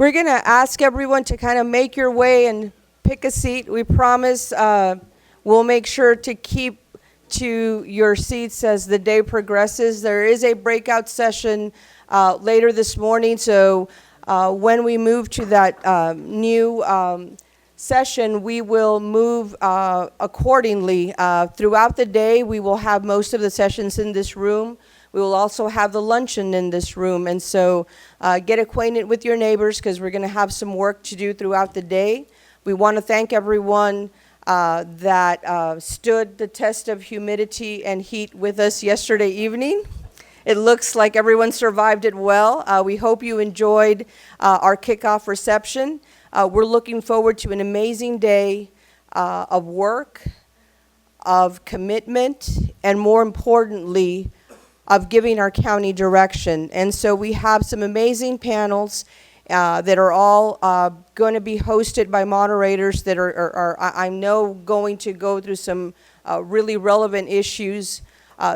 We're going to ask everyone to kind of make your way and pick a seat. We promise we'll make sure to keep to your seats as the day progresses. There is a breakout session later this morning, so when we move to that new session, we will move accordingly. Throughout the day, we will have most of the sessions in this room. We will also have the luncheon in this room, and so get acquainted with your neighbors because we're going to have some work to do throughout the day. We want to thank everyone that stood the test of humidity and heat with us yesterday evening. It looks like everyone survived it well. We hope you enjoyed our kickoff reception. We're looking forward to an amazing day of work, of commitment, and more importantly, of giving our county direction. And so we have some amazing panels that are all going to be hosted by moderators that are I know, going to go through some really relevant issues.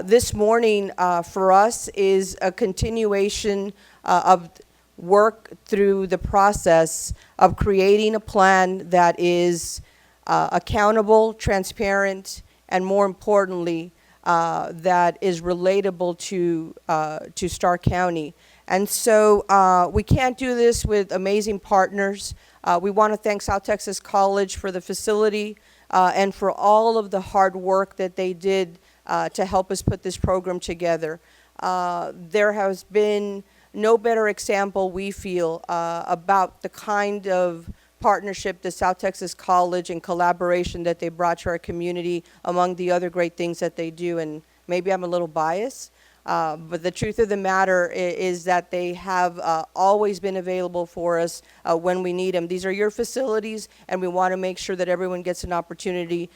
This morning for us is a continuation of work through the process of creating a plan that is accountable, transparent, and more importantly, that is relatable to Starr County. And so we can't do this with amazing partners. We want to thank South Texas College for the facility and for all of the hard work that they did to help us put this program together. There has been no better example, we feel, about the kind of partnership that South Texas College and collaboration that they brought to our community among the other great things that they do. And maybe I'm a little biased, but the truth of the matter is that they have always been available for us when we need them. These are your facilities, and we want to make sure that everyone gets an opportunity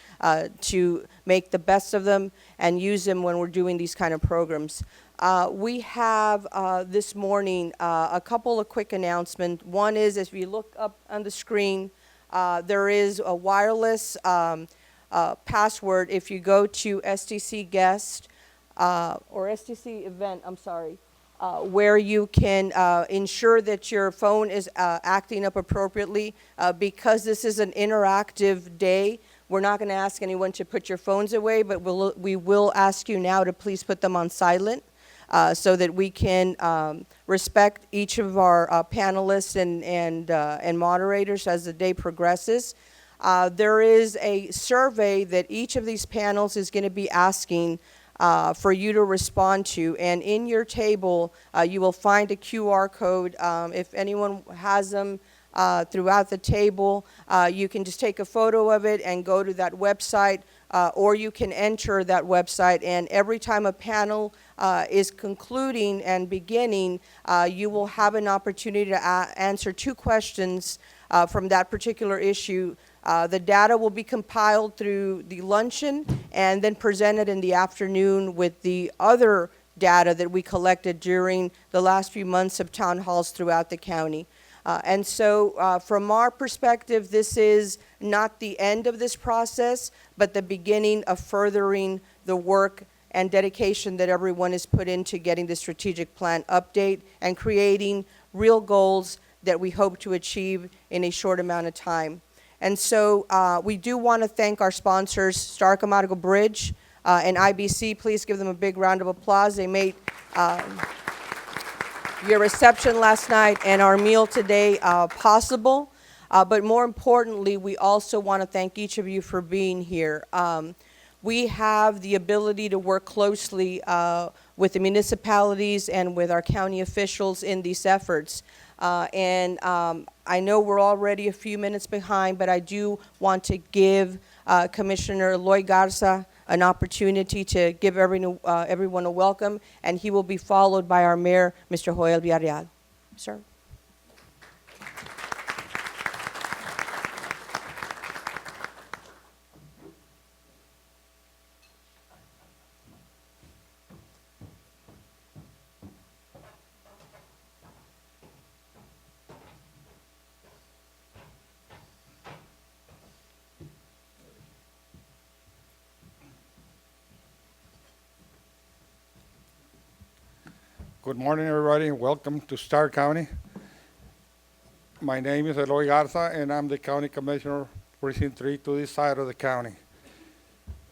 to make the best of them and use them when we're doing these kind of programs. We have this morning a couple of quick announcements. One is, if you look up on the screen, there is a wireless password. If you go to STC Guest or STC Event, where you can ensure that your phone is acting up appropriately. Because this is an interactive day, we're not going to ask anyone to put your phones away, but we will ask you now to please put them on silent. So that we can respect each of our panelists and moderators as the day progresses. There is a survey that each of these panels is going to be asking for you to respond to. And in your table, you will find a QR code. If anyone has them throughout the table, you can just take a photo of it and go to that website, or you can enter that website. And every time a panel is concluding and beginning, you will have an opportunity to answer 2 questions from that particular issue. The data will be compiled through the luncheon and then presented in the afternoon with the other data that we collected during the last few months of town halls throughout the county. And so from our perspective, this is not the end of this process, but the beginning of furthering the work and dedication that everyone has put into getting the strategic plan update and creating real goals that we hope to achieve in a short amount of time. And so we do want to thank our sponsors, Starr Camargo Bridge and IBC. Please give them a big round of applause. They made your reception last night and our meal today possible. But more importantly, we also want to thank each of you for being here. We have the ability to work closely with the municipalities and with our county officials in these efforts. And I know we're already a few minutes behind, but I do want to give Commissioner Lloyd Garza an opportunity to give everyone a welcome, and he will be followed by our mayor, Mr. Joel Villarreal. Sir. Good morning, everybody. Welcome to Starr County. My name is Eloy Garza, and I'm the County Commissioner, Precinct 3, to this side of the county.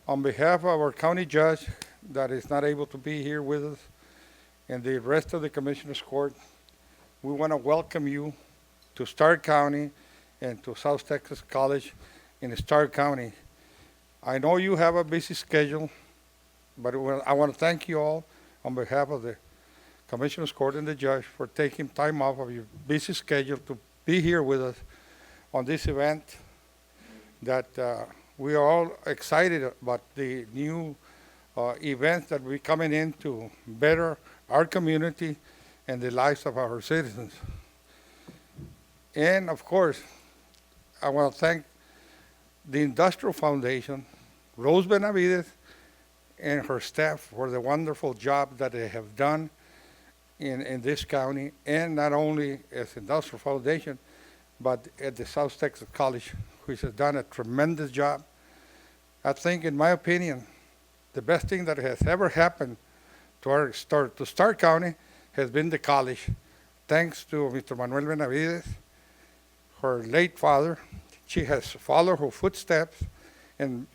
On behalf of our county judge that is not able to be here with us and the rest of the Commissioners Court, we want to welcome you to Starr County and to South Texas College in Starr County. I know you have a busy schedule, but I want to thank you all on behalf of the Commissioners Court and the judge for taking time off of your busy schedule to be here with us on this event that we are all excited about the new events that we're coming in to better our community and the lives of our citizens. And of course, I want to thank the Industrial Foundation, Rose Benavides, and her staff for the wonderful job that they have done in this county, and not only as Industrial Foundation, but at the South Texas College, which has done a tremendous job. I think, in my opinion, the best thing that has ever happened to Starr County has been the college. Thanks to Mr. Manuel Benavides, her late father. She has followed her footsteps and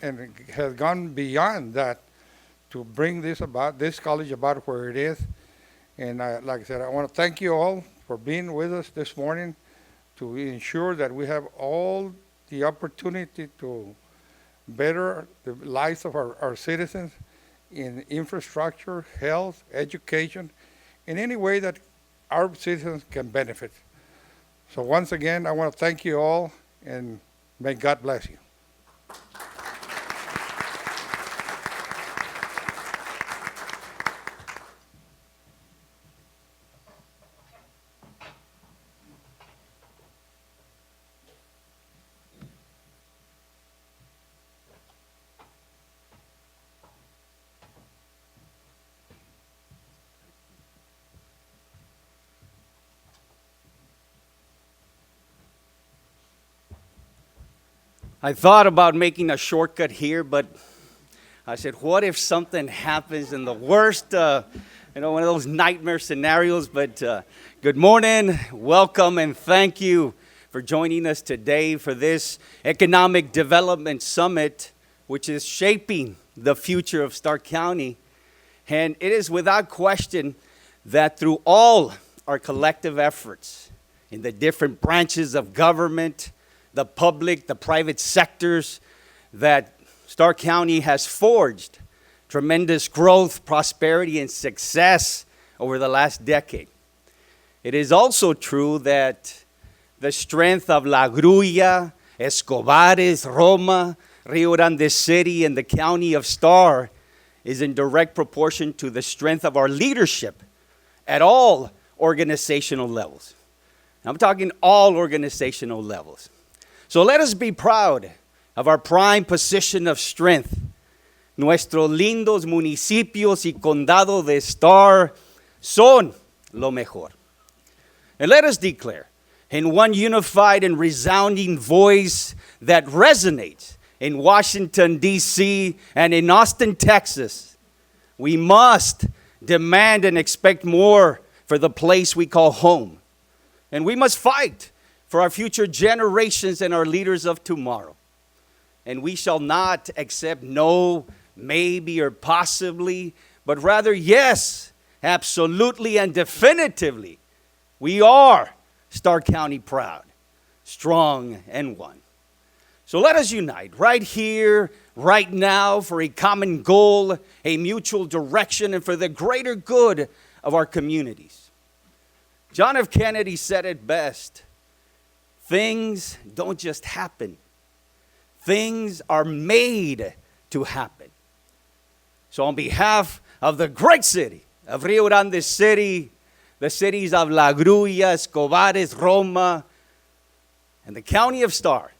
has gone beyond that to bring this college about where it is. And like I said, I want to thank you all for being with us this morning to ensure that we have all the opportunity to better the lives of our citizens in infrastructure, health, education, in any way that our citizens can benefit. So once again, I want to thank you all, and may God bless you. I thought about making a shortcut here, but I said, what if something happens in the worst, one of those nightmare scenarios? But good morning, welcome, and thank you for joining us today for this Economic Development Summit, which is shaping the future of Starr County. And it is without question that through all our collective efforts in the different branches of government, the public, the private sectors, that Starr County has forged tremendous growth, prosperity, and success over the last decade. It is also true that the strength of La Grulla, Escobares, Roma, Rio Grande City, and the county of Starr is in direct proportion to the strength of our leadership at all organizational levels. I'm talking all organizational levels. So let us be proud of our prime position of strength. Nuestros lindos municipios y condado de Starr son lo mejor. And let us declare in one unified and resounding voice that resonates in Washington, D.C. and in Austin, Texas, we must demand and expect more for the place we call home. And we must fight for our future generations and our leaders of tomorrow. And we shall not accept no, maybe, or possibly, but rather yes, absolutely and definitively. We are Starr County proud, strong, and one. So let us unite right here, right now, for a common goal, a mutual direction, and for the greater good of our communities. John F. Kennedy said it best. Things don't just happen. Things are made to happen. So on behalf of the great city of Rio Grande City, the cities of La Grulla, Escobares, Roma, and the county of Starr,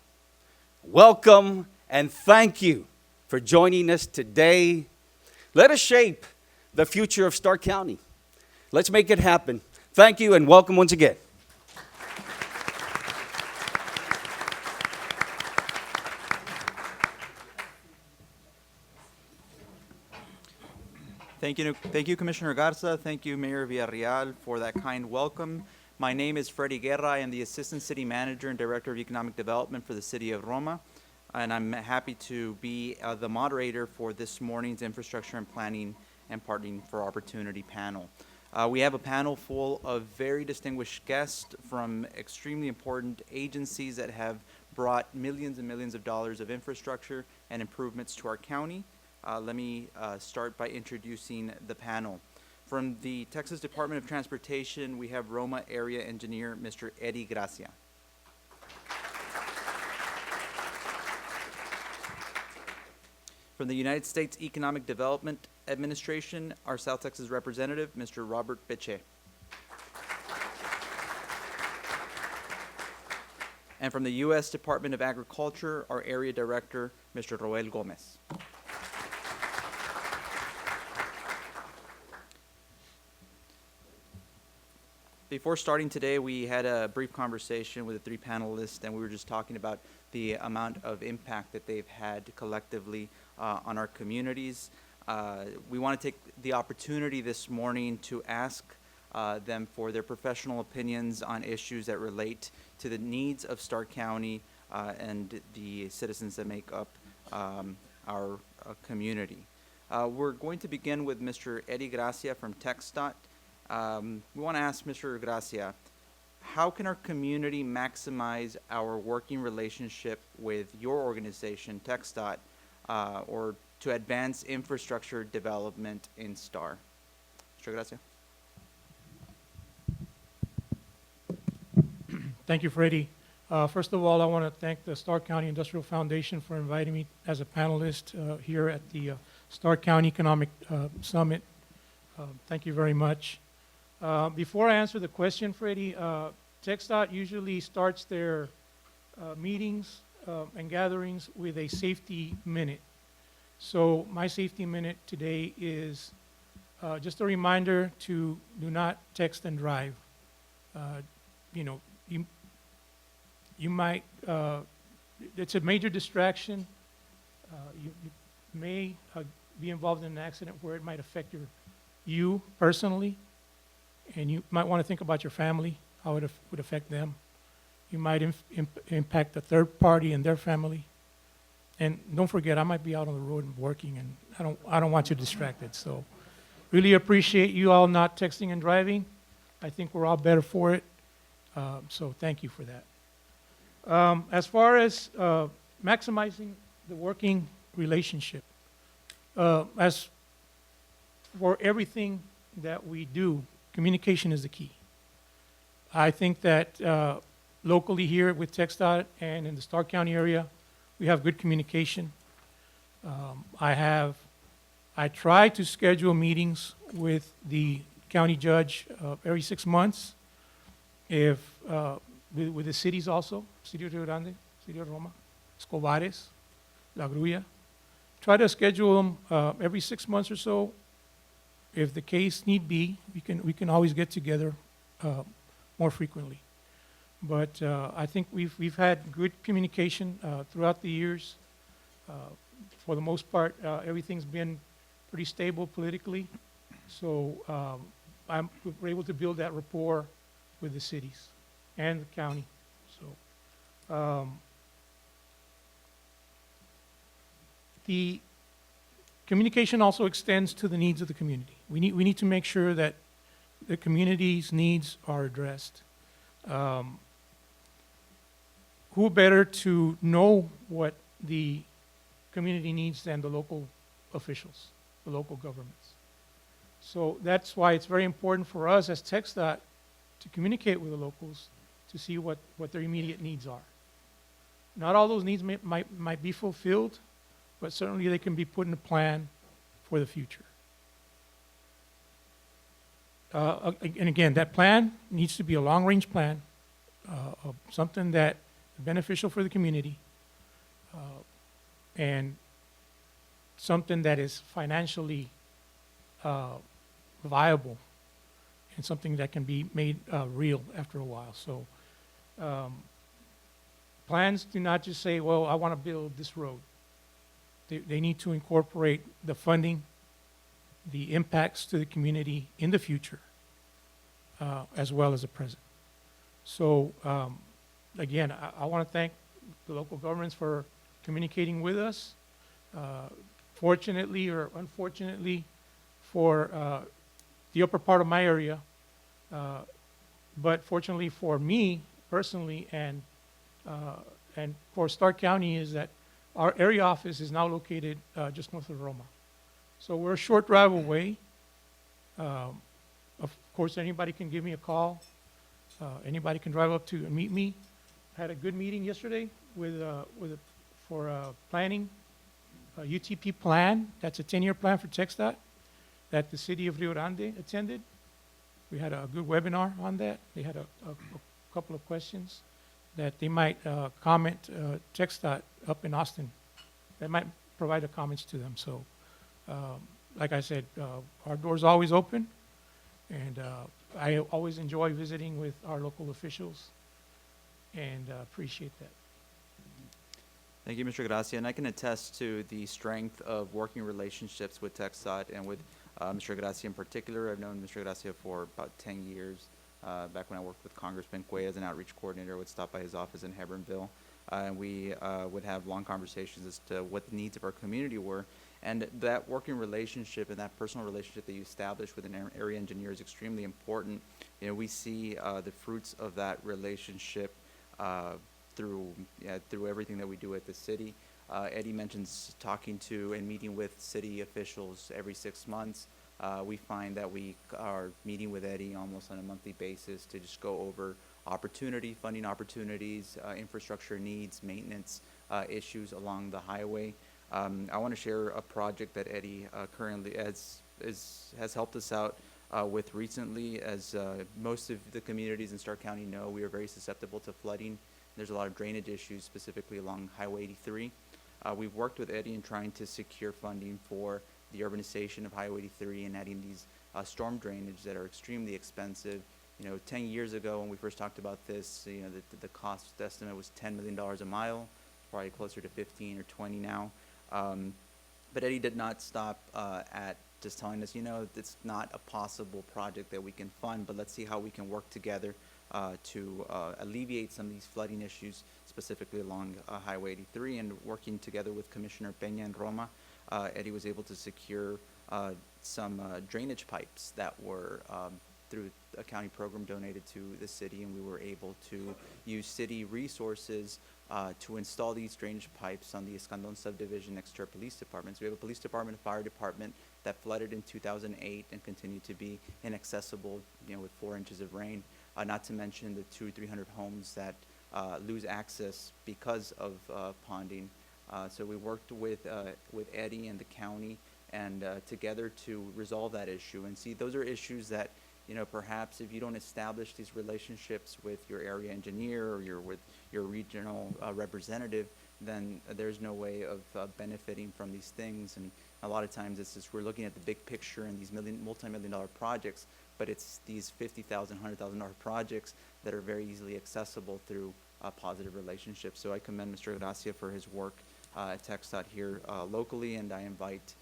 welcome and thank you for joining us today. Let us shape the future of Starr County. Let's make it happen. Thank you and welcome once again. Thank you, Commissioner Garza. Thank you, Mayor Villarreal, for that kind welcome. My name is Freddie Guerra. I am the Assistant City Manager and Director of Economic Development for the City of Roma, and I'm happy to be the moderator for this morning's Infrastructure and Planning and Partnering for Opportunity panel. We have a panel full of very distinguished guests from extremely important agencies that have brought millions and millions of dollars of infrastructure and improvements to our county. Let me start by introducing the panel. From the Texas Department of Transportation, we have Roma Area Engineer, Mr. Eddie Gracia. From the United States Economic Development Administration, our South Texas representative, Mr. Robert Peche. And from the U.S. Department of Agriculture, our Area Director, Mr. Roel Gomez. Before starting today, we had a brief conversation with the three panelists, and we were just talking about the amount of impact that they've had collectively on our communities. We want to take the opportunity this morning to ask them for their professional opinions on issues that relate to the needs of Starr County and the citizens that make up our community. We're going to begin with Mr. Eddie Gracia from TxDOT. We want to ask Mr. Gracia, how can our community maximize our working relationship with your organization, TxDOT, or to advance infrastructure development in Starr? Mr. Gracia. Thank you, Freddie. First of all, I want to thank the Starr County Industrial Foundation for inviting me as a panelist here at the Starr County Economic Summit. Thank you very much. Before I answer the question, Freddie, TxDOT usually starts their meetings and gatherings with a safety minute. So my safety minute today is just a reminder to do not text and drive. You might, it's a major distraction. You may be involved in an accident where it might affect you personally. And you might want to think about your family, how it would affect them. You might impact a third party and their family. And don't forget, I might be out on the road and working, and I don't want you distracted. So really appreciate you all not texting and driving. I think we're all better for it. So thank you for that. As far as maximizing the working relationship, as for everything that we do, communication is the key. I think that locally here with TxDOT and in the Starr County area, we have good communication. I try to schedule meetings with the county judge every 6 months, with the cities also, City of Rio Grande, City of Roma, Escobares, La Grulla. Try to schedule them every 6 months or so. If the case need be, we can always get together more frequently. But I think we've had good communication throughout the years. For the most part, everything's been pretty stable politically. So we're able to build that rapport with the cities and the county. So the communication also extends to the needs of the community. We need to make sure that the community's needs are addressed. Who better to know what the community needs than the local officials, the local governments? So that's why it's very important for us as TxDOT to communicate with the locals to see what their immediate needs are. Not all those needs might be fulfilled, but certainly they can be put in a plan for the future. And again, that plan needs to be a long-range plan, of something that is beneficial for the community, and something that is financially viable, and something that can be made real after a while. So plans do not just say, well, I want to build this road. They need to incorporate the funding, the impacts to the community in the future, as well as the present. So, again, I want to thank the local governments for communicating with us. Fortunately or unfortunately for the upper part of my area, but fortunately for me personally and for Starr County is that our area office is now located just north of Roma. So we're a short drive away. Of course, anybody can give me a call. Anybody can drive up to meet me. I had a good meeting yesterday for planning, a UTP plan. That's a 10-year plan for TxDOT that the city of Rio Grande attended. We had a good webinar on that. They had a couple of questions that they might comment TxDOT up in Austin. That might provide the comments to them. So, like I said, our door's always open, and I always enjoy visiting with our local officials, and appreciate that. Thank you, Mr. Gracia, and I can attest to the strength of working relationships with TxDOT and with Mr. Gracia in particular. I've known Mr. Gracia for about 10 years. Back when I worked with Congressman Cuey as an outreach coordinator, I would stop by his office in Hebronville, and we would have long conversations as to what the needs of our community were. And that working relationship and that personal relationship that you establish with an area engineer is extremely important. You know, we see the fruits of that relationship through everything that we do at the city. Eddie mentions talking to and meeting with city officials every 6 months. We find that we are meeting with Eddie almost on a monthly basis to just go over funding opportunities, infrastructure needs, maintenance issues along the highway. I want to share a project that Eddie currently has helped us out with recently. As most of the communities in Starr County know, we are very susceptible to flooding. There's a lot of drainage issues, specifically along Highway 83. We've worked with Eddie in trying to secure funding for the urbanization of Highway 83 and adding these storm drainage that are extremely expensive. You know, 10 years ago when we first talked about this, you know, the cost estimate was $10 million a mile, probably closer to 15 or 20 now. But Eddie did not stop at just telling us, you know, it's not a possible project that we can fund, but let's see how we can work together to alleviate some of these flooding issues, specifically along Highway 83. And working together with Commissioner Peña and Roma, Eddie was able to secure some drainage pipes that were through a county program donated to the city, and we were able to use city resources to install these drainage pipes on the Escandon subdivision next to our police department. So we have a police department, a fire department that flooded in 2008 and continued to be inaccessible, you know, with 4 inches of rain. Not to mention the 200-300 homes that lose access because of ponding. So we worked with Eddie and the county and together to resolve that issue. And see, those are issues that, you know, perhaps if you don't establish these relationships with your area engineer or with your regional representative, then there's no way of benefiting from these things. And a lot of times it's just we're looking at the big picture and these multi-million-dollar projects, but it's these $50,000, $100,000 projects that are very easily accessible through positive relationships. So I commend Mr. Gracia for his work at TxDOT here locally, and I invite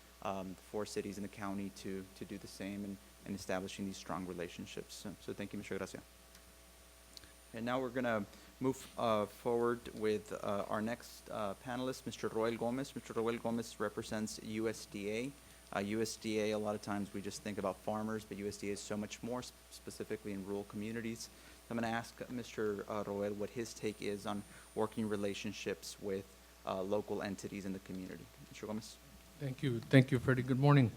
4 cities in the county to do the same and establishing these strong relationships. So thank you, Mr. Gracia. And now we're going to move forward with our next panelist, Mr. Roel Gomez. Mr. Roel Gomez represents USDA. USDA, a lot of times we just think about farmers, but USDA is so much more, specifically in rural communities. So I'm going to ask Mr. Roel what his take is on working relationships with local entities in the community. Mr. Gomez. Thank you. Thank you, Freddie. Good morning.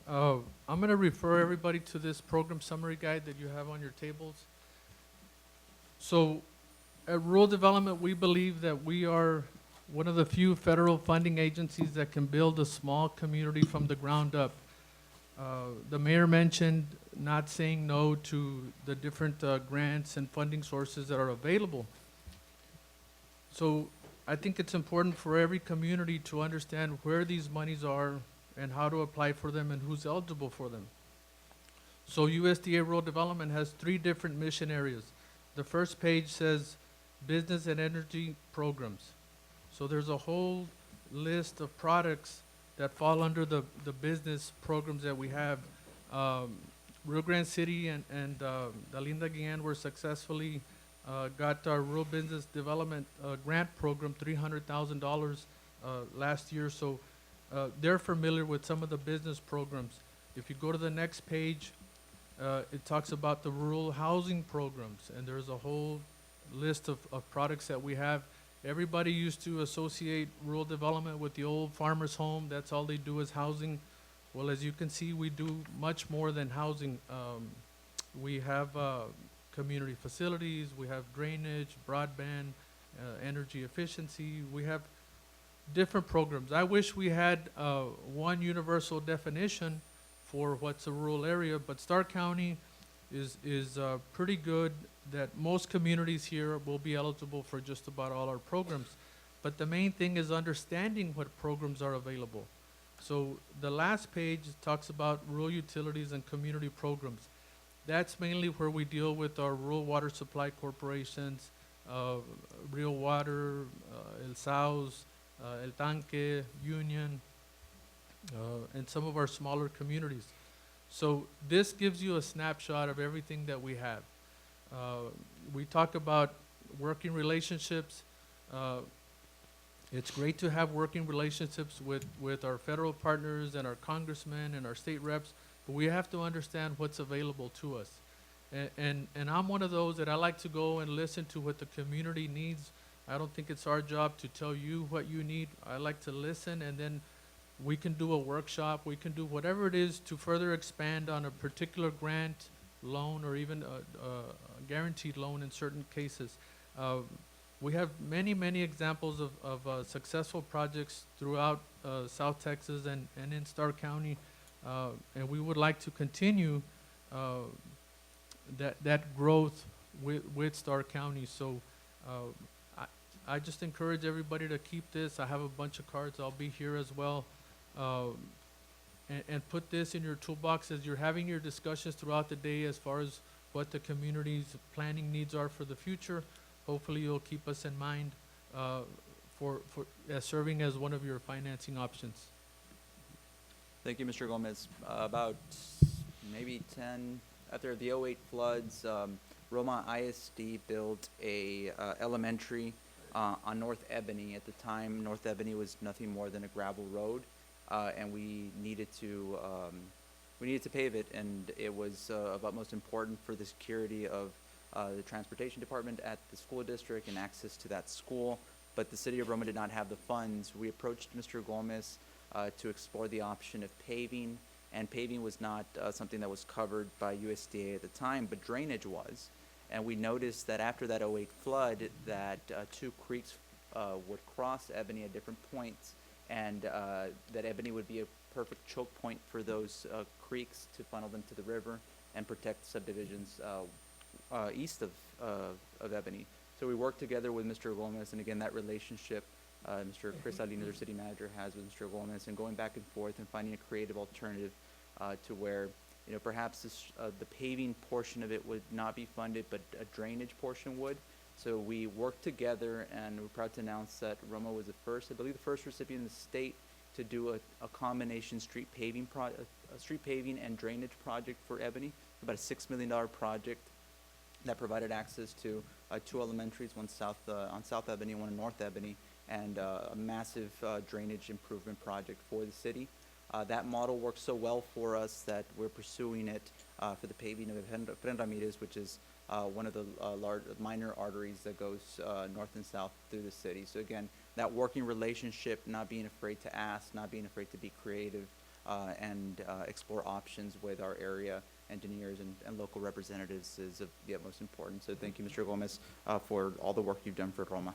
I'm going to refer everybody to this program summary guide that you have on your tables. So at Rural Development, we believe that we are one of the few federal funding agencies that can build a small community from the ground up. The mayor mentioned not saying no to the different grants and funding sources that are available. So I think it's important for every community to understand where these monies are and how to apply for them and who's eligible for them. So USDA Rural Development has 3 different mission areas. The first page says business and energy programs. So there's a whole list of products that fall under the business programs that we have. Rio Grande City and Dalinda Guillen were successfully got our Rural Business Development Grant Program $300,000 last year, so they're familiar with some of the business programs. If you go to the next page, it talks about the rural housing programs, and there's a whole list of products that we have. Everybody used to associate rural development with the old farmer's home. That's all they do is housing. Well, as you can see, we do much more than housing. We have community facilities, we have drainage, broadband, energy efficiency. We have different programs. I wish we had one universal definition for what's a rural area, but Starr County is pretty good that most communities here will be eligible for just about all our programs. But the main thing is understanding what programs are available. So the last page talks about rural utilities and community programs. That's mainly where we deal with our rural water supply corporations, Real Water, El Saus, El Tanque, Union, and some of our smaller communities. So this gives you a snapshot of everything that we have. We talk about working relationships. It's great to have working relationships with our federal partners and our congressmen and our state reps, but we have to understand what's available to us. And I'm one of those that I like to go and listen to what the community needs. I don't think it's our job to tell you what you need. I like to listen, and then we can do a workshop. We can do whatever it is to further expand on a particular grant, loan, or even a guaranteed loan in certain cases. We have many, many examples of successful projects throughout South Texas and in Starr County, and we would like to continue that growth with Starr County. So I just encourage everybody to keep this. I have a bunch of cards. I'll be here as well. And put this in your toolbox as you're having your discussions throughout the day as far as what the community's planning needs are for the future. Hopefully you'll keep us in mind for serving as one of your financing options. Thank you, Mr. Gomez. About maybe 10, after the '08 floods, Roma ISD built a elementary on North Ebony. At the time, North Ebony was nothing more than a gravel road, and we needed to pave it, and it was of utmost importance for the security of the transportation department at the school district and access to that school. But the city of Roma did not have the funds. We approached Mr. Gomez to explore the option of paving, and paving was not something that was covered by USDA at the time, but drainage was. And we noticed that after that '08 flood, that two creeks would cross Ebony at different points, and that Ebony would be a perfect choke point for those creeks to funnel them to the river and protect subdivisions east of Ebony. So we worked together with Mr. Gomez, and again, that relationship Mr. Chris Salinas, our city manager, has with Mr. Gomez, and going back and forth and finding a creative alternative to where, you know, perhaps this, the paving portion of it would not be funded, but a drainage portion would. So we worked together, and we're proud to announce that Roma was the first, I believe, the first recipient in the state to do a combination street paving street paving and drainage project for Ebony, about a $6 million project that provided access to two elementaries, one south on South Ebony, one in North Ebony, and a massive drainage improvement project for the city. That model works so well for us that we're pursuing it for the paving of Fren Ramirez, which is one of the large minor arteries that goes north and south through the city. So again, that working relationship, not being afraid to ask, not being afraid to be creative, and explore options with our area engineers and local representatives is of the utmost importance. So thank you, Mr. Gomez, for all the work you've done for Roma.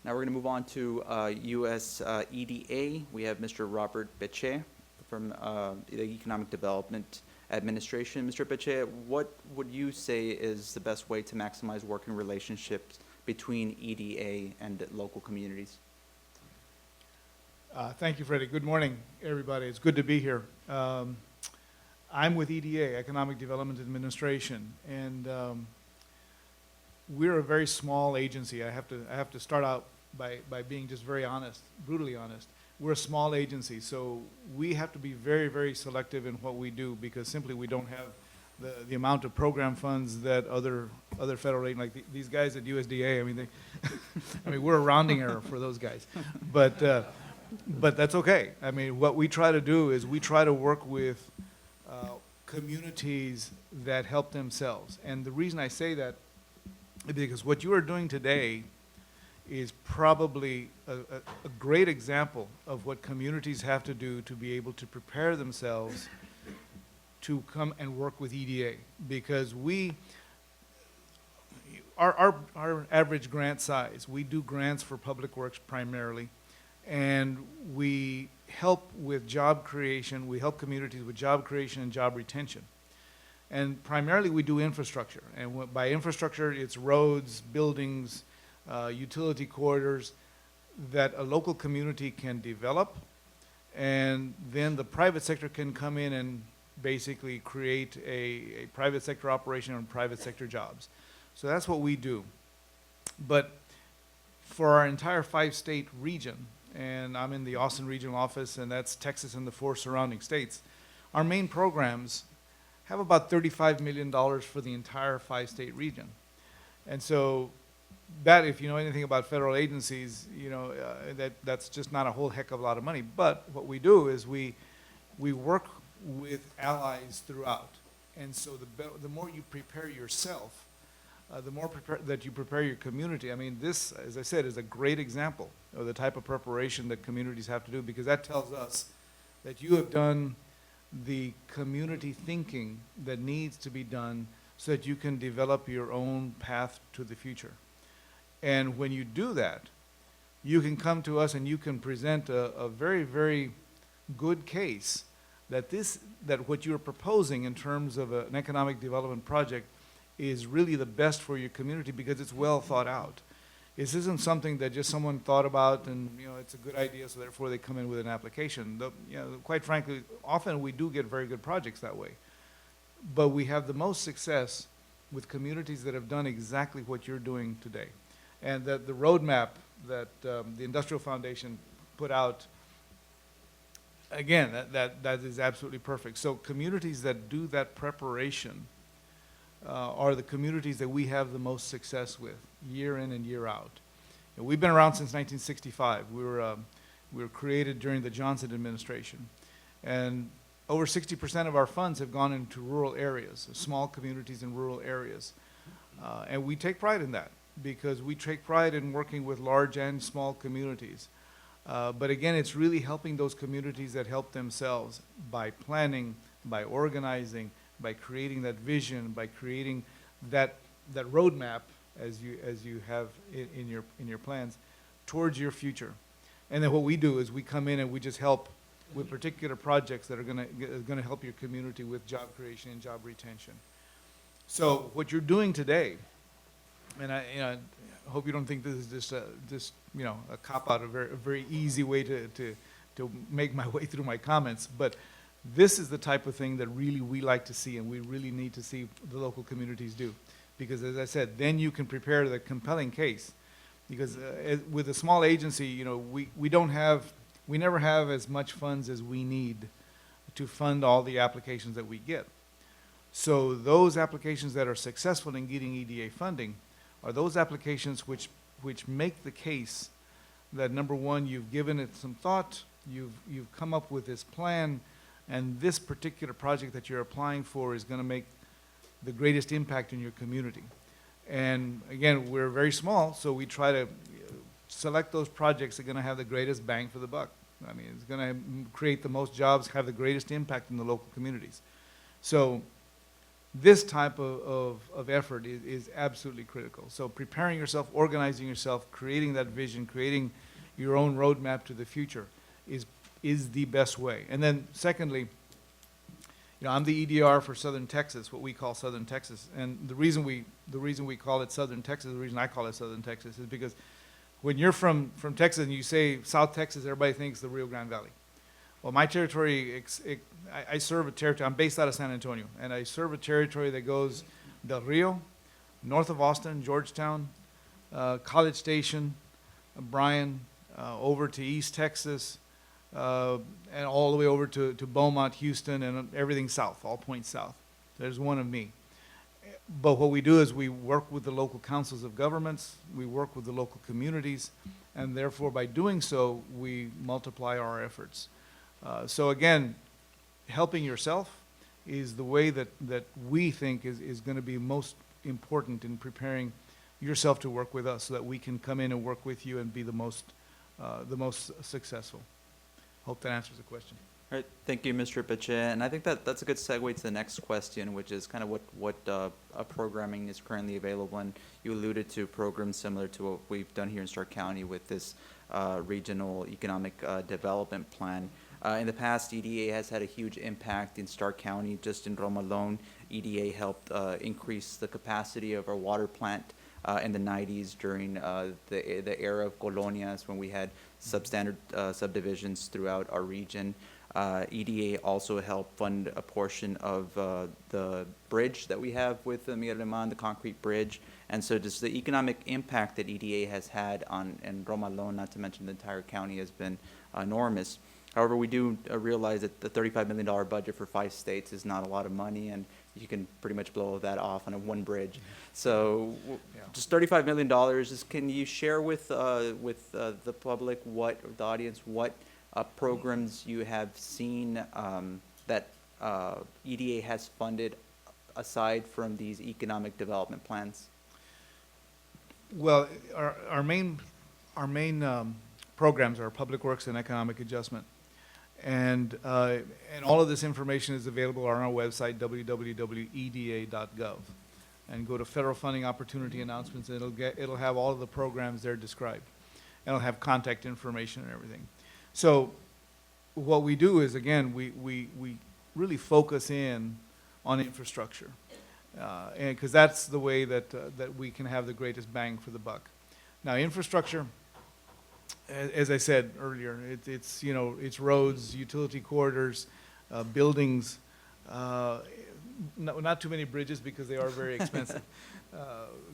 Now we're going to move on to US EDA. We have Mr. Robert Beche from the Economic Development Administration. Mr. Beche, what would you say is the best way to maximize working relationships between EDA and local communities? Thank you, Freddie. Good morning, everybody. It's good to be here. I'm with EDA, Economic Development Administration, and we're a very small agency. I have to start out by being just very honest, brutally honest. We're a small agency, so we have to be very, very selective in what we do because simply we don't have the amount of program funds that other federal aid, like these guys at USDA, I mean, I mean, we're a rounding error for those guys. But that's okay. I mean, what we try to do is we try to work with communities that help themselves. And the reason I say that is because what you are doing today is probably a great example of what communities have to do to be able to prepare themselves to come and work with EDA. Because our average grant size, we do grants for public works primarily, and we help with job creation, we help communities with job creation and job retention. And primarily we do infrastructure, and by infrastructure it's roads, buildings, utility corridors that a local community can develop, and then the private sector can come in and basically create a private sector operation and private sector jobs. So that's what we do. But for our entire 5-state region, and I'm in the Austin Regional Office, and that's Texas and the 4 surrounding states, our main programs have about $35 million for the entire 5-state region. And so that, if you know anything about federal agencies, you know that's just not a whole heck of a lot of money. But what we do is we work with allies throughout. And so the more you prepare yourself, the more that you prepare your community. I mean, this, as I said, is a great example of the type of preparation that communities have to do, because that tells us that you have done the community thinking that needs to be done so that you can develop your own path to the future. And when you do that, you can come to us and you can present a very, very good case that that what you're proposing in terms of an economic development project is really the best for your community, because it's well thought out. This isn't something that just someone thought about and, you know, it's a good idea, so therefore they come in with an application. You know, quite frankly, often we do get very good projects that way. But we have the most success with communities that have done exactly what you're doing today. And that the roadmap that the Industrial Foundation put out, again, that is absolutely perfect. So communities that do that preparation are the communities that we have the most success with, year in and year out. And we've been around since 1965. We were created during the Johnson administration. And over 60% of our funds have gone into rural areas, small communities in rural areas. And we take pride in that, because we take pride in working with large and small communities. But again, it's really helping those communities that help themselves by planning, by organizing, by creating that vision, by creating that roadmap as you have in your plans towards your future. And then what we do is we come in and we just help with particular projects that are gonna help your community with job creation and job retention. So what you're doing today, and I hope you don't think this is just a cop-out, a very easy way to make my way through my comments, but this is the type of thing that really we like to see, and we really need to see the local communities do. Because as I said, then you can prepare the compelling case. Because with a small agency, you know, we never have as much funds as we need to fund all the applications that we get. So those applications that are successful in getting EDA funding are those applications which make the case that, number one, you've given it some thought, you've come up with this plan, and this particular project that you're applying for is going to make the greatest impact in your community. And again, we're very small, so we try to select those projects that are going to have the greatest bang for the buck. I mean, it's going to create the most jobs, have the greatest impact in the local communities. So this type of effort is absolutely critical. So preparing yourself, organizing yourself, creating that vision, creating your own roadmap to the future is the best way. And then secondly, you know, I'm the EDR for Southern Texas, what we call Southern Texas. And the reason we call it Southern Texas, the reason I call it Southern Texas, is because when you're from Texas and you say South Texas, everybody thinks the Rio Grande Valley. Well, my territory, I serve a territory, I'm based out of San Antonio, and I serve a territory that goes Del Rio, north of Austin, Georgetown, College Station, Bryan, over to East Texas, and all the way over to Beaumont, Houston, and everything south, all points south. There's one of me. But what we do is we work with the local councils of governments, we work with the local communities, and therefore by doing so, we multiply our efforts. So again, helping yourself is the way that we think is going to be most important in preparing yourself to work with us so that we can come in and work with you and be the most successful. Hope that answers the question. All right, thank you, Mr. Peche. And I think that's a good segue to the next question, which is kind of what programming is currently available. And you alluded to programs similar to what we've done here in Starr County with this regional economic development plan. In the past, EDA has had a huge impact in Starr County. Just in Roma alone, EDA helped increase the capacity of our water plant in the 90s during the era of colonias when we had substandard subdivisions throughout our region. EDA also helped fund a portion of the bridge that we have with Miguel Alemán, the concrete bridge. And so just the economic impact that EDA has had in Roma alone, not to mention the entire county, has been enormous. However, we do realize that the $35 million budget for 5 states is not a lot of money, and you can pretty much blow that off on one bridge. So just $35 million, can you share with the public, the audience, what programs you have seen that EDA has funded aside from these economic development plans? Well, our main programs are public works and economic adjustment. And all of this information is available on our website, www.eda.gov. And go to federal funding opportunity announcements, and it'll have all of the programs there described. And it'll have contact information and everything. So what we do is, again, we really focus in on infrastructure. And because that's the way that we can have the greatest bang for the buck. Now, infrastructure, as I said earlier, it's roads, utility corridors, buildings, not too many bridges because they are very expensive.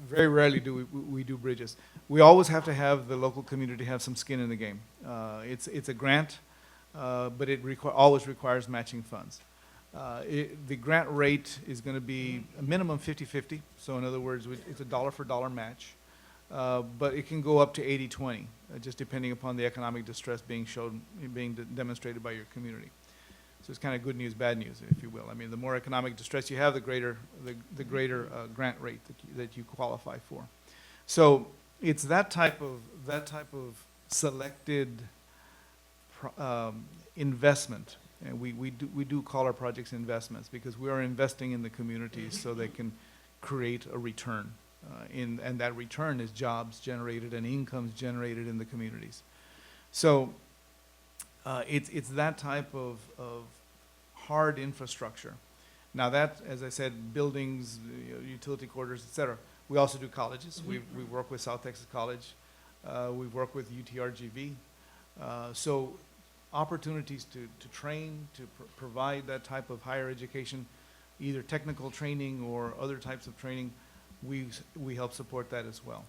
Very rarely do we do bridges. We always have to have the local community have some skin in the game. It's a grant, but it always requires matching funds. The grant rate is going to be a minimum 50-50. So in other words, it's a dollar for dollar match. But it can go up to 80-20, just depending upon the economic distress being demonstrated by your community. So it's kind of good news, bad news, if you will. I mean, the more economic distress you have, the greater grant rate that you qualify for. So it's that type of selected investment, and we do call our projects investments because we are investing in the communities so they can create a return. And that return is jobs generated and incomes generated in the communities. So it's that type of hard infrastructure. Now that, as I said, buildings, utility corridors, et cetera. We also do colleges. We work with South Texas College. We work with UTRGV. So opportunities to train, to provide that type of higher education, either technical training or other types of training, we help support that as well.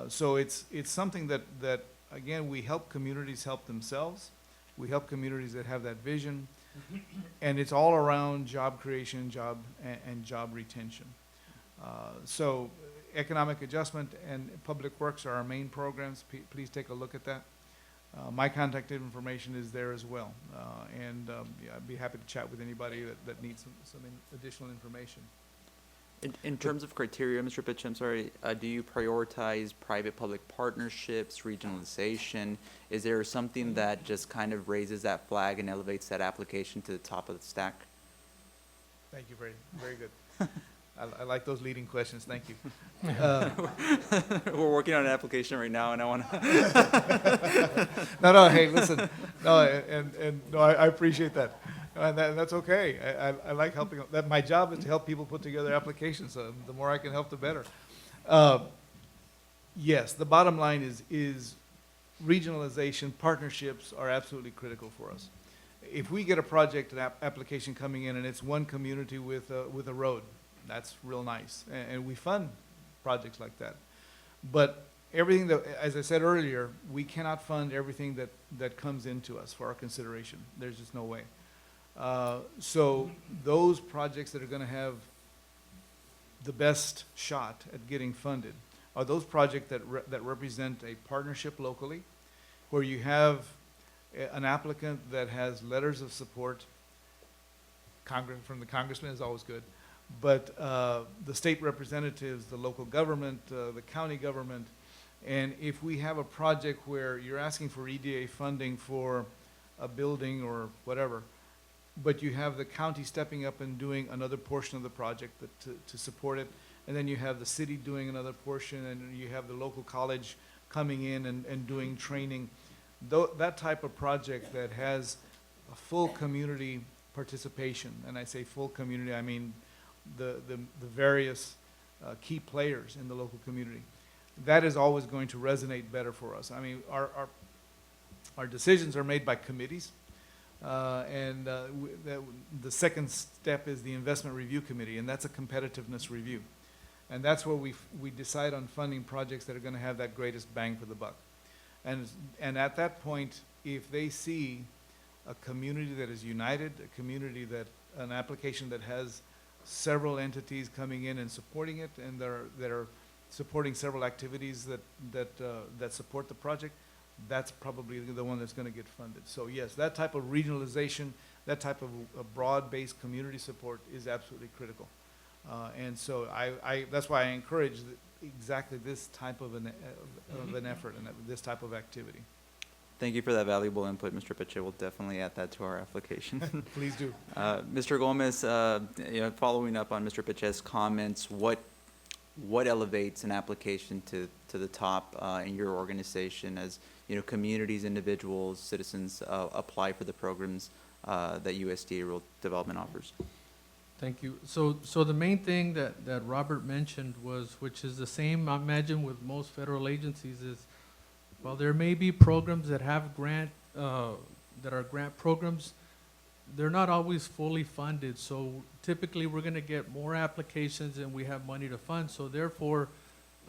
So it's something that again, we help communities help themselves. We help communities that have that vision, and it's all around job creation, and job retention. So economic adjustment and public works are our main programs. Please take a look at that. My contact information is there as well, and yeah, I'd be happy to chat with anybody that needs some additional information. In terms of criteria, Mr. Pitch, I'm sorry, do you prioritize private-public partnerships, regionalization? Is there something that just kind of raises that flag and elevates that application to the top of the stack? Thank you, very, very good. I like those leading questions. Thank you. We're working on an application right now, and I want to. No, hey, listen. No, and no, I appreciate that. And that's okay. I like helping. My job is to help people put together applications. So the more I can help, the better. Yes, the bottom line is regionalization, partnerships are absolutely critical for us. If we get a project, an application coming in, and it's one community with a road, that's real nice. And we fund projects like that. But everything that, as I said earlier, we cannot fund everything that comes into us for our consideration. There's just no way. So those projects that are going to have the best shot at getting funded are those projects that represent a partnership locally, where you have an applicant that has letters of support. From the congressman is always good, but the state representatives, the local government, the county government, and if we have a project where you're asking for EDA funding for a building or whatever, but you have the county stepping up and doing another portion of the project to support it, and then you have the city doing another portion, and you have the local college coming in and doing training. That type of project that has a full community participation, and I say full community, I mean the various key players in the local community, that is always going to resonate better for us. I mean, our decisions are made by committees, and the second step is the investment review committee, and that's a competitiveness review. And that's where we decide on funding projects that are going to have that greatest bang for the buck. And at that point, if they see a community that is united, a community an application that has several entities coming in and supporting it, and that are supporting several activities that support the project, that's probably the one that's going to get funded. So yes, that type of regionalization, that type of a broad-based community support is absolutely critical. And so that's why I encourage exactly this type of an effort and this type of activity. Thank you for that valuable input, Mr. Pache. We'll definitely add that to our application. Please do. Mr. Gomez, following up on Mr. Pache's comments, what elevates an application to the top in your organization as communities, individuals, citizens apply for the programs that USDA Rural Development offers? Thank you. So the main thing that Robert mentioned which is the same, I imagine, with most federal agencies, is while there may be programs that have grant programs, they're not always fully funded. So typically we're going to get more applications than we have money to fund. So therefore,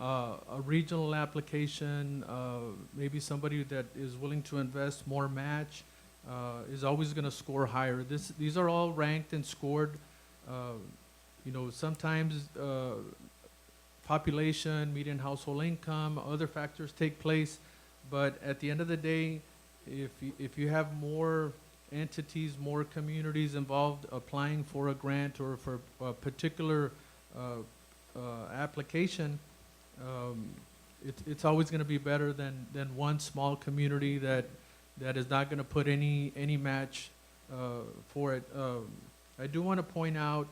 a regional application, maybe somebody that is willing to invest more match, is always going to score higher. These are all ranked and scored. Sometimes population, median household income, other factors take place. But at the end of the day, if you have more entities, more communities involved applying for a grant or for a particular application, it's always going to be better than one small community that is not going to put any match for it. I do want to point out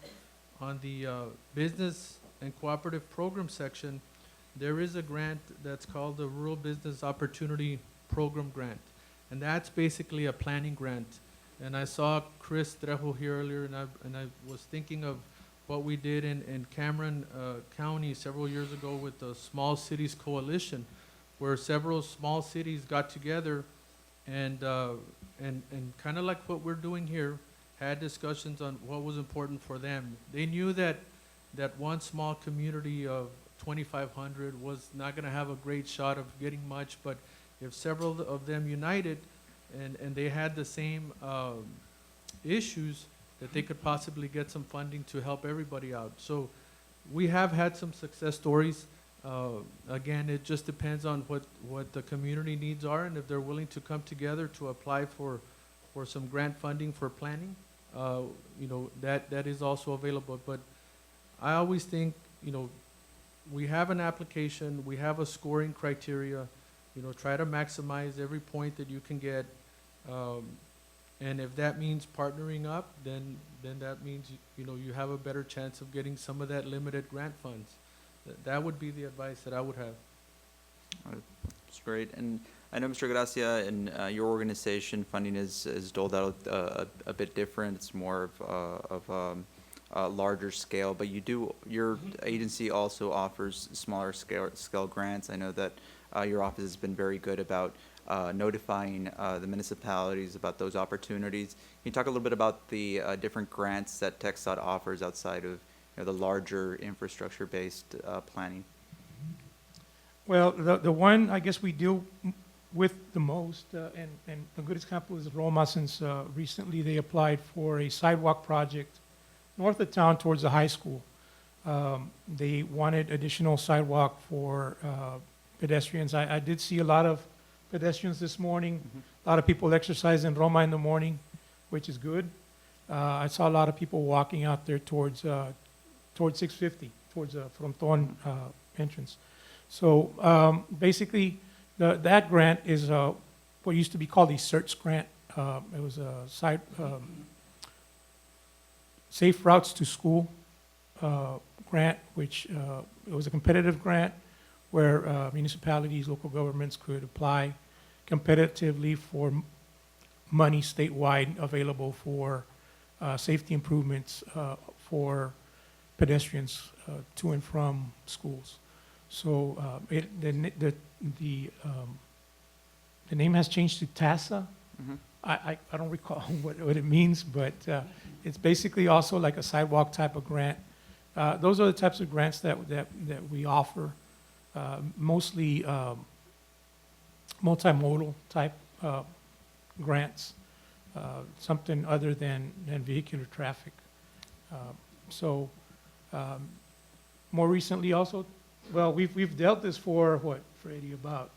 on the business and cooperative program section, there is a grant that's called the Rural Business Opportunity Program Grant. And that's basically a planning grant. And I saw Chris Trejo here earlier, and I was thinking of what we did in Cameron County several years ago with the Small Cities Coalition, where several small cities got together and kind of like what we're doing here, had discussions on what was important for them. They knew that one small community of 2,500 was not going to have a great shot of getting much, but if several of them united and they had the same issues, that they could possibly get some funding to help everybody out. So we have had some success stories. Again, it just depends on what the community needs are, and if they're willing to come together to apply for some grant funding for planning, that is also available. But I always think, we have an application, we have a scoring criteria, try to maximize every point that you can get. And if that means partnering up, then that means, you have a better chance of getting some of that limited grant funds. That would be the advice that I would have. That's great. And I know, Mr. Gracia, in your organization, funding is doled out a bit different. It's more of a larger scale, but your agency also offers smaller scale grants. I know that your office has been very good about notifying the municipalities about those opportunities. Can you talk a little bit about the different grants that TxDOT offers outside of the larger infrastructure-based planning? Well, the one I guess we deal with the most, and the good example is Roma, since recently they applied for a sidewalk project north of town towards the high school. They wanted additional sidewalk for pedestrians. I did see a lot of pedestrians this morning, a lot of people exercise in Roma in the morning, which is good. I saw a lot of people walking out there towards 650, towards the Fronton entrance. So basically, that grant is what used to be called a search grant. It was a safe routes to school grant, which it was a competitive grant where municipalities, local governments could apply competitively for money statewide available for safety improvements for pedestrians to and from schools. So the name has changed to TASA. I don't recall what it means, but it's basically also like a sidewalk type of grant. Those are the types of grants that we offer, mostly multimodal type grants, something other than vehicular traffic. So more recently also, well, we've dealt this for what, Freddie, about,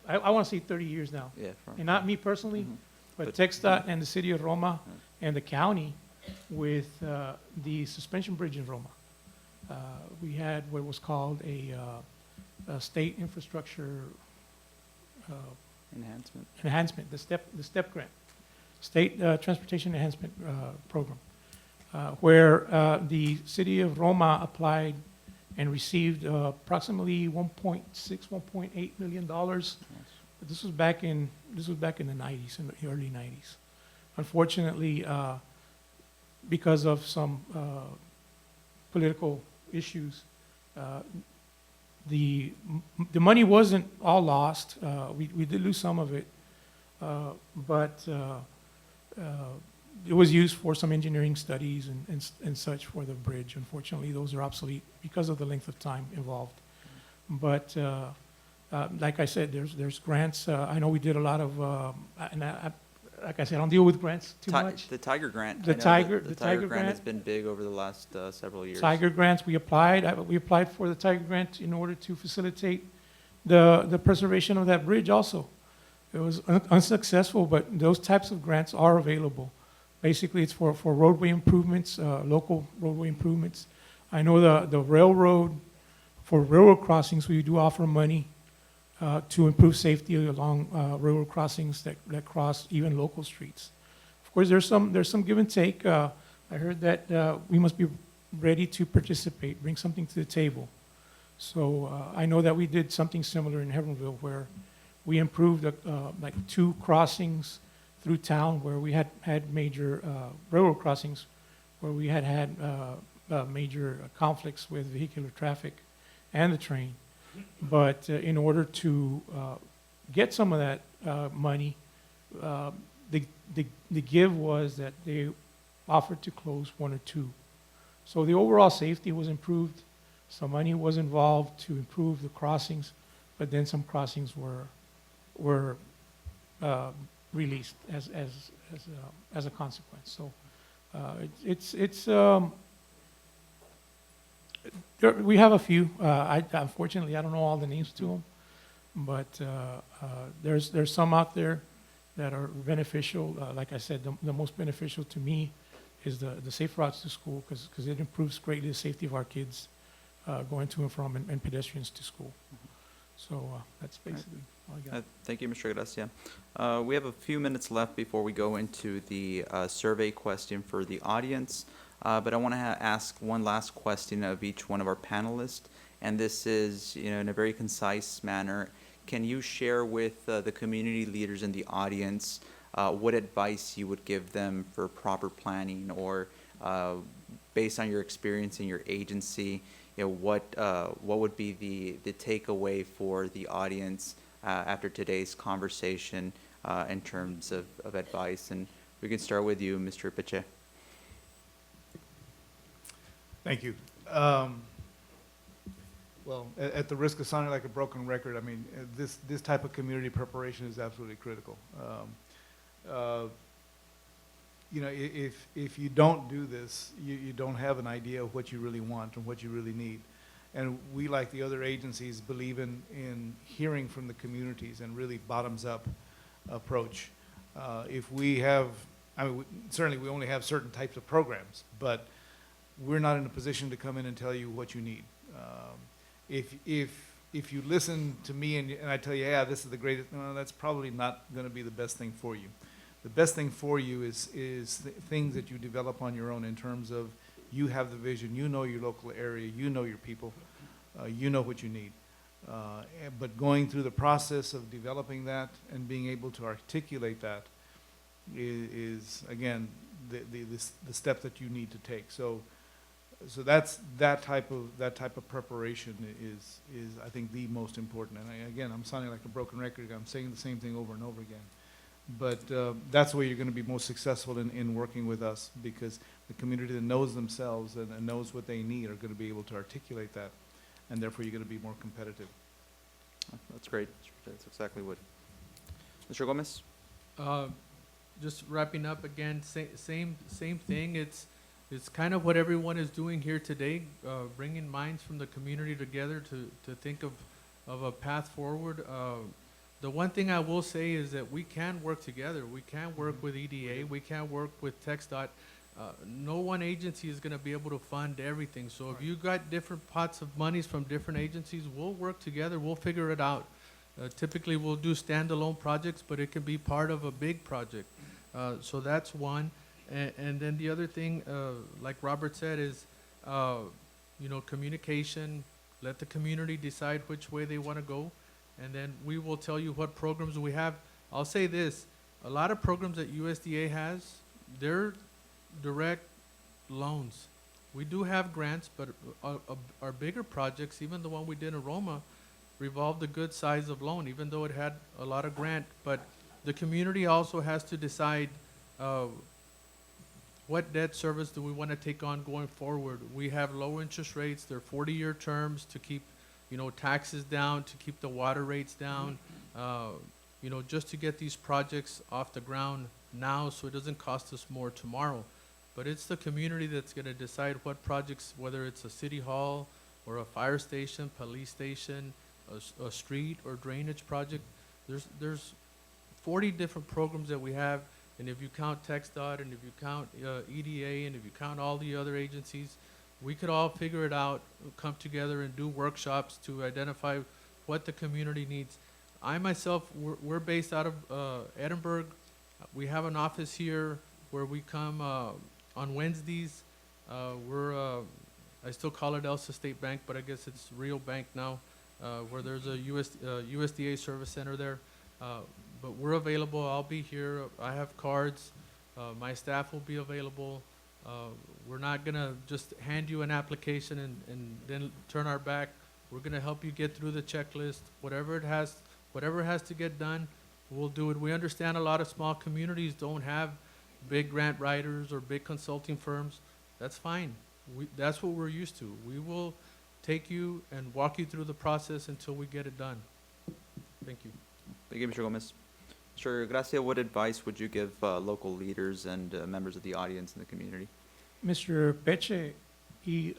I want to say 30 years now. Yeah. And not me personally, but But- TxDOT and the city of Roma and the county with the suspension bridge in Roma. We had what was called a state infrastructure Enhancement. the STEP grant, State Transportation Enhancement Program, where the city of Roma applied and received approximately $1.6, $1.8 million. But this was back in the 90s, in the early 90s. Unfortunately, because of some political issues, the money wasn't all lost. We did lose some of it, but it was used for some engineering studies and such for the bridge. Unfortunately, those are obsolete because of the length of time involved. But like I said, there's grants. I know we did a lot of, and like I said, I don't deal with grants too much. The Tiger Grant. The I know Tiger- the the Tiger Tiger Grant has Grant. been big over the last several years. Tiger grants, we applied for the Tiger grant in order to facilitate the preservation of that bridge also. It was unsuccessful, but those types of grants are available. Basically, it's for roadway improvements, local roadway improvements. I know the railroad, for railroad crossings, we do offer money to improve safety along railroad crossings that cross even local streets. Of course, there's some give and take. I heard that we must be ready to participate, bring something to the table. So I know that we did something similar in Heavenville where we improved like 2 crossings through town where we had major railroad crossings where we had major conflicts with vehicular traffic and the train. But in order to get some of that money, the give was that they offered to close 1 or 2. So the overall safety was improved. Some money was involved to improve the crossings, but then some crossings were released as a consequence. So we have a few. Unfortunately, I don't know all the names to them, but there's some out there that are beneficial. Like I said, the most beneficial to me is the safe routes to school because it improves greatly the safety of our kids going to and from and pedestrians to school. So that's basically all I got. Thank you, Mr. Gracia. We have a few minutes left before we go into the survey question for the audience. But I want to ask one last question of each one of our panelists, and this is, in a very concise manner. Can you share with the community leaders in the audience what advice you would give them for proper planning, or based on your experience in your agency, what would be the takeaway for the audience after today's conversation in terms of advice? And we can start with you, Mr. Pache. Thank you. Well, at the risk of sounding like a broken record, I mean, this type of community preparation is absolutely critical. You know, if you don't do this, you don't have an idea of what you really want and what you really need. And we, like the other agencies, believe in hearing from the communities and really bottoms-up approach. If we have, I mean, certainly we only have certain types of programs, but we're not in a position to come in and tell you what you need. If you listen to me and I tell you, yeah, this is the greatest, no, that's probably not going to be the best thing for you. The best thing for you is things that you develop on your own in terms of you have the vision, you know your local area, you know your people, you know what you need. But going through the process of developing that and being able to articulate that is again, the step that you need to take. So that's that type of preparation is I think the most important. And again, I'm sounding like a broken record. I'm saying the same thing over and over again. But that's where you're going to be most successful in working with us, because the community that knows themselves and knows what they need are going to be able to articulate that, and therefore you're going to be more competitive. That's great. That's exactly what. Mr. Gomez? Just wrapping up again, same thing. It's kind of what everyone is doing here today, bringing minds from the community together to think of a path forward. The one thing I will say is that we can work together. We can work with EDA. We can work with TxDOT. No one agency is going to be able to fund everything. So if you got different pots of monies from different agencies, we'll work together. We'll figure it out. Typically, we'll do standalone projects, but it can be part of a big project. So that's one. And then the other thing, like Robert said, is communication. Let the community decide which way they want to go. And then we will tell you what programs we have. I'll say this, a lot of programs that USDA has, they're direct loans. We do have grants, but our bigger projects, even the one we did in Roma, revolved a good size of loan, even though it had a lot of grant. But the community also has to decide what debt service do we want to take on going forward. We have low interest rates. They're 40-year terms to keep taxes down, to keep the water rates down, just to get these projects off the ground now so it doesn't cost us more tomorrow. But it's the community that's going to decide what projects, whether it's a city hall or a fire station, police station, a street or drainage project. There's 40 different programs that we have, and if you count TxDOT and if you count EDA and if you count all the other agencies, we could all figure it out, come together and do workshops to identify what the community needs. I myself, we're based out of Edinburgh. We have an office here where we come on Wednesdays. I still call it Elsa State Bank, but I guess it's Real Bank now, where there's a USDA service center there. But we're available. I'll be here. I have cards. My staff will be available. We're not going to just hand you an application and then turn our back. We're going to help you get through the checklist. Whatever has to get done, we'll do it. We understand a lot of small communities don't have big grant writers or big consulting firms. That's fine. That's what we're used to. We will take you and walk you through the process until we get it done. Thank you. Thank you, Mr. Gomez. Mr. Gracia, what advice would you give local leaders and members of the audience in the community? Mr. Peche, he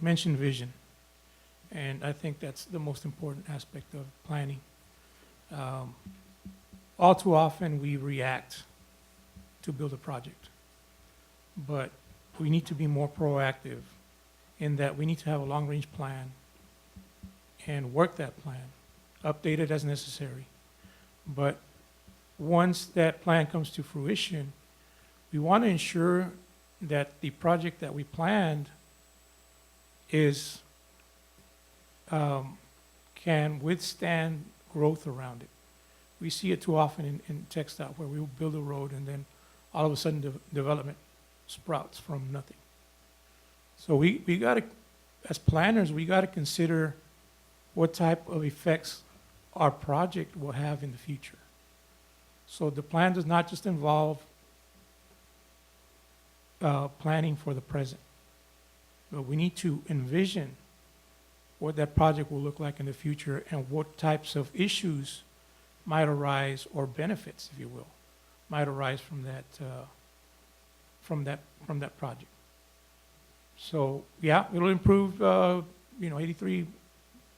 mentioned vision, and I think that's the most important aspect of planning. All too often we react to build a project, but we need to be more proactive in that we need to have a long-range plan and work that plan, update it as necessary. But once that plan comes to fruition, we want to ensure that the project that we planned is can withstand growth around it. We see it too often in TxDOT where we will build a road and then all of a sudden development sprouts from nothing. So we got to, as planners, we got to consider what type of effects our project will have in the future. So the plan does not just involve planning for the present, but we need to envision what that project will look like in the future and what types of issues might arise, or benefits, if you will, might arise from that project. So yeah, it'll improve. 83,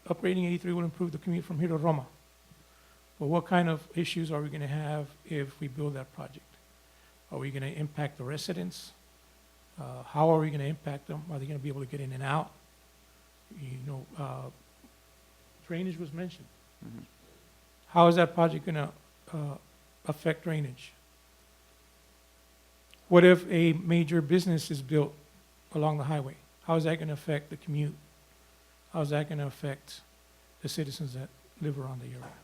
upgrading 83 will improve the commute from here to Roma. But what kind of issues are we going to have if we build that project? Are we going to impact the residents? How are we going to impact them? Are they going to be able to get in and out? Drainage was mentioned. Mhm. How is that project going to affect drainage? What if a major business is built along the highway? How is that going to affect the commute? How is that going to affect the citizens that live around the area?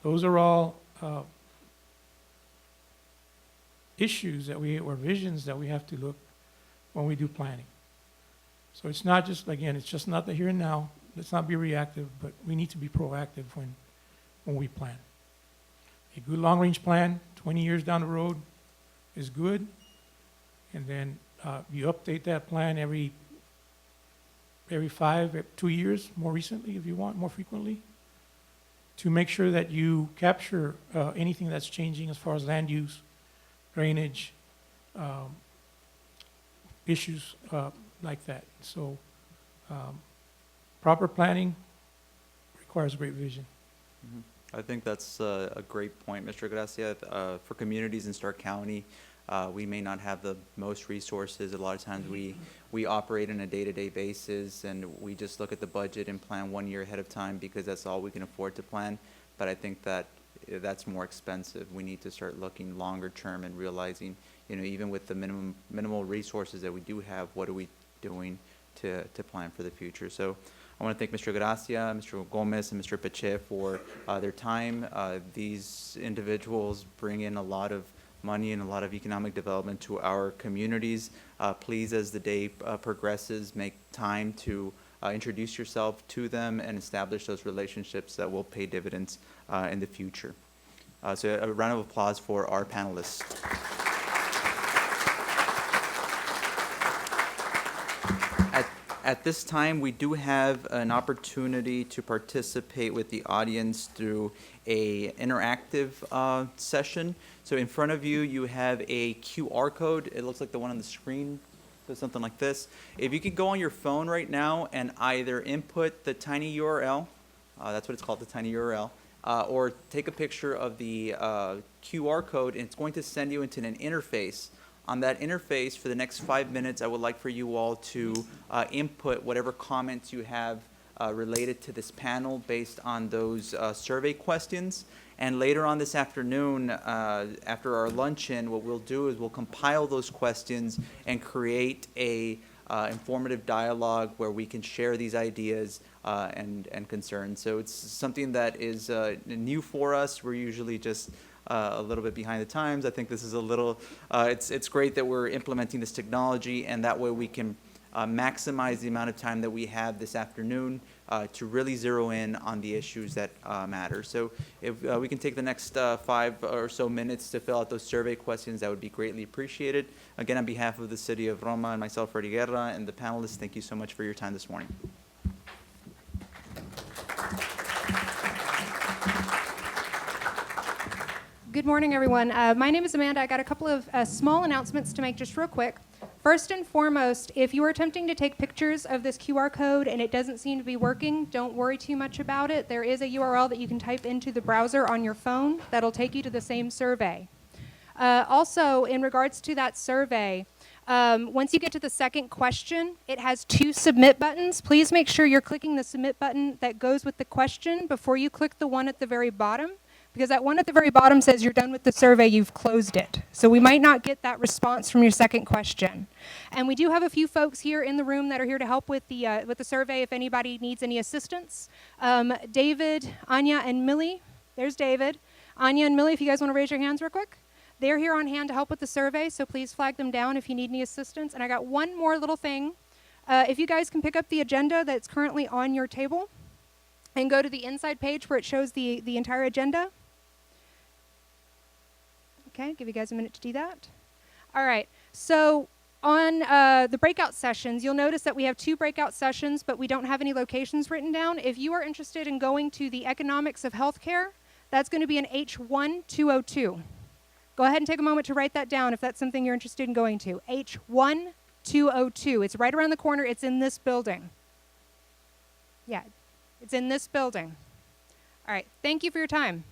Those are all issues or visions that we have to look when we do planning. So it's not just, again, it's just not the here and now. Let's not be reactive, but we need to be proactive when we plan. A good long-range plan, 20 years down the road, is good. And then you update that plan every 2 years, more recently, if you want, more frequently, to make sure that you capture anything that's changing as far as land use, drainage, issues like that. So proper planning requires great vision. I think that's a great point, Mr. Gracia. For communities in Starr County, we may not have the most resources. A lot of times we operate on a day-to-day basis, and we just look at the budget and plan 1 year ahead of time because that's all we can afford to plan. But I think that that's more expensive. We need to start looking longer term and realizing, even with the minimal resources that we do have, what are we doing to plan for the future? So I want to thank Mr. Gracia, Mr. Gomez, and Mr. Peche for their time. These individuals bring in a lot of money and a lot of economic development to our communities. Please, as the day progresses, make time to introduce yourself to them and establish those relationships that will pay dividends in the future. So a round of applause for our panelists. At this time, we do have an opportunity to participate with the audience through a interactive session. So in front of you, you have a QR code. It looks like the one on the screen, so something like this. If you could go on your phone right now and either input the tiny URL, that's what it's called, the tiny URL, or take a picture of the QR code, and it's going to send you into an interface. On that interface, for the next 5 minutes, I would like for you all to input whatever comments you have related to this panel based on those survey questions. And later on this afternoon, after our luncheon, what we'll do is we'll compile those questions and create a informative dialogue where we can share these ideas and concerns. So it's something that is new for us. We're usually just a little bit behind the times. I think this is a little, it's great that we're implementing this technology, and that way we can maximize the amount of time that we have this afternoon to really zero in on the issues that matter. So if we can take the next 5 or so minutes to fill out those survey questions, that would be greatly appreciated. Again, on behalf of the City of Roma and myself, Freddy Guerra, and the panelists, thank you so much for your time this morning. Good morning, everyone. My name is Amanda. I got a couple of small announcements to make just real quick. First and foremost, if you are attempting to take pictures of this QR code and it doesn't seem to be working, don't worry too much about it. There is a URL that you can type into the browser on your phone that'll take you to the same survey. Also, in regards to that survey, once you get to the second question, it has 2 submit buttons. Please make sure you're clicking the submit button that goes with the question before you click the one at the very bottom, because that one at the very bottom says you're done with the survey, you've closed it. So we might not get that response from your second question. And we do have a few folks here in the room that are here to help with the survey if anybody needs any assistance. David, Anya, and Millie. There's David. Anya and Millie, if you guys want to raise your hands real quick. They're here on hand to help with the survey, so please flag them down if you need any assistance. And I got one more little thing. If you guys can pick up the agenda that's currently on your table and go to the inside page where it shows the entire agenda. Okay, give you guys a minute to do that. All right, so on the breakout sessions, you'll notice that we have 2 breakout sessions, but we don't have any locations written down. If you are interested in going to the economics of healthcare, that's going to be in H1202. Go ahead and take a moment to write that down if that's something you're interested in going to. H1202. It's right around the corner. It's in this building. Yeah, it's in this building. All right. Thank you for your time.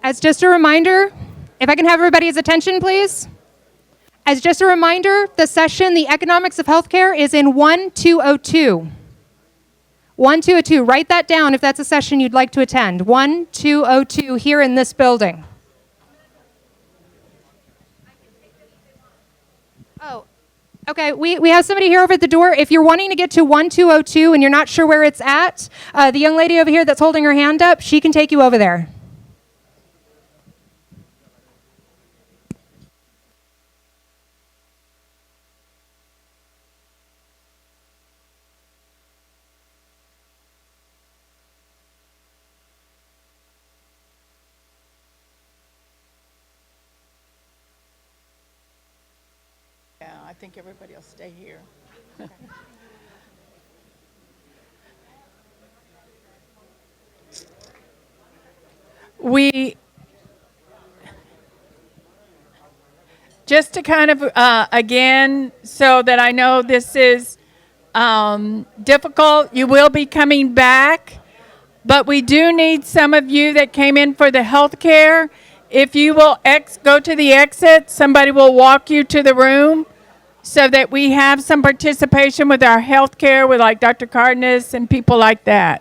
As just a reminder, if I can have everybody's attention, please. As just a reminder, the session, The Economics of Healthcare, is in 1202. 1202. Write that down if that's a session you'd like to attend. 1202 here in this building. Oh, okay. We have somebody here over at the door. If you're wanting to get to 1202 and you're not sure where it's at, the young lady over here that's holding her hand up, she can take you over there. Yeah, I think everybody will stay here. We, just to kind of, again, so that I know this is difficult, you will be coming back, but we do need some of you that came in for the health care. If you will go to the exit, somebody will walk you to the room so that we have some participation with our health care, with like Dr. Cardenas and people like that.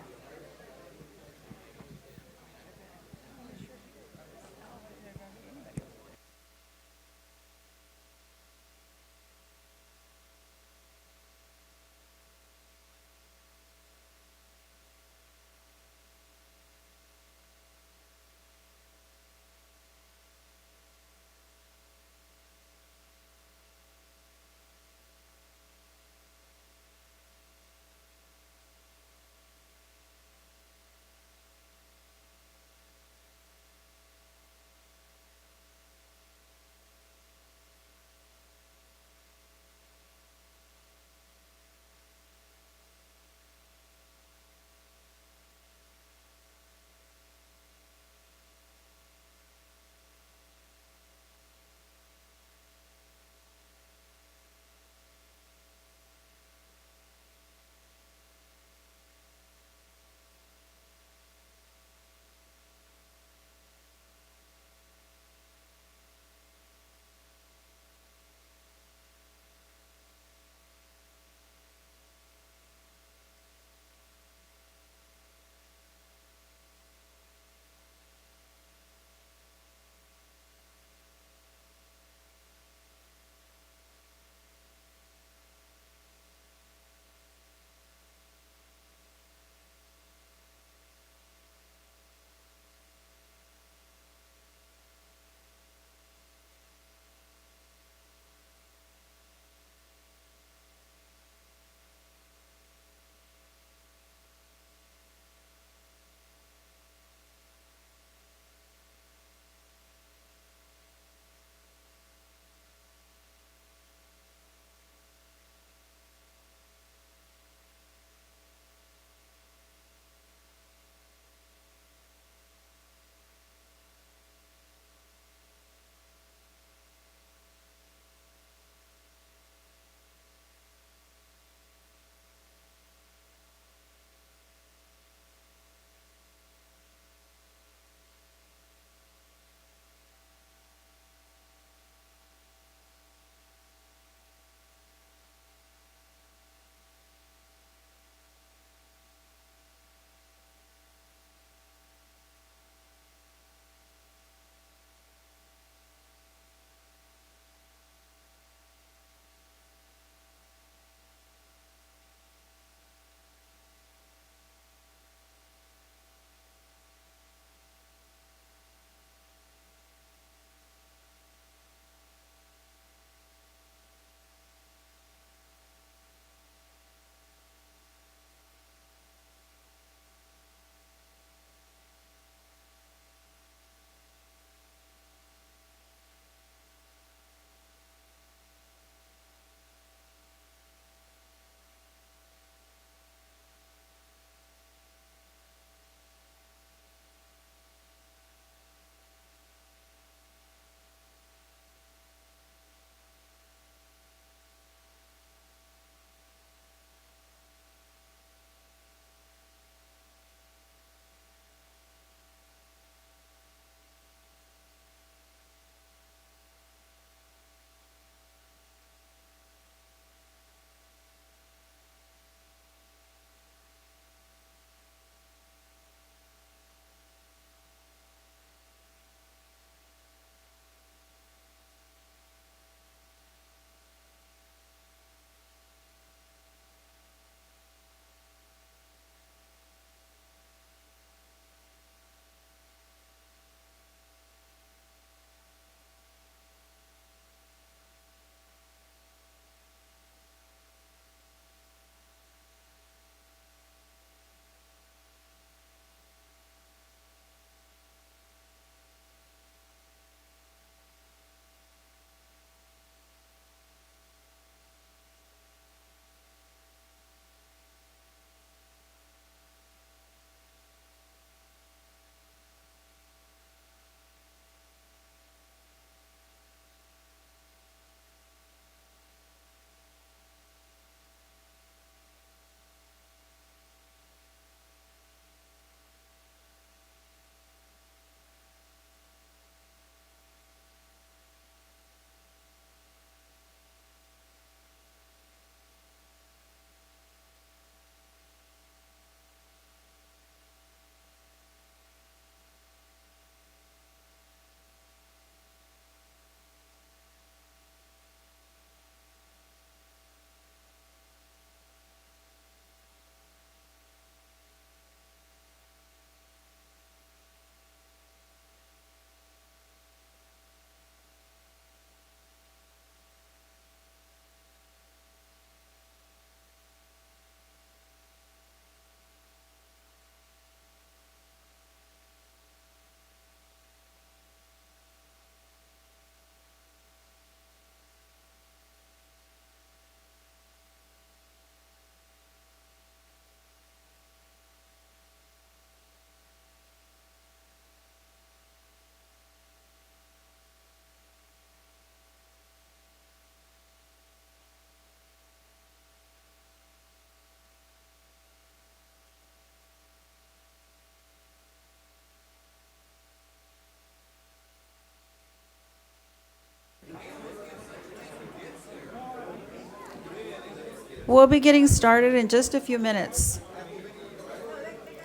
We'll be getting started in just a few minutes.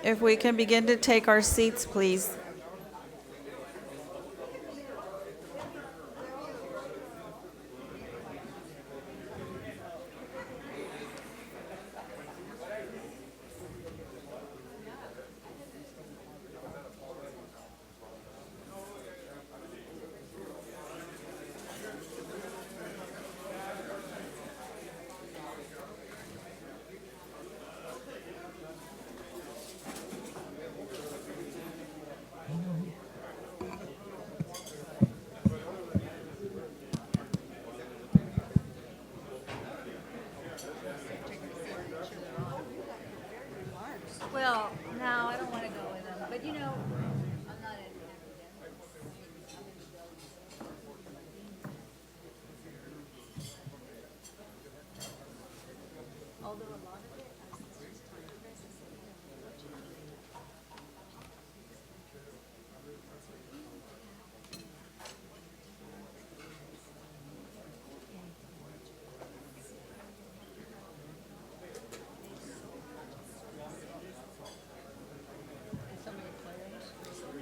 If we can begin to take our seats, please. Well, no, I don't want to go with them, but you know, I'm not in although a lot of it, I was just talking to Chris, I said, you know,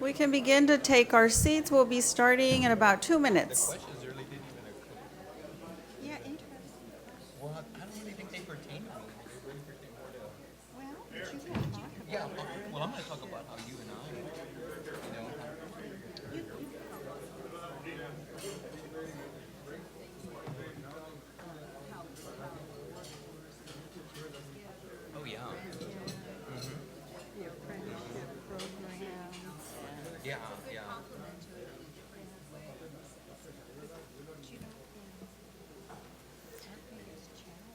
We can begin to take our seats. We'll be starting in about 2 minutes. yeah, interesting. Well, I don't really think they pertain to me. They really pertain more to. Well, but you can talk about Yeah, it. well, I'm going to talk about how you and I, you know. Oh, yeah. Your apprenticeship programs and Yeah, yeah.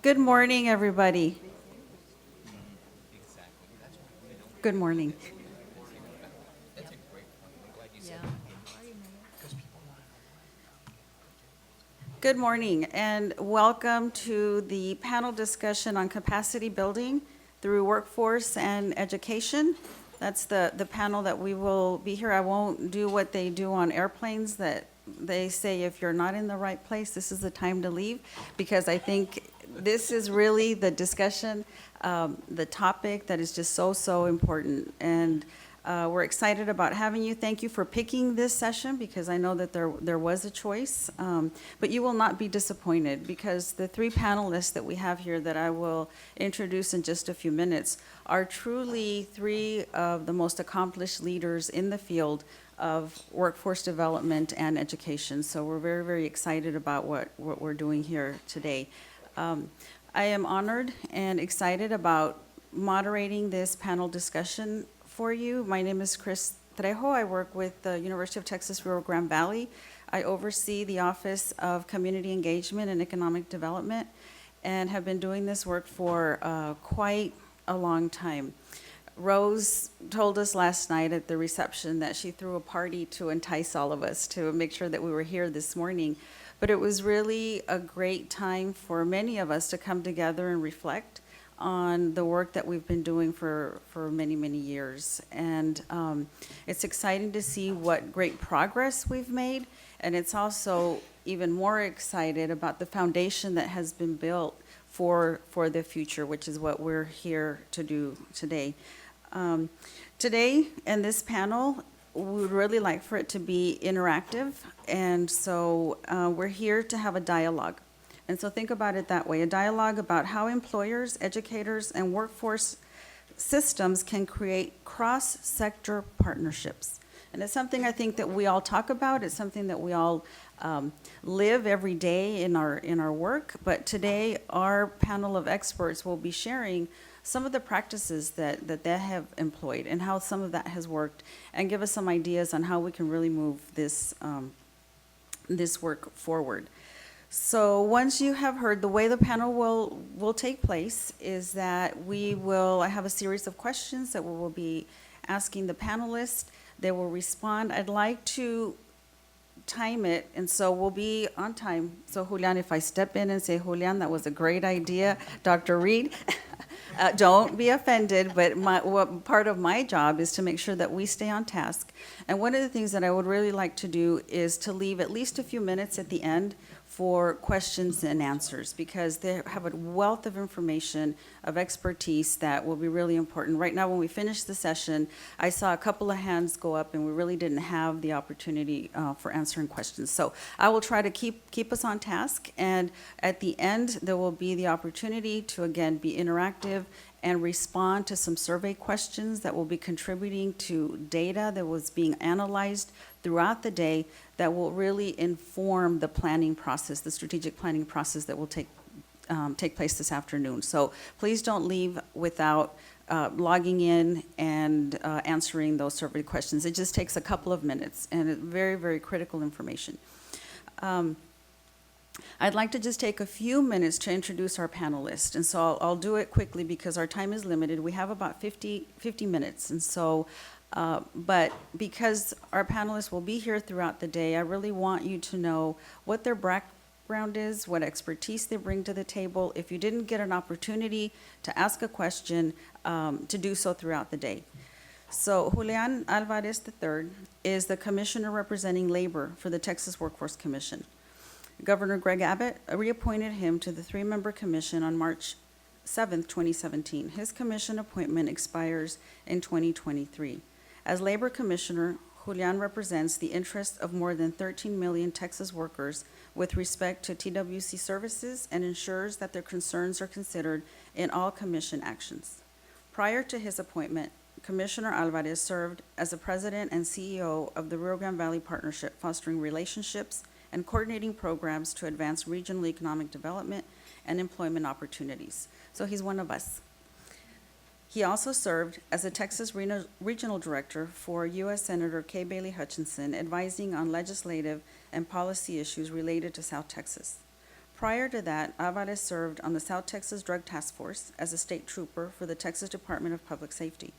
Good morning, everybody. Exactly. That's why we don't. Good morning. That's a great point. I'm glad you said yeah. that. Because people want to know. Good morning, and welcome to the panel discussion on capacity building through workforce and education. That's the panel that we will be here. I won't do what they do on airplanes, that they say if you're not in the right place, this is the time to leave, because I think this is really the discussion, the topic that is just so important. And we're excited about having you. Thank you for picking this session, because I know that there was a choice. But you will not be disappointed, because the three panelists that we have here that I will introduce in just a few minutes are truly three of the most accomplished leaders in the field of workforce development and education. So we're very excited about what we're doing here today. I am honored and excited about moderating this panel discussion for you. My name is Chris Trejo. I work with the University of Texas Rio Grande Valley. I oversee the Office of Community Engagement and Economic Development, and have been doing this work for quite a long time. Rose told us last night at the reception that she threw a party to entice all of us to make sure that we were here this morning. But it was really a great time for many of us to come together and reflect on the work that we've been doing for many years. And it's exciting to see what great progress we've made. And it's also even more excited about the foundation that has been built for the future, which is what we're here to do today. Today, in this panel, we would really like for it to be interactive, and so we're here to have a dialogue. And so think about it that way, a dialogue about how employers, educators, and workforce systems can create cross-sector partnerships. And it's something I think that we all talk about. It's something that we all live every day in our work. But today, our panel of experts will be sharing some of the practices that they have employed and how some of that has worked, and give us some ideas on how we can really move this this work forward. So once you have heard, the way the panel will take place is that I have a series of questions that we will be asking the panelists. They will respond. I'd like to time it, and so we'll be on time. So Julian, if I step in and say, Julian, that was a great idea, Dr. Reed, don't be offended, but part of my job is to make sure that we stay on task. And one of the things that I would really like to do is to leave at least a few minutes at the end for questions and answers because they have a wealth of information, of expertise that will be really important. Right now, when we finish the session, I saw a couple of hands go up and we really didn't have the opportunity for answering questions. So I will try to keep us on task, and at the end, there will be the opportunity to, again, be interactive and respond to some survey questions that will be contributing to data that was being analyzed throughout the day that will really inform the planning process, the strategic planning process that will take place this afternoon. So please don't leave without logging in and answering those survey questions. It just takes a couple of minutes, and it's very, very critical information. I'd like to just take a few minutes to introduce our panelists, and so I'll do it quickly because our time is limited. We have about 50 minutes, and so, but because our panelists will be here throughout the day, I really want you to know what their background is, what expertise they bring to the table. If you didn't get an opportunity to ask a question, to do so throughout the day. So Julian Alvarez III is the commissioner representing labor for the Texas Workforce Commission. Governor Greg Abbott reappointed him to the three-member commission on March 7th, 2017. His commission appointment expires in 2023. As labor commissioner, Julian represents the interests of more than 13 million Texas workers with respect to TWC services and ensures that their concerns are considered in all commission actions. Prior to his appointment, Commissioner Alvarez served as the president and CEO of the Rio Grande Valley Partnership, fostering relationships and coordinating programs to advance regional economic development and employment opportunities. So he's one of us. He also served as the Texas Regional Director for U.S. Senator Kay Bailey Hutchinson, advising on legislative and policy issues related to South Texas. Prior to that, Alvarez served on the South Texas Drug Task Force as a state trooper for the Texas Department of Public Safety.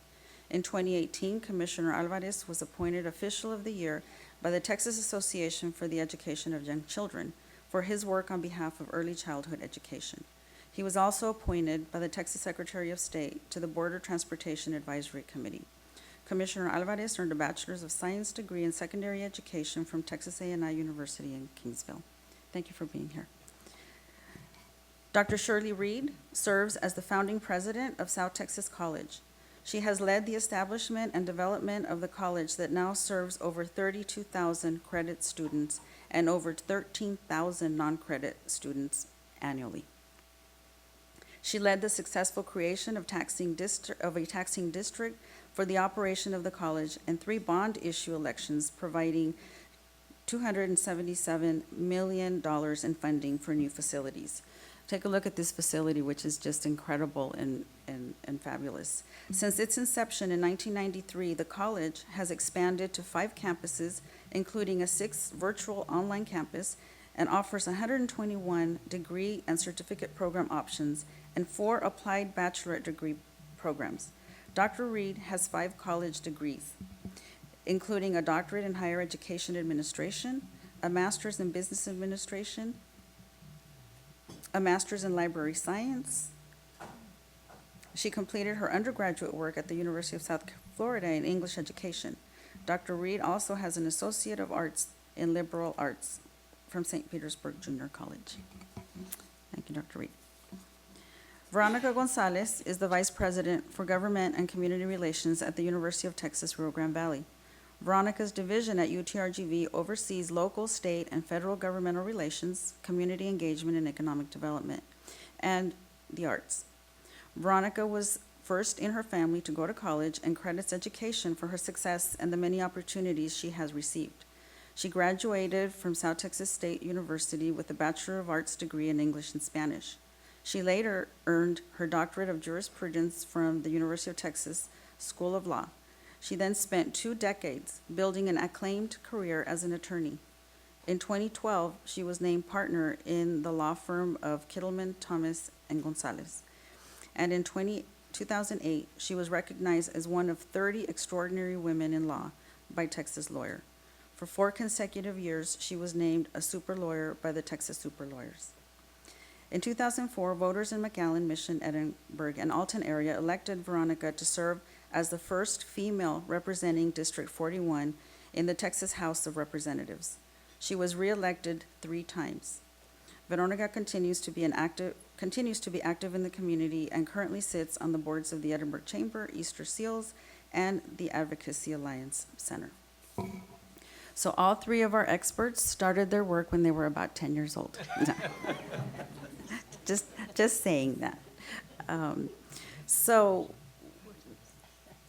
In 2018, Commissioner Alvarez was appointed Official of the Year by the Texas Association for the Education of Young Children for his work on behalf of early childhood education. He was also appointed by the Texas Secretary of State to the Border Transportation Advisory Committee. Commissioner Alvarez earned a Bachelor's of Science degree in secondary education from Texas A&I University in Kingsville. Thank you for being here. Dr. Shirley Reed serves as the founding president of South Texas College. She has led the establishment and development of the college that now serves over 32,000 credit students and over 13,000 non-credit students annually. She led the successful creation of a taxing district for the operation of the college and 3 bond issue elections, providing $277 million in funding for new facilities. Take a look at this facility, which is just incredible and fabulous. Since its inception in 1993, the college has expanded to 5 campuses, including a 6th virtual online campus, and offers 121 degree and certificate program options and 4 applied bachelorette degree programs. Dr. Reed has 5 college degrees, including a doctorate in higher education administration, a master's in business administration, a master's in library science. She completed her undergraduate work at the University of South Florida in English education. Dr. Reed also has an Associate of Arts in Liberal Arts from St. Petersburg Junior College. Thank you, Dr. Reed. Veronica Gonzalez is the Vice President for Government and Community Relations at the University of Texas, Rio Grande Valley. Veronica's division at UTRGV oversees local, state, and federal governmental relations, community engagement, and economic development, and the arts. Veronica was first in her family to go to college and credits education for her success and the many opportunities she has received. She graduated from South Texas State University with a Bachelor of Arts degree in English and Spanish. She later earned her doctorate of jurisprudence from the University of Texas School of Law. She then spent 2 decades building an acclaimed career as an attorney. In 2012, she was named partner in the law firm of Kittleman, Thomas, and Gonzalez. And in 2008, she was recognized as one of 30 extraordinary women in law by Texas Lawyer. For 4 consecutive years, she was named a super lawyer by the Texas Super Lawyers. In 2004, voters in McAllen, Mission, Edinburgh, and Alton area elected Veronica to serve as the first female representing District 41 in the Texas House of Representatives. She was reelected 3 times. Veronica continues to be active in the community and currently sits on the boards of the Edinburgh Chamber, Easter Seals, and the Advocacy Alliance Center. So all three of our experts started their work when they were about 10 years old. No. Just saying that. So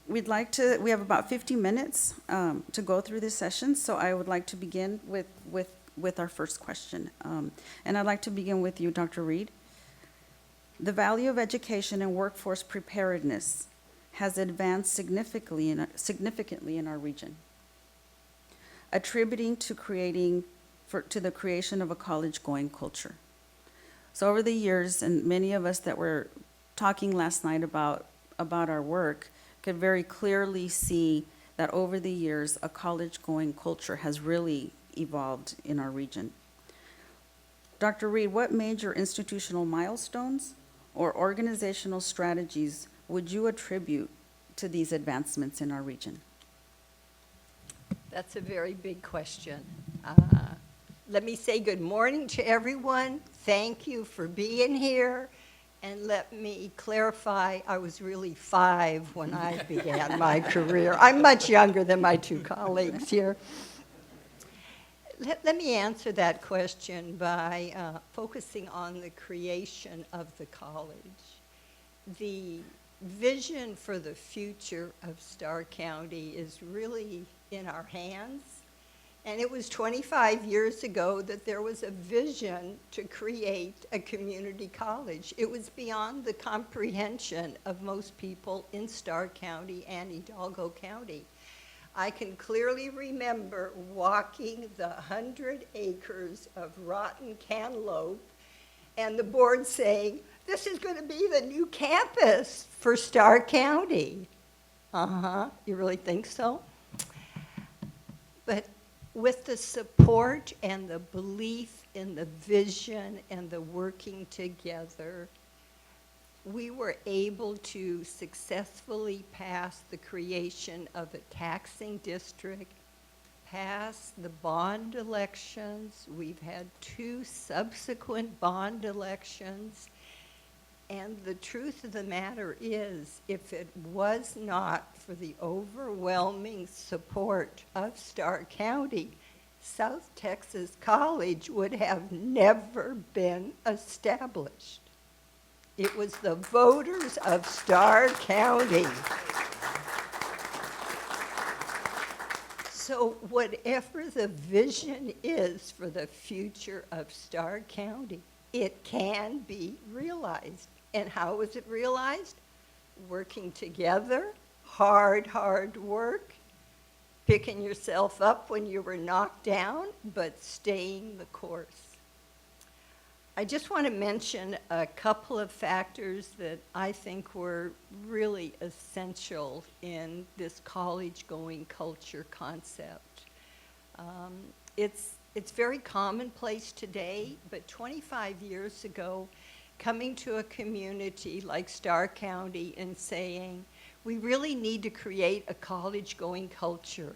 we have about 50 minutes to go through this session, so I would like to begin with our first question. And I'd like to begin with you, Dr. Reed. The value of education and workforce preparedness has advanced significantly in our region, attributing to the creation of a college-going culture. So over the years, and many of us that were talking last night about our work could very clearly see that over the years, a college-going culture has really evolved in our region. Dr. Reed, what major institutional milestones or organizational strategies would you attribute to these advancements in our region? That's a very big question. Let me say good morning to everyone. Thank you for being here. And let me clarify, I was really 5 when I began my career. I'm much younger than my 2 colleagues here. Let me answer that question by focusing on the creation of the college. The vision for the future of Starr County is really in our hands. And it was 25 years ago that there was a vision to create a community college. It was beyond the comprehension of most people in Starr County and Hidalgo County. I can clearly remember walking the 100 acres of rotten cantaloupe and the board saying, this is going to be the new campus for Starr County. You really think so? But with the support and the belief in the vision and the working together, we were able to successfully pass the creation of a taxing district, pass the bond elections. We've had 2 subsequent bond elections. And the truth of the matter is, if it was not for the overwhelming support of Starr County, South Texas College would have never been established. It was the voters of Starr County. So whatever the vision is for the future of Starr County, it can be realized. And how was it realized? Working together, hard work, picking yourself up when you were knocked down, but staying the course. I just want to mention a couple of factors that I think were really essential in this college-going culture concept. It's very commonplace today, but 25 years ago, coming to a community like Starr County and saying, we really need to create a college-going culture.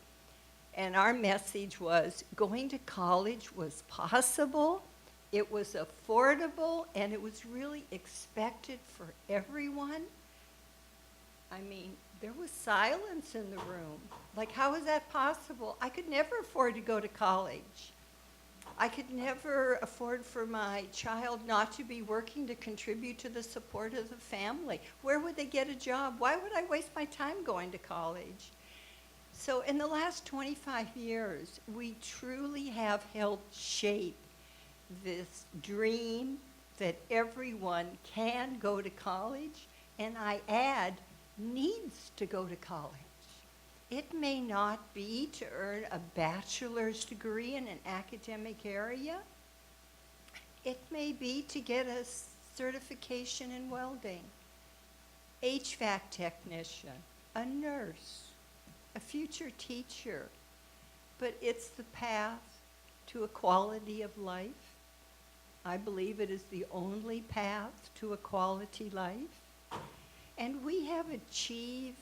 And our message was, going to college was possible, it was affordable, and it was really expected for everyone. I mean, there was silence in the room. Like, how is that possible? I could never afford to go to college. I could never afford for my child not to be working to contribute to the support of the family. Where would they get a job? Why would I waste my time going to college? So in the last 25 years, we truly have helped shape this dream that everyone can go to college, and I add, needs to go to college. It may not be to earn a bachelor's degree in an academic area. It may be to get a certification in welding, HVAC technician, a nurse, a future teacher. But it's the path to a quality of life. I believe it is the only path to a quality life. And we have achieved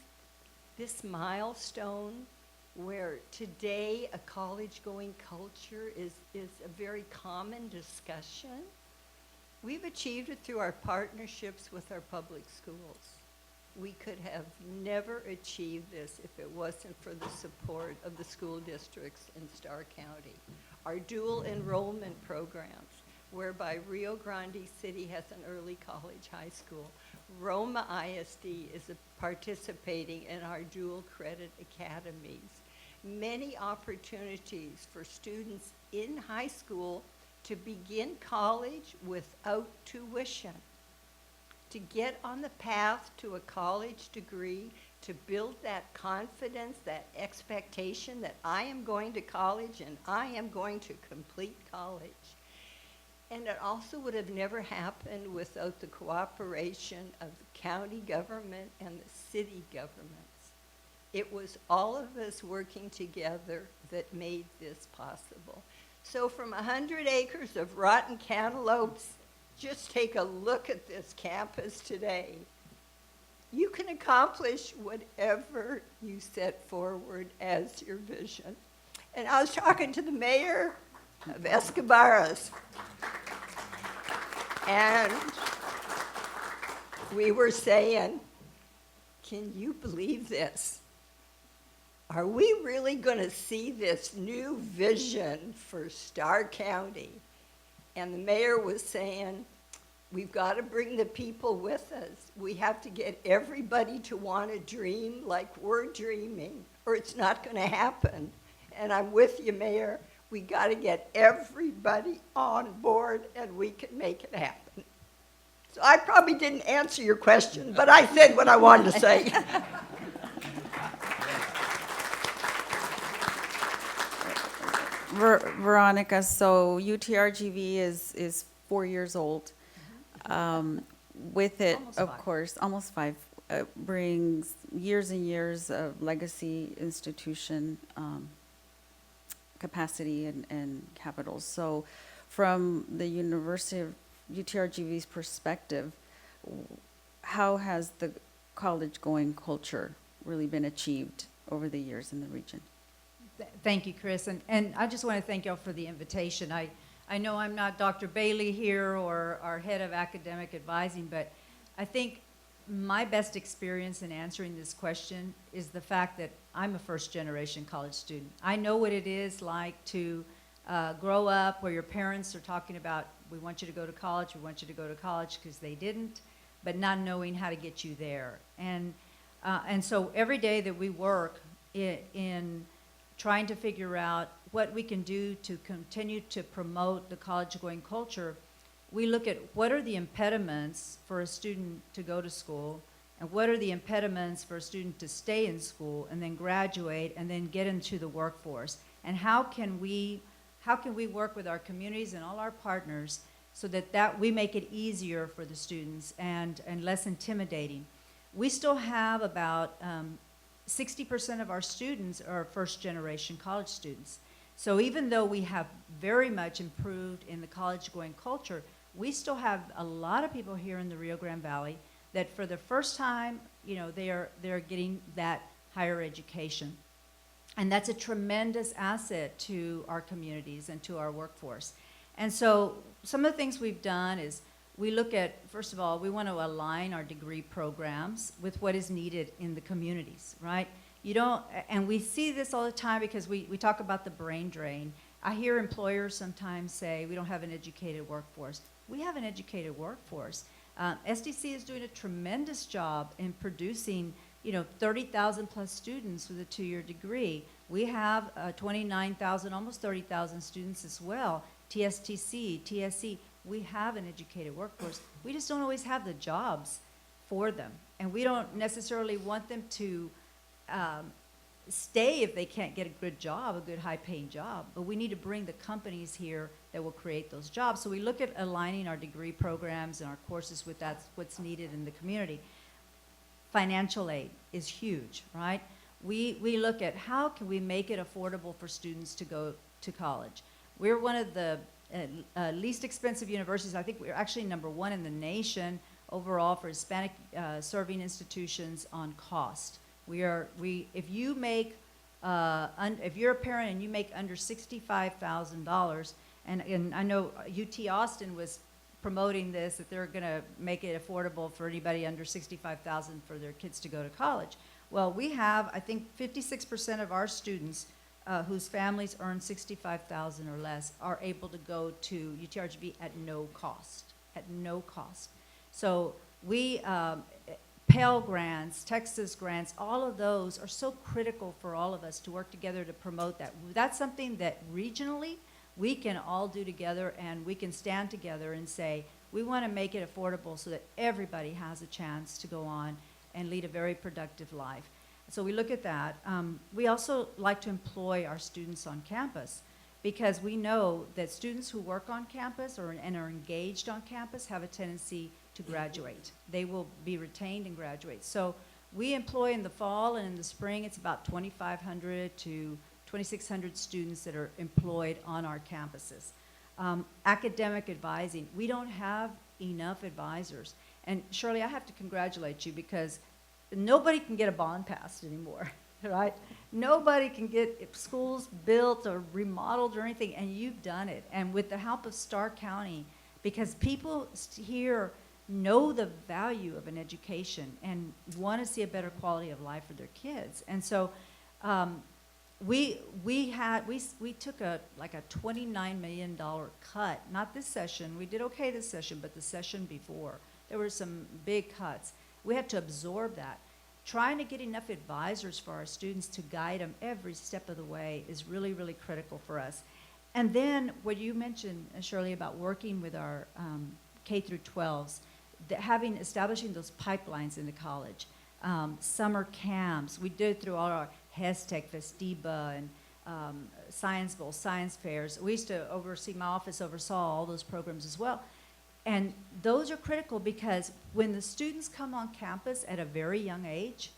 this milestone where today a college-going culture is a very common discussion. We've achieved it through our partnerships with our public schools. We could have never achieved this if it wasn't for the support of the school districts in Starr County. Our dual enrollment programs, whereby Rio Grande City has an early college high school. Roma ISD is participating in our dual credit academies. Many opportunities for students in high school to begin college without tuition, to get on the path to a college degree, to build that confidence, that expectation that I am going to college and I am going to complete college. And it also would have never happened without the cooperation of the county government and the city governments. It was all of us working together that made this possible. So from 100 acres of rotten cantaloupes, just take a look at this campus today. You can accomplish whatever you set forward as your vision. And I was talking to the mayor of Escobaras, and we were saying, can you believe this? Are we really going to see this new vision for Starr County? And the mayor was saying, we've got to bring the people with us. We have to get everybody to want to dream like we're dreaming, or it's not going to happen. And I'm with you, Mayor. We got to get everybody on board, and we can make it happen. So I probably didn't answer your question, but I said what I wanted to say. Veronica, so UTRGV is 4 years old. With it, Almost of five. course, almost 5, brings years and years of legacy institution capacity and capital. So from the University of UTRGV's perspective, how has the college-going culture really been achieved over the years in the region? Thank you, Chris. And I just want to thank y'all for the invitation. I know I'm not Dr. Bailey here or our head of academic advising, but I think my best experience in answering this question is the fact that I'm a first-generation college student. I know what it is like to grow up where your parents are talking about, we want you to go to college, we want you to go to college, because they didn't, but not knowing how to get you there. And so every day that we work in trying to figure out what we can do to continue to promote the college-going culture, we look at what are the impediments for a student to go to school, and what are the impediments for a student to stay in school and then graduate and then get into the workforce, and how can we work with our communities and all our partners so that we make it easier for the students and less intimidating. We still have about 60% of our students are first-generation college students. So even though we have very much improved in the college-going culture, we still have a lot of people here in the Rio Grande Valley that for the first time, they're getting that higher education. And that's a tremendous asset to our communities and to our workforce. And so some of the things we've done is we look at, first of all, we want to align our degree programs with what is needed in the communities, right? And we see this all the time because we talk about the brain drain. I hear employers sometimes say, we don't have an educated workforce. We have an educated workforce. SDC is doing a tremendous job in producing 30,000 plus students with a 2-year degree. We have 29,000, almost 30,000 students as well. TSTC, TSC, we have an educated workforce. We just don't always have the jobs for them. And we don't necessarily want them to stay if they can't get a good job, a good high-paying job. But we need to bring the companies here that will create those jobs. So we look at aligning our degree programs and our courses with what's needed in the community. Financial aid is huge, right? We look at how can we make it affordable for students to go to college. We're one of the least expensive universities. I think we're actually #1 in the nation overall for Hispanic serving institutions on cost. If you make, if you're a parent and you make under $65,000, and I know UT Austin was promoting this, that they're going to make it affordable for anybody under 65,000 for their kids to go to college. Well, we have, I think, 56% of our students whose families earn 65,000 or less are able to go to UTRGV at no cost, So we, Pell grants, Texas grants, all of those are so critical for all of us to work together to promote that. That's something that regionally we can all do together, and we can stand together and say, we want to make it affordable so that everybody has a chance to go on and lead a very productive life. So we look at that. We also like to employ our students on campus, because we know that students who work on campus and are engaged on campus have a tendency to graduate. They will be retained and graduate. So we employ in the fall and in the spring, it's about 2,500 to 2,600 students that are employed on our campuses. Academic advising, we don't have enough advisors. And Shirley, I have to congratulate you, because nobody can get a bond passed anymore, right? Nobody can get schools built or remodeled or anything, and you've done it. And with the help of Starr County, because people here know the value of an education and want to see a better quality of life for their kids. And so we took a $29 million cut, not this session. We did okay this session, but the session before, there were some big cuts. We had to absorb that. Trying to get enough advisors for our students to guide them every step of the way is really, really critical for us. And then what you mentioned, Shirley, about working with our K through 12s, establishing those pipelines into college, summer camps. We did through all our HESTEC, Festiba, and Science Bowl, science fairs. We used to oversee, my office oversaw all those programs as well. And those are critical, because when the students come on campus at a very young age,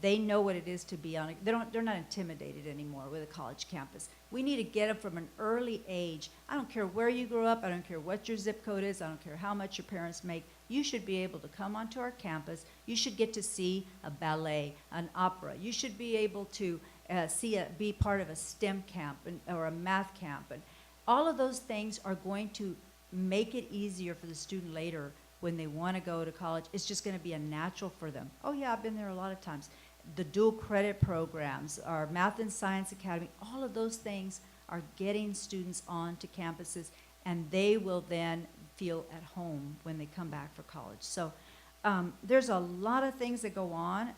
they know what it is to be on they're not intimidated anymore with a college campus. We need to get them from an early age. I don't care where you grew up, I don't care what your zip code is, I don't care how much your parents make. You should be able to come onto our campus. You should get to see a ballet, an opera. You should be able to be part of a STEM camp or a math camp. And all of those things are going to make it easier for the student later when they want to go to college. It's just going to be a natural for them. Oh yeah, I've been there a lot of times. The dual credit programs, our Math and Science Academy, all of those things are getting students onto campuses, and they will then feel at home when they come back for college. So there's a lot of things that go on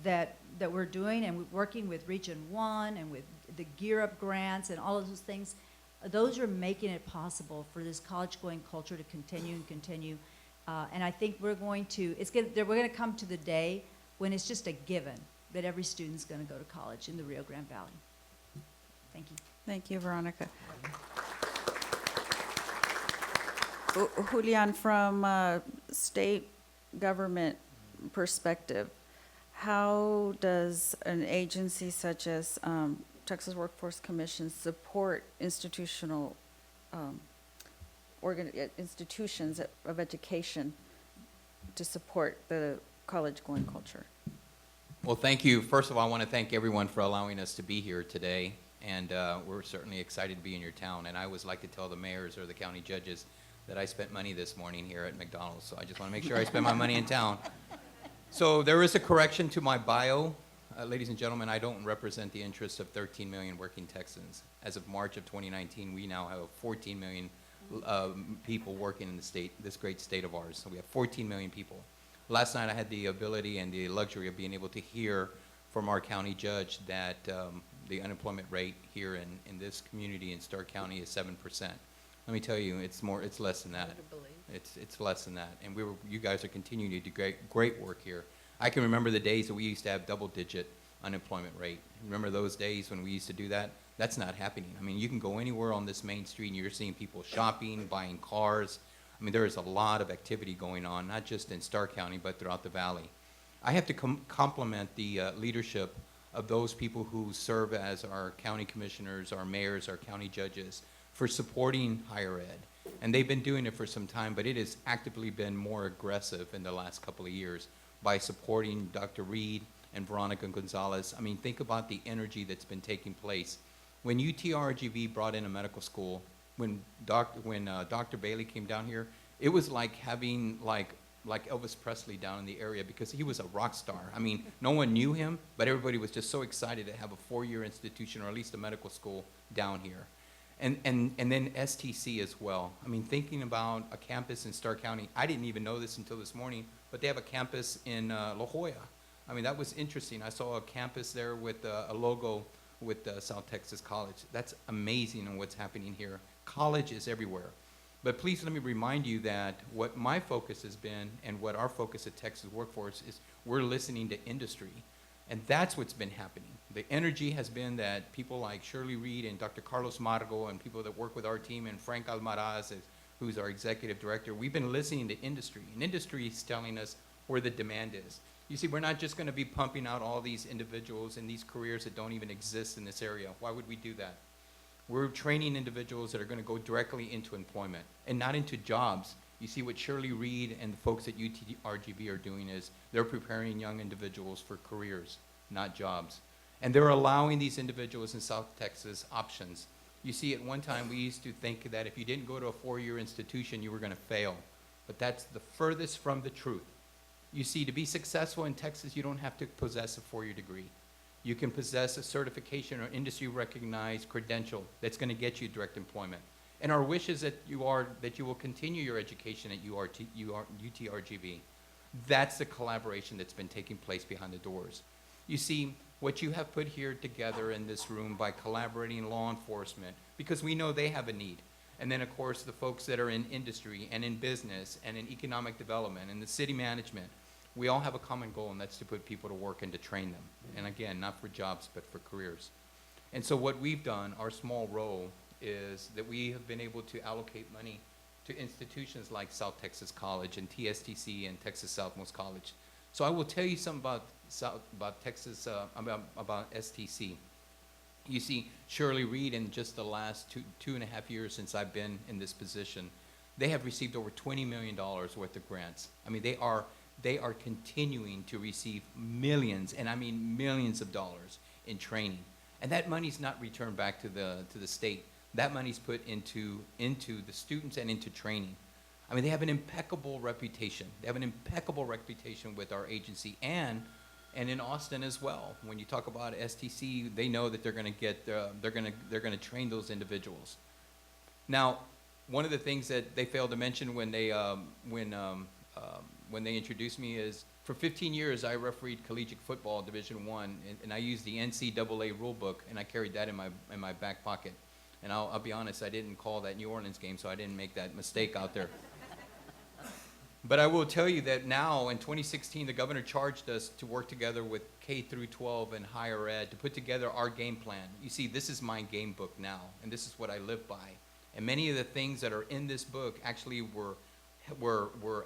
that we're doing, and we're working with Region 1 and with the Gear Up grants and all of those things. Those are making it possible for this college-going culture to continue and continue. And I think we're going to come to the day when it's just a given that every student's going to go to college in the Rio Grande Valley. Thank you. Thank you, Veronica. Julian, from state government perspective, how does an agency such as Texas Workforce Commission support institutional institutions of education to support the college-going culture? Well, thank you. First of all, I want to thank everyone for allowing us to be here today, and we're certainly excited to be in your town. And I always like to tell the mayors or the county judges that I spent money this morning here at McDonald's, so I just want to make sure I spend my money in town. So there is a correction to my bio. Ladies and gentlemen, I don't represent the interests of 13 million working Texans. As of March of 2019, we now have 14 million people working in the state, this great state of ours. So we have 14 million people. Last night I had the ability and the luxury of being able to hear from our county judge that the unemployment rate here in this community in Starr County is 7%. Let me tell you, it's less than that. It's less than that. And you guys are continuing to do great work here. I can remember the days that we used to have double-digit unemployment rate. Remember those days when we used to do that? That's not happening. I mean, you can go anywhere on this main street and you're seeing people shopping, buying cars. I mean, there is a lot of activity going on, not just in Starr County, but throughout the valley. I have to compliment the leadership of those people who serve as our county commissioners, our mayors, our county judges, for supporting higher ed. And they've been doing it for some time, but it has actively been more aggressive in the last couple of years by supporting Dr. Reed and Veronica Gonzalez. I mean, think about the energy that's been taking place. When UTRGV brought in a medical school, when Dr. Bailey came down here, It was like having like Elvis Presley down in the area because he was a rock star. I mean, no one knew him, but everybody was just so excited to have a four-year institution or at least a medical school down here. And then STC as well. I mean, thinking about a campus in Starr County, I didn't even know this until this morning, but they have a campus in La Jolla. I mean, that was interesting. I saw a campus there with a logo with South Texas College. That's amazing on what's happening here. College is everywhere. But please let me remind you that what my focus has been and what our focus at Texas Workforce is, we're listening to industry. And that's what's been happening. The energy has been that people like Shirley Reed and Dr. Carlos Margo and people that work with our team and Frank Almaraz, who's our executive director, we've been listening to industry. And industry is telling us where the demand is. You see, we're not just going to be pumping out all these individuals in these careers that don't even exist in this area. Why would we do that? We're training individuals that are going to go directly into employment and not into jobs. You see what Shirley Reed and the folks at UTRGV are doing is they're preparing young individuals for careers, not jobs. And they're allowing these individuals in South Texas options. You see, at one time we used to think that if you didn't go to a four-year institution, you were going to fail. But that's the furthest from the truth. You see, to be successful in Texas, you don't have to possess a four-year degree. You can possess a certification or industry-recognized credential that's going to get you direct employment. And our wish is that you will continue your education at UTRGV. That's the collaboration that's been taking place behind the doors. You see, what you have put here together in this room by collaborating law enforcement, because we know they have a need. And then, of course, the folks that are in industry and in business and in economic development and the city management, we all have a common goal, and that's to put people to work and to train them. And again, not for jobs, but for careers. And so what we've done, our small role, is that we have been able to allocate money to institutions like South Texas College and TSTC and Texas Southmost College. So I will tell you something about Texas, about STC. You see, Shirley Reed, in just the last two and a half years since I've been in this position, they have received over $20 million worth of grants. I mean, they are continuing to receive millions, and I mean millions of dollars in training. And that money's not returned back to the state. That money's put into the students and into training. I mean, they have an impeccable reputation. They have an impeccable reputation with our agency and in Austin as well. When you talk about STC, they know that they're going to get they're going to train those individuals. Now, one of the things that they failed to mention when they introduced me is, for 15 years I refereed collegiate football Division I, and I used the NCAA rule book, and I carried that in my back pocket. And I'll be honest, I didn't call that New Orleans game, so I didn't make that mistake out there. But I will tell you that now, in 2016, the governor charged us to work together with K through 12 and higher ed to put together our game plan. You see, this is my game book now, and this is what I live by. And many of the things that are in this book actually were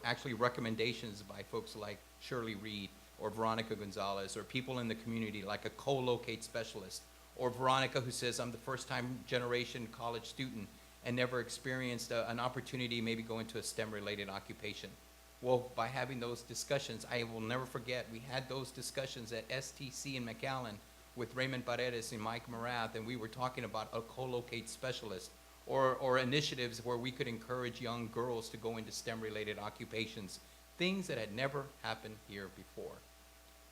actually recommendations by folks like Shirley Reed or Veronica Gonzalez, or people in the community like a co-locate specialist, or Veronica, who says, I'm the first-time generation college student and never experienced an opportunity maybe go into a STEM-related occupation. Well, by having those discussions, I will never forget, we had those discussions at STC in McAllen with Raymond Paredes and Mike Morath, and we were talking about a co-locate specialist, or initiatives where we could encourage young girls to go into STEM-related occupations, things that had never happened here before.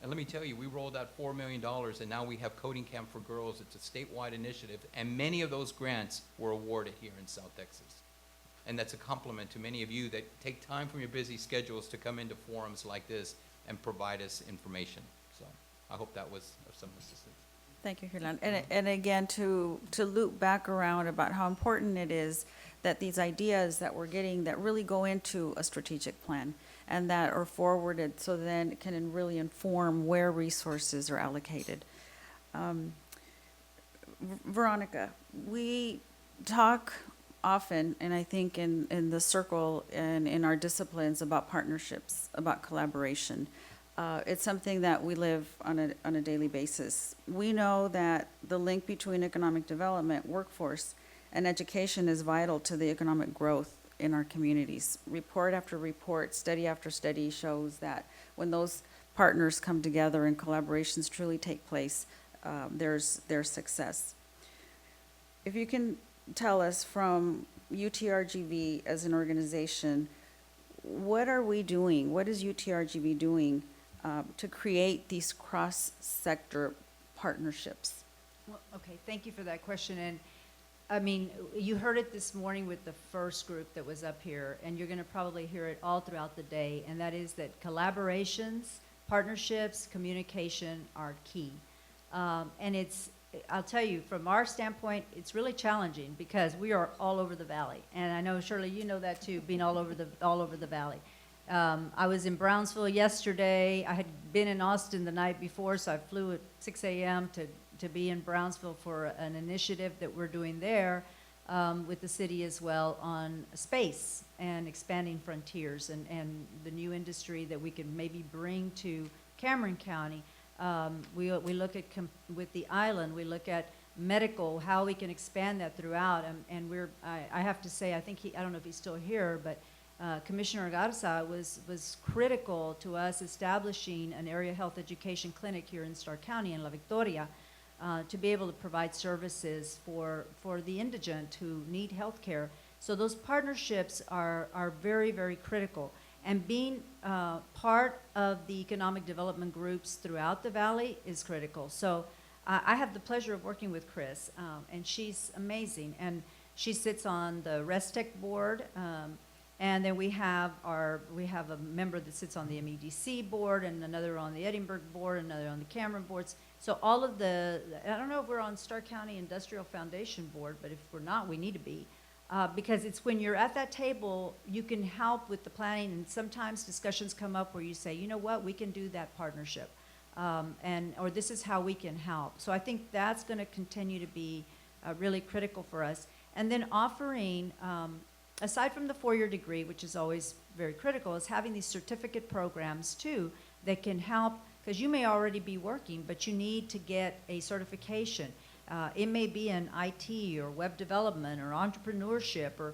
And let me tell you, we rolled out $4 million, and now we have Coding Camp for Girls. It's a statewide initiative, and many of those grants were awarded here in South Texas. And that's a compliment to many of you that take time from your busy schedules to come into forums like this and provide us information. So I hope that was of some assistance. Thank you, Herlan. And again, to loop back around about how important it is that these ideas that we're getting that really go into a strategic plan and that are forwarded so then it can really inform where resources are allocated. Veronica, we talk often, and I think in the circle and in our disciplines, about partnerships, about collaboration. It's something that we live on a daily basis. We know that the link between economic development, workforce, and education is vital to the economic growth in our communities. Report after report, study after study shows that when those partners come together and collaborations truly take place, there's success. If you can tell us from UTRGV as an organization, what are we doing? What is UTRGV doing to create these cross-sector partnerships? Well, okay, thank you for that question. And I mean, you heard it this morning with the first group that was up here, and you're going to probably hear it all throughout the day, and that is that collaborations, partnerships, communication are key. And I'll tell you, from our standpoint, it's really challenging because we are all over the valley. And I know, Shirley, you know that too, being all over the valley. I was in Brownsville yesterday. I had been in Austin the night before, so I flew at 6 a.m. to be in Brownsville for an initiative that we're doing there with the city as well on space and expanding frontiers and the new industry that we can maybe bring to Cameron County. We look at, with the island, we look at medical, how we can expand that throughout. And I have to say, I think I don't know if he's still here, but Commissioner Garza was critical to us establishing an area health education clinic here in Starr County in La Victoria to be able to provide services for the indigent who need health care. So those partnerships are very, very critical. And being part of the economic development groups throughout the valley is critical. So I have the pleasure of working with Chris, and she's amazing. And she sits on the ResTech board, and then we have a member that sits on the MEDC board, and another on the Edinburgh board, another on the Cameron boards. So all of I don't know if we're on Starr County Industrial Foundation board, but if we're not, we need to be. Because it's when you're at that table, you can help with the planning, and sometimes discussions come up where you say, you know what, we can do that partnership, or this is how we can help. So I think that's going to continue to be really critical for us. And then offering, aside from the four-year degree, which is always very critical, is having these certificate programs too that can help, because you may already be working, but you need to get a certification. It may be in IT or web development or entrepreneurship, or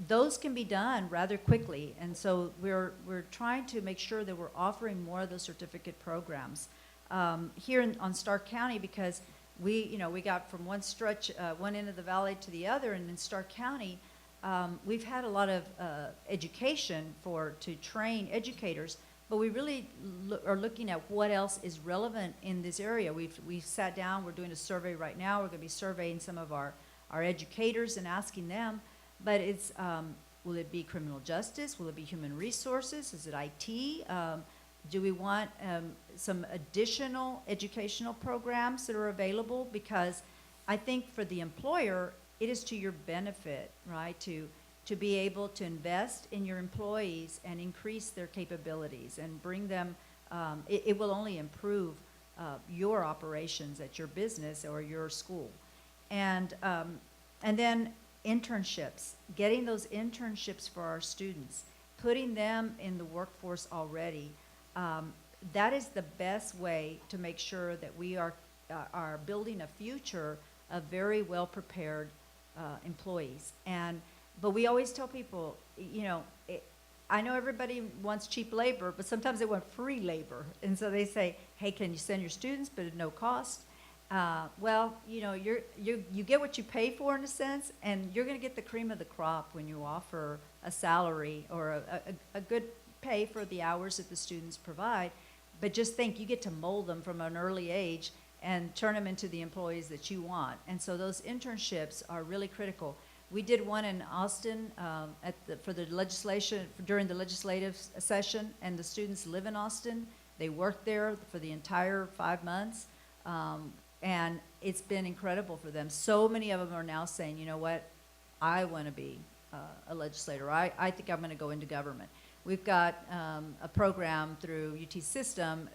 those can be done rather quickly. And so we're trying to make sure that we're offering more of those certificate programs here on Starr County, because we got from one stretch, one end of the valley to the other, and in Starr County, we've had a lot of education to train educators. But we really are looking at what else is relevant in this area. We've sat down, we're doing a survey right now. We're going to be surveying some of our educators and asking them. But it's, will it be criminal justice? Will it be human resources? Is it IT? Do we want some additional educational programs that are available? Because I think for the employer, it is to your benefit, right, to be able to invest in your employees and increase their capabilities and bring them, it will only improve your operations at your business or your school. And then internships, getting those internships for our students, putting them in the workforce already, that is the best way to make sure that we are building a future of very well-prepared employees. But we always tell people, I know everybody wants cheap labor, but sometimes they want free labor. And so they say, hey, can you send your students, but at no cost? Well, you get what you pay for in a sense, and you're going to get the cream of the crop when you offer a salary or a good pay for the hours that the students provide. But just think, you get to mold them from an early age and turn them into the employees that you want. And so those internships are really critical. We did one in Austin during the legislative session, and the students live in Austin. They worked there for the entire 5 months, and it's been incredible for them. So many of them are now saying, you know what, I want to be a legislator. I think I'm going to go into government. We've got a program through UT System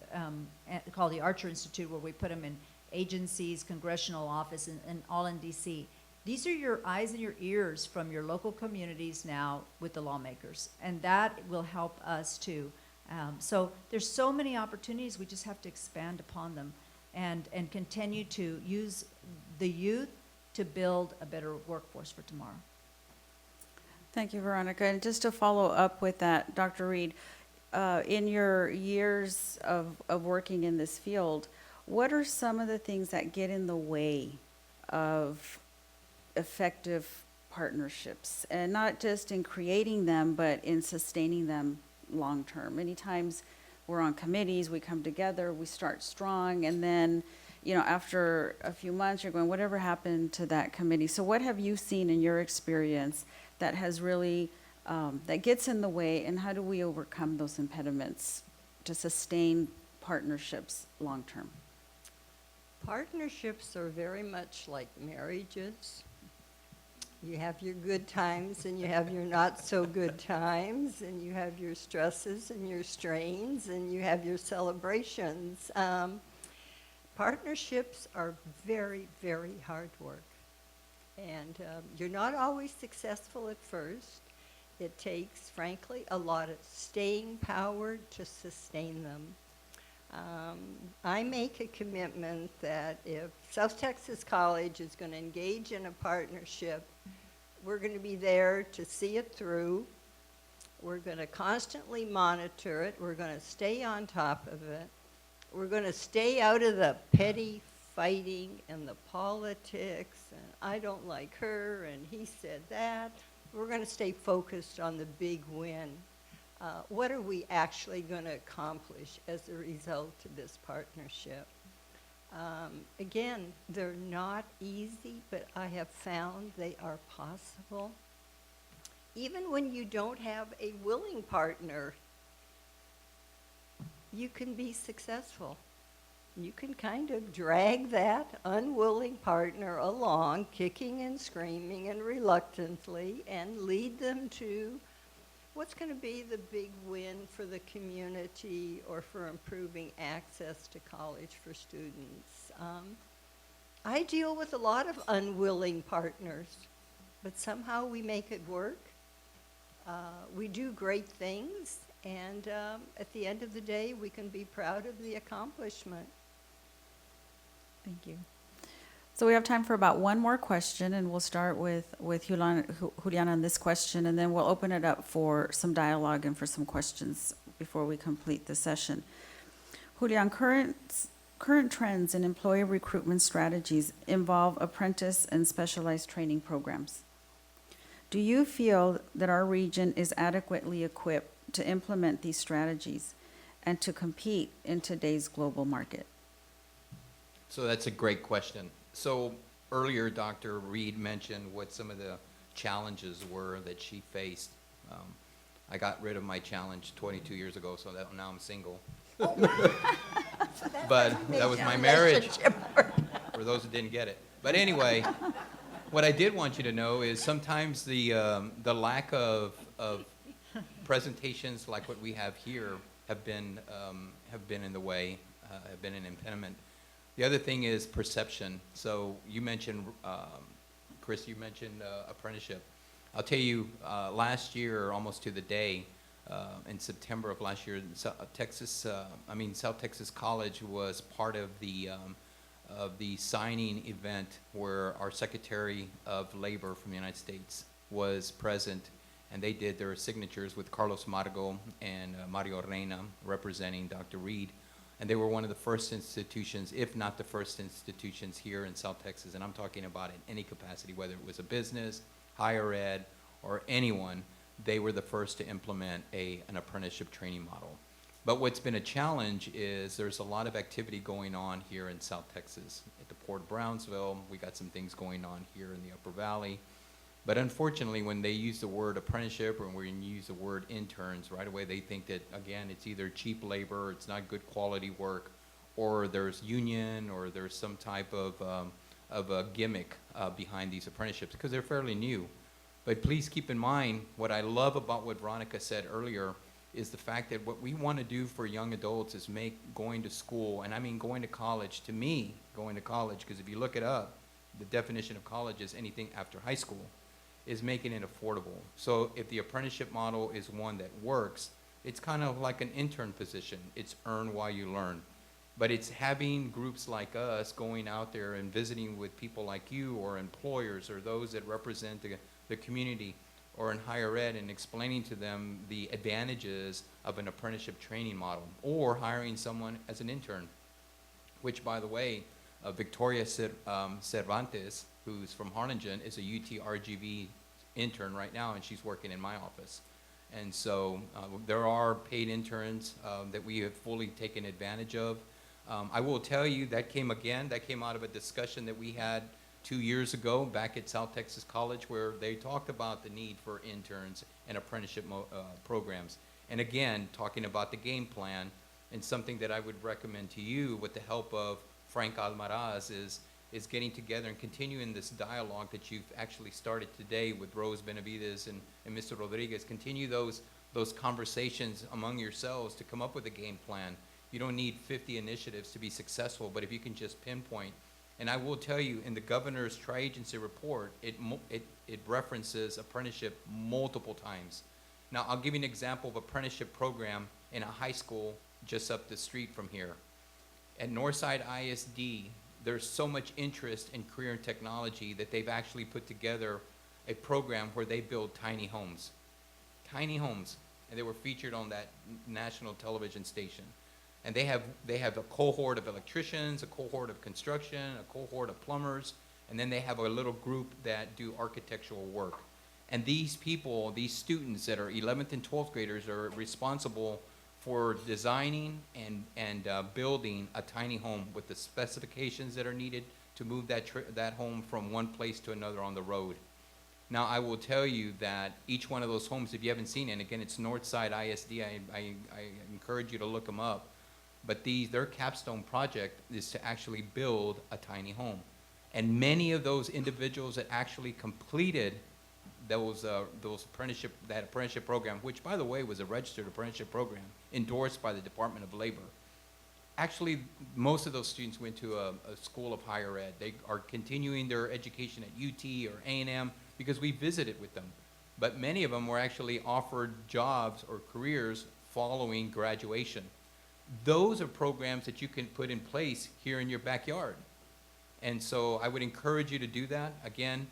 called the Archer Institute, where we put them in agencies, congressional office, and all in DC. These are your eyes and your ears from your local communities now with the lawmakers, and that will help us too. So there's so many opportunities, we just have to expand upon them and continue to use the youth to build a better workforce for tomorrow. Thank you, Veronica. And just to follow up with that, Dr. Reed, in your years of working in this field, what are some of the things that get in the way of effective partnerships, and not just in creating them, but in sustaining them long-term. Many times, we're on committees, we come together, we start strong, and then, after a few months, you're going, whatever happened to that committee? So what have you seen in your experience that has really, that gets in the way, and how do we overcome those impediments to sustain partnerships long-term? Partnerships are very much like marriages. You have your good times and you have your not so good times, and you have your stresses and your strains, and you have your celebrations. Partnerships are very, very hard work. And you're not always successful at first. It takes, frankly, a lot of staying power to sustain them. I make a commitment that if South Texas College is going to engage in a partnership, we're going to be there to see it through. We're going to constantly monitor it. We're going to stay on top of it. We're going to stay out of the petty fighting and the politics, and I don't like her, and he said that. We're going to stay focused on the big win. What are we actually going to accomplish as a result of this partnership? Again, they're not easy, but I have found they are possible. Even when you don't have a willing partner, you can be successful. You can kind of drag that unwilling partner along, kicking and screaming and reluctantly, and lead them to what's going to be the big win for the community or for improving access to college for students. I deal with a lot of unwilling partners, but somehow we make it work. We do great things, and at the end of the day, we can be proud of the accomplishment. Thank you. So we have time for about one more question, and we'll start with Juliana on this question, and then we'll open it up for some dialogue and for some questions before we complete the session. Julian, current trends in employee recruitment strategies involve apprentice and specialized training programs. Do you feel that our region is adequately equipped to implement these strategies and to compete in today's global market? So that's a great question. So earlier, Dr. Reed mentioned what some of the challenges were that she faced. I got rid of my challenge 22 years ago, so that now I'm single. But that was my marriage, for those who didn't get it. But anyway, what I did want you to know is sometimes the lack of presentations like what we have here have been in the way, have been an impediment. The other thing is perception. So you mentioned, Chris, you mentioned apprenticeship. I'll tell you, last year, almost to the day, in September of last year, South Texas College was part of the signing event where our Secretary of Labor from the United States was present, and they did their signatures with Carlos Margo and Mario Reina representing Dr. Reed. And they were one of the first institutions, if not the first institutions here in South Texas, and I'm talking about in any capacity, whether it was a business, higher ed, or anyone, they were the first to implement an apprenticeship training model. But what's been a challenge is there's a lot of activity going on here in South Texas. At the Port of Brownsville, we got some things going on here in the Upper Valley. But unfortunately, when they use the word apprenticeship or when you use the word interns, right away they think that, again, it's either cheap labor, it's not good quality work, or there's union, or there's some type of a gimmick behind these apprenticeships, because they're fairly new. But please keep in mind, what I love about what Veronica said earlier is the fact that what we want to do for young adults is make going to school, and I mean going to college, to me, going to college, because if you look it up, the definition of college is anything after high school, is making it affordable. So if the apprenticeship model is one that works, it's kind of like an intern position. It's earn while you learn. But it's having groups like us going out there and visiting with people like you or employers or those that represent the community or in higher ed and explaining to them the advantages of an apprenticeship training model, or hiring someone as an intern, which, by the way, Victoria Cervantes, who's from Harlingen, is a UT RGV intern right now, and she's working in my office. And so there are paid interns that we have fully taken advantage of. I will tell you that came out of a discussion that we had 2 years ago back at South Texas College, where they talked about the need for interns and apprenticeship programs. And again, talking about the game plan, and something that I would recommend to you with the help of Frank Almaraz is getting together and continuing this dialogue that you've actually started today with Rose Benavides and Mr. Rodriguez. Continue those conversations among yourselves to come up with a game plan. You don't need 50 initiatives to be successful, but if you can just pinpoint. And I will tell you, in the governor's tri-agency report, it references apprenticeship multiple times. Now, I'll give you an example of apprenticeship program in a high school just up the street from here. At Northside ISD, there's so much interest in career and technology that they've actually put together a program where they build tiny homes. Tiny homes. And they were featured on that national television station. And they have a cohort of electricians, a cohort of construction, a cohort of plumbers, and then they have a little group that do architectural work. And these people, these students that are 11th and 12th graders, are responsible for designing and building a tiny home with the specifications that are needed to move that home from one place to another on the road. Now, I will tell you that each one of those homes, if you haven't seen it, and again, it's Northside ISD, I encourage you to look them up, but their capstone project is to actually build a tiny home. And many of those individuals that actually completed that apprenticeship program, which, by the way, was a registered apprenticeship program endorsed by the Department of Labor. Actually, most of those students went to a school of higher ed. They are continuing their education at UT or A&M because we visited with them. But many of them were actually offered jobs or careers following graduation. Those are programs that you can put in place here in your backyard. And so I would encourage you to do that. Again,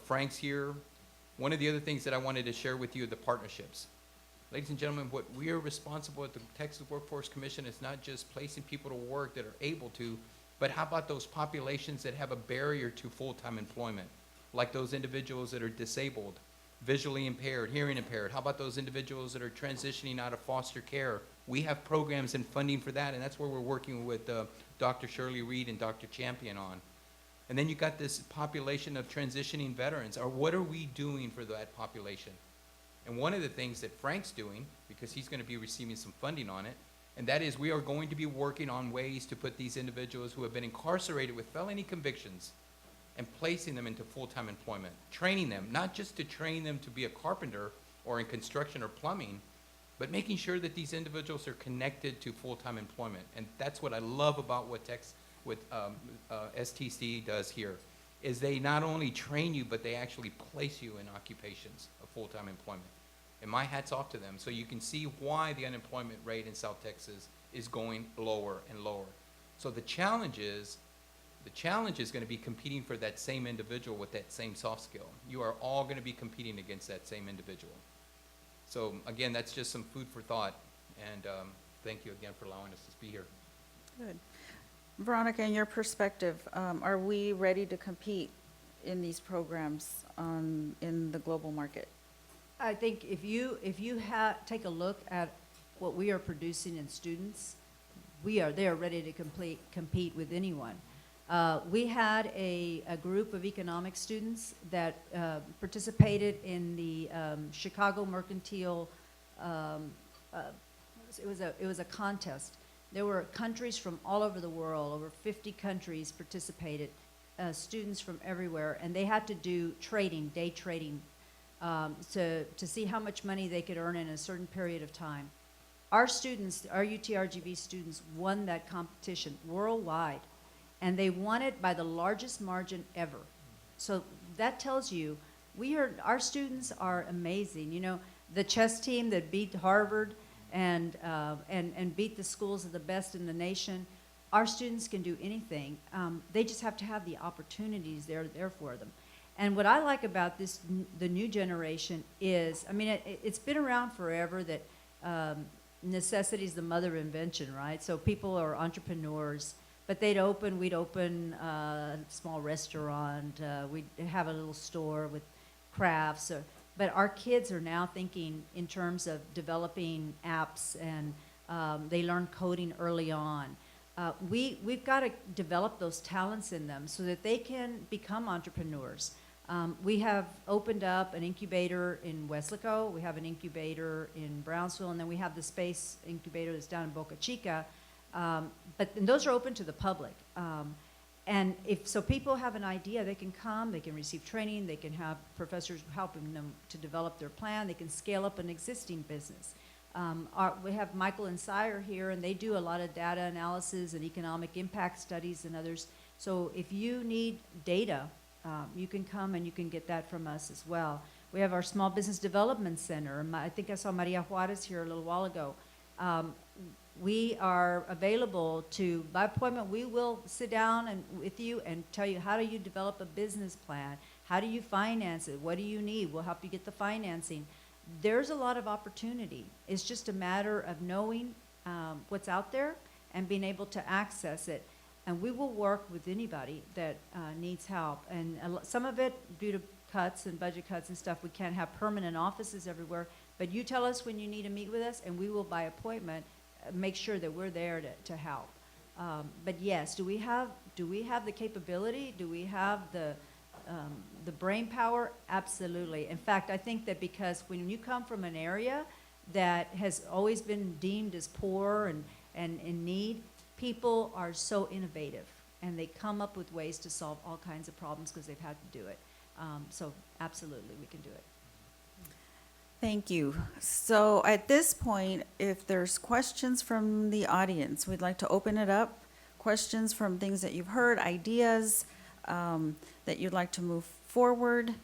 Frank's here. One of the other things that I wanted to share with you are the partnerships. Ladies and gentlemen, what we are responsible at the Texas Workforce Commission is not just placing people to work that are able to, but how about those populations that have a barrier to full-time employment, like those individuals that are disabled, visually impaired, hearing impaired? How about those individuals that are transitioning out of foster care? We have programs and funding for that, and that's where we're working with Dr. Shirley Reed and Dr. Champion on. And then you got this population of transitioning veterans. Or what are we doing for that population? And one of the things that Frank's doing, because he's going to be receiving some funding on it, and that is we are going to be working on ways to put these individuals who have been incarcerated with felony convictions and placing them into full-time employment, training them, not just to train them to be a carpenter or in construction or plumbing, but making sure that these individuals are connected to full-time employment. And that's what I love about what STC does here, is they not only train you, but they actually place you in occupations of full-time employment. And my hat's off to them. So you can see why the unemployment rate in South Texas is going lower and lower. So the challenge is going to be competing for that same individual with that same soft skill. You are all going to be competing against that same individual. So again, that's just some food for thought. And thank you again for allowing us to be here. Good. Veronica, in your perspective, are we ready to compete in these programs in the global market? I think if you take a look at what we are producing in students, they are ready to compete with anyone. We had a group of economics students that participated in the Chicago Mercantile. It was a contest. There were countries from all over the world. Over 50 countries participated, students from everywhere, and they had to do trading, day trading, to see how much money they could earn in a certain period of time. Our students, our UTRGV students, won that competition worldwide, and they won it by the largest margin ever. So that tells you our students are amazing. You know, the chess team that beat Harvard and beat the schools of the best in the nation, our students can do anything. They just have to have the opportunities there for them. And what I like about the new generation is, I mean, it's been around forever that necessity is the mother of invention, right? So people are entrepreneurs, but we'd open a small restaurant, we'd have a little store with crafts, but our kids are now thinking in terms of developing apps, and they learn coding early on. We've got to develop those talents in them so that they can become entrepreneurs. We have opened up an incubator in Weslaco, we have an incubator in Brownsville, and then we have the space incubator that's down in Boca Chica. And those are open to the public. And if so, people have an idea, they can come, they can receive training, they can have professors helping them to develop their plan, they can scale up an existing business. We have Michael and Starr here, and they do a lot of data analysis and economic impact studies and others. So if you need data, you can come and you can get that from us as well. We have our Small Business Development Center. I think I saw Maria Juarez here a little while ago. We are available to, by appointment, we will sit down with you and tell you how do you develop a business plan, how do you finance it, what do you need, we'll help you get the financing. There's a lot of opportunity. It's just a matter of knowing what's out there and being able to access it. And we will work with anybody that needs help. And some of it, due to cuts and budget cuts and stuff, we can't have permanent offices everywhere. But you tell us when you need to meet with us, and we will, by appointment, make sure that we're there to help. But yes, do we have the capability? Do we have the brain power? Absolutely. In fact, I think that because when you come from an area that has always been deemed as poor and in need, people are so innovative, and they come up with ways to solve all kinds of problems because they've had to do it. So absolutely, we can do it. Thank you. So at this point, if there's questions from the audience, we'd like to open it up. Questions from things that you've heard, ideas that you'd like to move forward,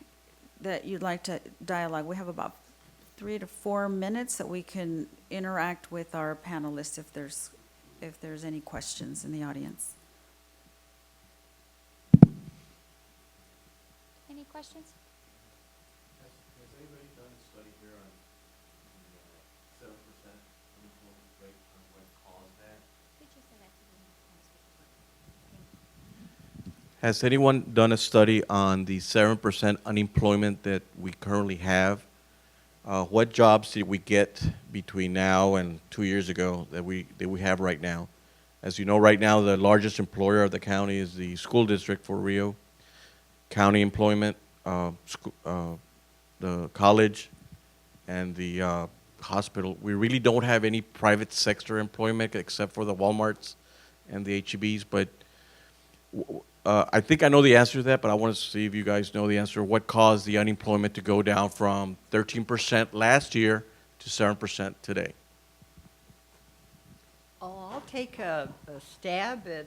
that you'd like to dialogue. We have about 3 to 4 minutes that we can interact with our panelists if there's any questions in the audience. Any questions? Has anybody done a study here on the 7% unemployment rate and what caused that? Could you say that to me? Has anyone done a study on the 7% unemployment that we currently have? What jobs did we get between now and 2 years ago that we have right now? As you know, right now the largest employer of the county is the school district for Rio. County employment, the college, and the hospital. We really don't have any private sector employment except for the Walmarts and the HEBs, but I think I know the answer to that, but I want to see if you guys know the answer. What caused the unemployment to go down from 13% last year to 7% today? Oh, I'll take a stab at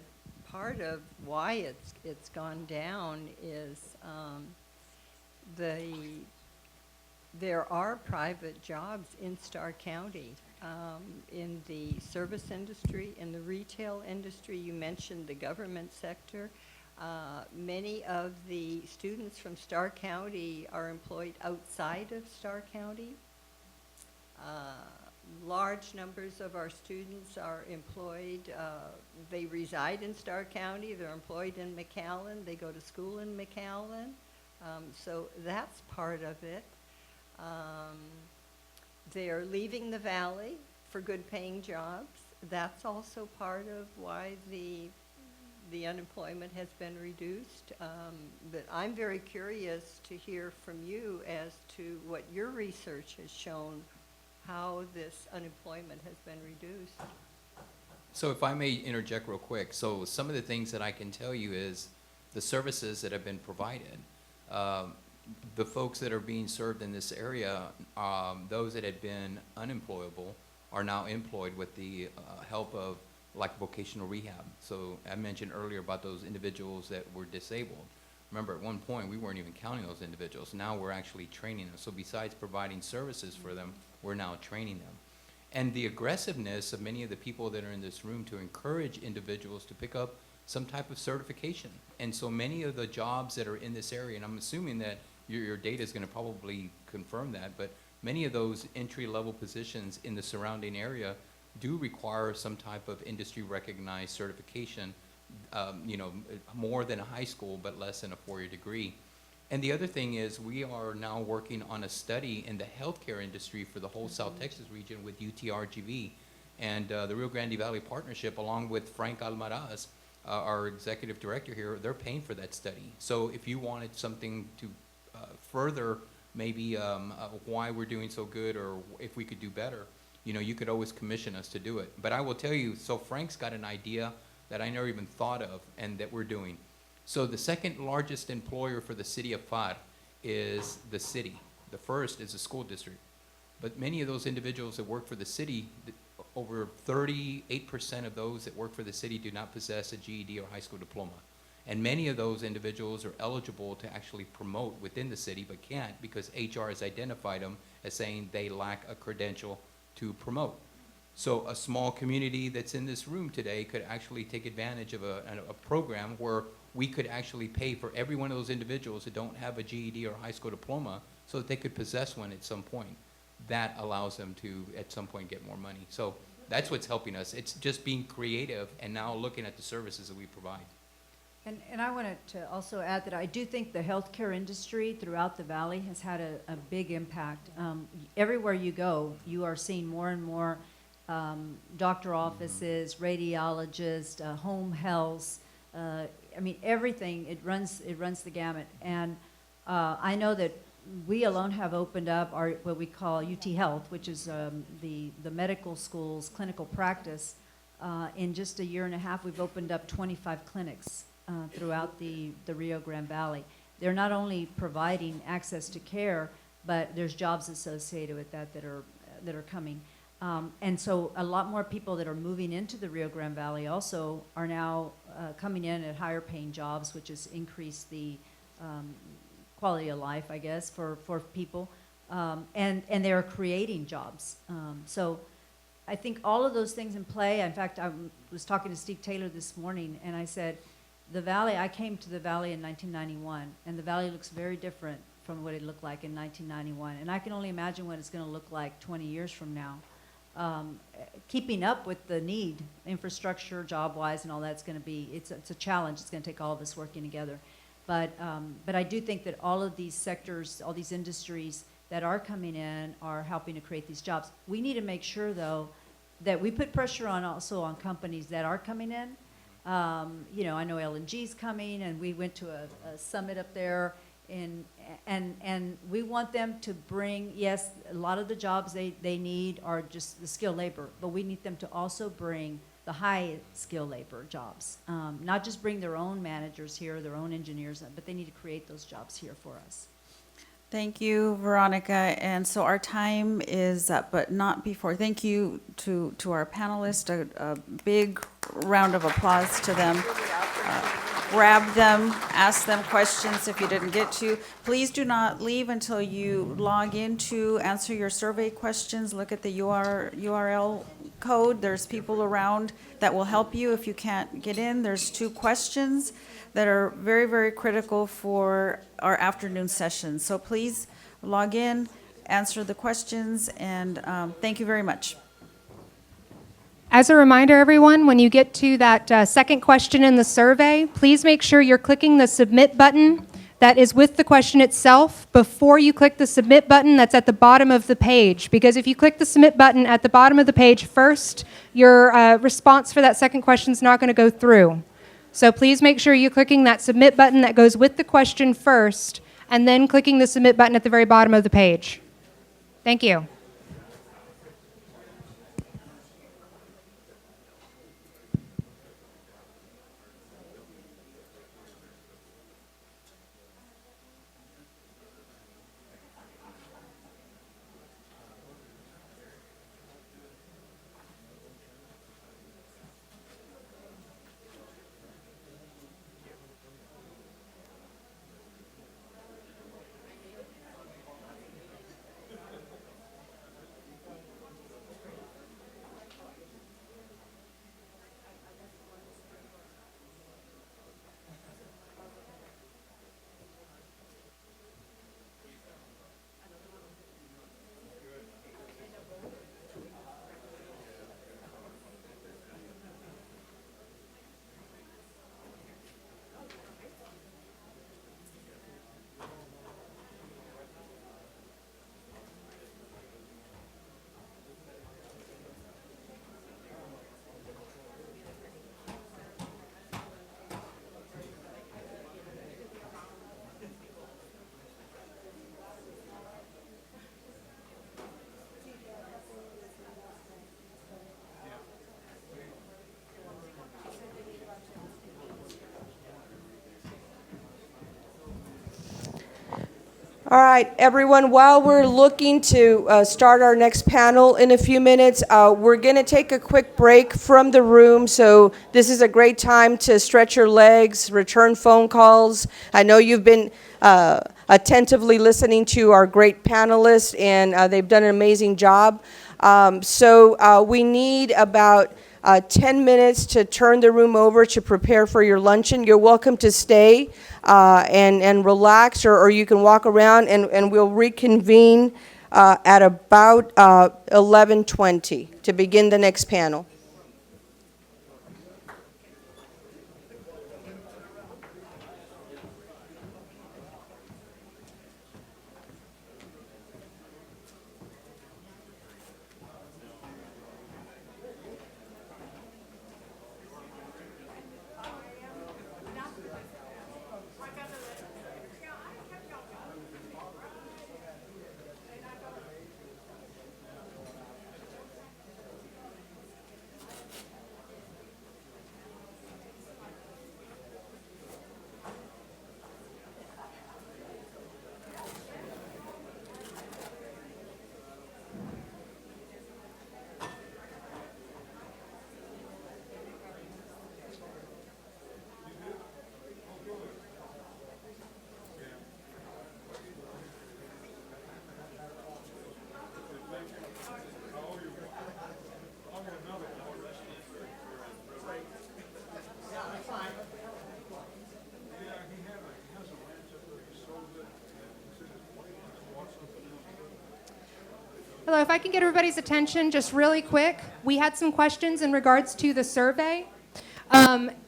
part of why it's gone down is there are private jobs in Starr County in the service industry, in the retail industry. You mentioned the government sector. Many of the students from Starr County are employed outside of Starr County. Large numbers of our students are employed, they reside in Starr County, they're employed in McAllen, they go to school in McAllen. So that's part of it. They're leaving the valley for good paying jobs. That's also part of why the unemployment has been reduced. But I'm very curious to hear from you as to what your research has shown, how this unemployment has been reduced. So if I may interject real quick, so some of the things that I can tell you is the services that have been provided. The folks that are being served in this area, those that had been unemployable are now employed with the help of like vocational rehab. So I mentioned earlier about those individuals that were disabled. Remember, at one point, we weren't even counting those individuals. Now we're actually training them. So besides providing services for them, we're now training them. And the aggressiveness of many of the people that are in this room to encourage individuals to pick up some type of certification. And so many of the jobs that are in this area, and I'm assuming that your data is going to probably confirm that, but many of those entry-level positions in the surrounding area do require some type of industry-recognized certification, you know, more than a high school, but less than a 4-year degree. And the other thing is, we are now working on a study in the healthcare industry for the whole South Texas region with UTRGV and the Rio Grande Valley Partnership, along with Frank Almaraz, our executive director here. They're paying for that study. So if you wanted something to further maybe why we're doing so good, or if we could do better, you know, you could always commission us to do it. But I will tell you, so Frank's got an idea that I never even thought of and that we're doing. So the second largest employer for the city of FAR is the city. The first is the school district. But many of those individuals that work for the city, over 38% of those that work for the city do not possess a GED or high school diploma. And many of those individuals are eligible to actually promote within the city, but can't because HR has identified them as saying they lack a credential to promote. So a small community that's in this room today could actually take advantage of a program where we could actually pay for every one of those individuals that don't have a GED or high school diploma so that they could possess one at some point. That allows them to, at some point, get more money. So that's what's helping us. It's just being creative and now looking at the services that we provide. And I wanted to also add that I do think the healthcare industry throughout the valley has had a big impact. Everywhere you go, you are seeing more and more doctor offices, radiologists, home health. I mean, everything. It runs the gamut. And I know that we alone have opened up our what we call UT Health, which is the medical school's clinical practice. In just a year and a half, we've opened up 25 clinics throughout the Rio Grande Valley. They're not only providing access to care, but there's jobs associated with that that are coming. And so a lot more people that are moving into the Rio Grande Valley also are now coming in at higher paying jobs, which has increased the quality of life, I guess, for people. And they are creating jobs. So I think all of those things in play. In fact, I was talking to Steve Taylor this morning, and I said, the valley, I came to the valley in 1991, and the valley looks very different from what it looked like in 1991. And I can only imagine what it's going to look like 20 years from now. Keeping up with the need, infrastructure, job-wise, and all that's going to be, it's a challenge. It's going to take all of us working together. But I do think that all of these sectors, all these industries that are coming in are helping to create these jobs. We need to make sure, though, that we put pressure on also on companies that are coming in. You know, I know LNG's coming, and we went to a summit up there, and we want them to bring, yes, a lot of the jobs they need are just the skilled labor, but we need them to also bring the high skilled labor jobs. Not just bring their own managers here, their own engineers, but they need to create those jobs here for us. Thank you, Veronica. And so our time is up, but not before. Thank you to our panelists. A big round of applause to them. Grab them, ask them questions if you didn't get to. Please do not leave until you log in to answer your survey questions. Look at the URL code. There's people around that will help you if you can't get in. There's 2 questions that are very, very critical for our afternoon session. So please log in, answer the questions, and thank you very much. As a reminder, everyone, when you get to that second question in the survey, please make sure you're clicking the submit button that is with the question itself before you click the submit button that's at the bottom of the page. Because if you click the submit button at the bottom of the page first, your response for that second question is not going to go through. So please make sure you're clicking that submit button that goes with the question first, and then clicking the submit button at the very bottom of the page. Thank you. All right, everyone, while we're looking to start our next panel in a few minutes, we're going to take a quick break from the room. So this is a great time to stretch your legs, return phone calls. I know you've been attentively listening to our great panelists, and they've done an amazing job. So we need about 10 minutes to turn the room over to prepare for your luncheon. You're welcome to stay and relax, or you can walk around, and we'll reconvene at about 11:20 to begin the next panel. Hello, if I can get everybody's attention just really quick. We had some questions in regards to the survey.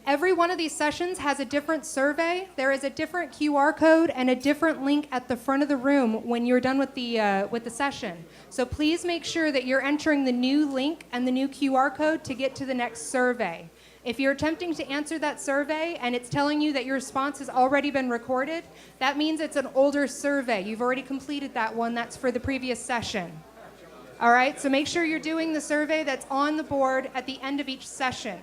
Every one of these sessions has a different survey. There is a different QR code and a different link at the front of the room when you're done with the session. So please make sure that you're entering the new link and the new QR code to get to the next survey. If you're attempting to answer that survey and it's telling you that your response has already been recorded, that means it's an older survey. You've already completed that one. That's for the previous session. All right, so make sure you're doing the survey that's on the board at the end of each session.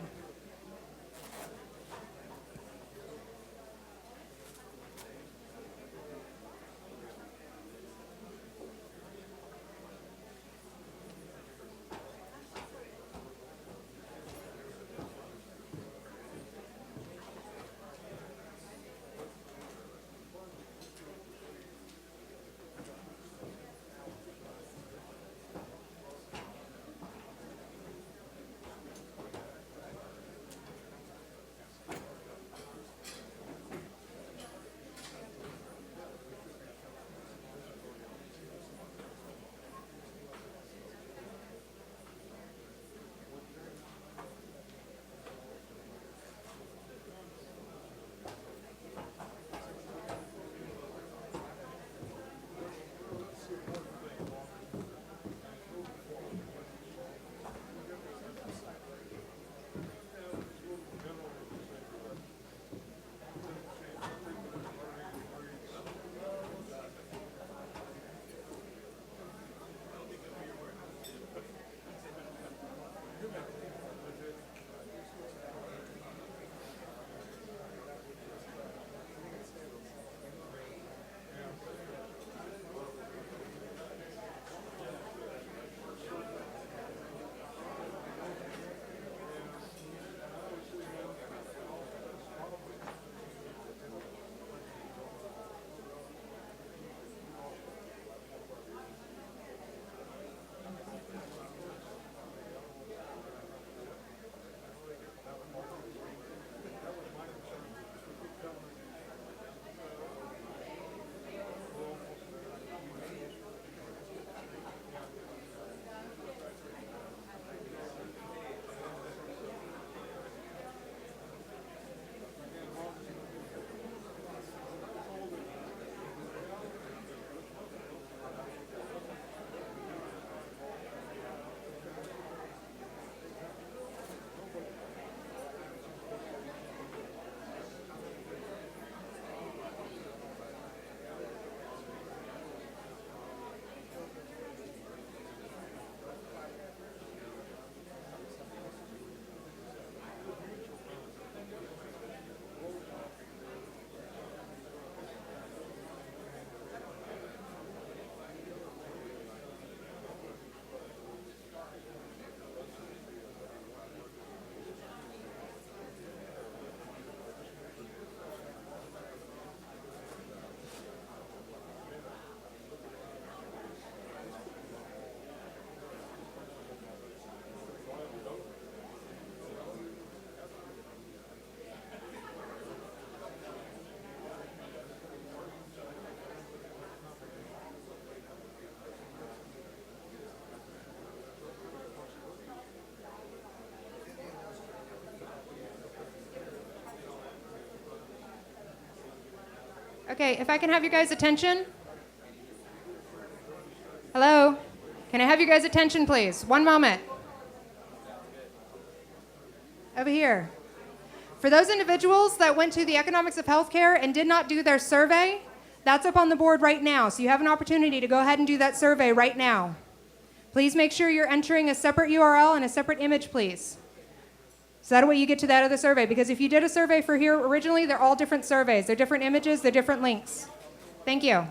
Okay, if I can have your guys' attention. Hello? Can I have your guys' attention, please? One moment. Over here. For those individuals that went to the economics of healthcare and did not do their survey, that's up on the board right now. So you have an opportunity to go ahead and do that survey right now. Please make sure you're entering a separate URL and a separate image, please. So that way you get to that other survey. Because if you did a survey for here originally, they're all different surveys. They're different images, they're different links. Thank you.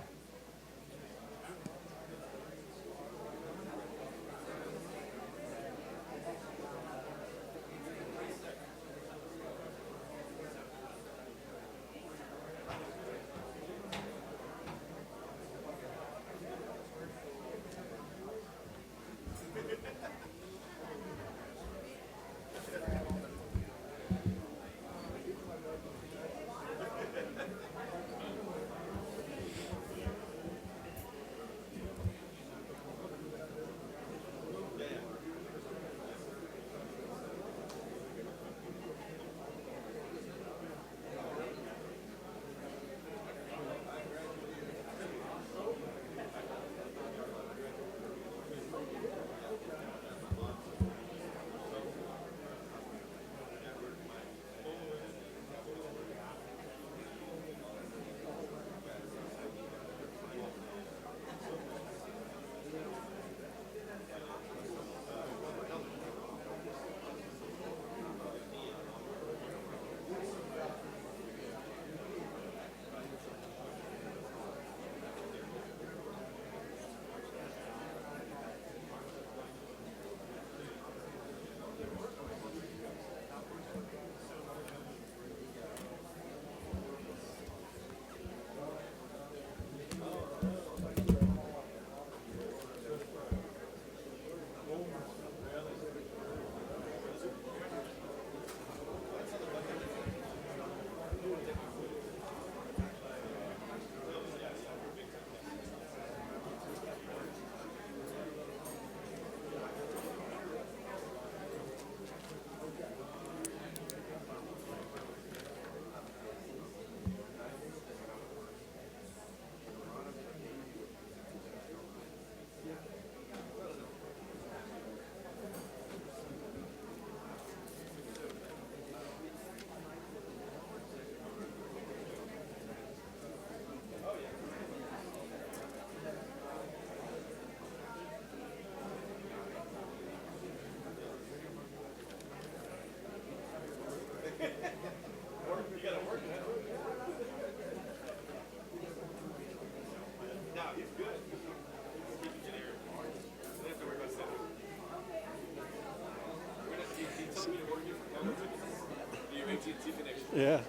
Yeah.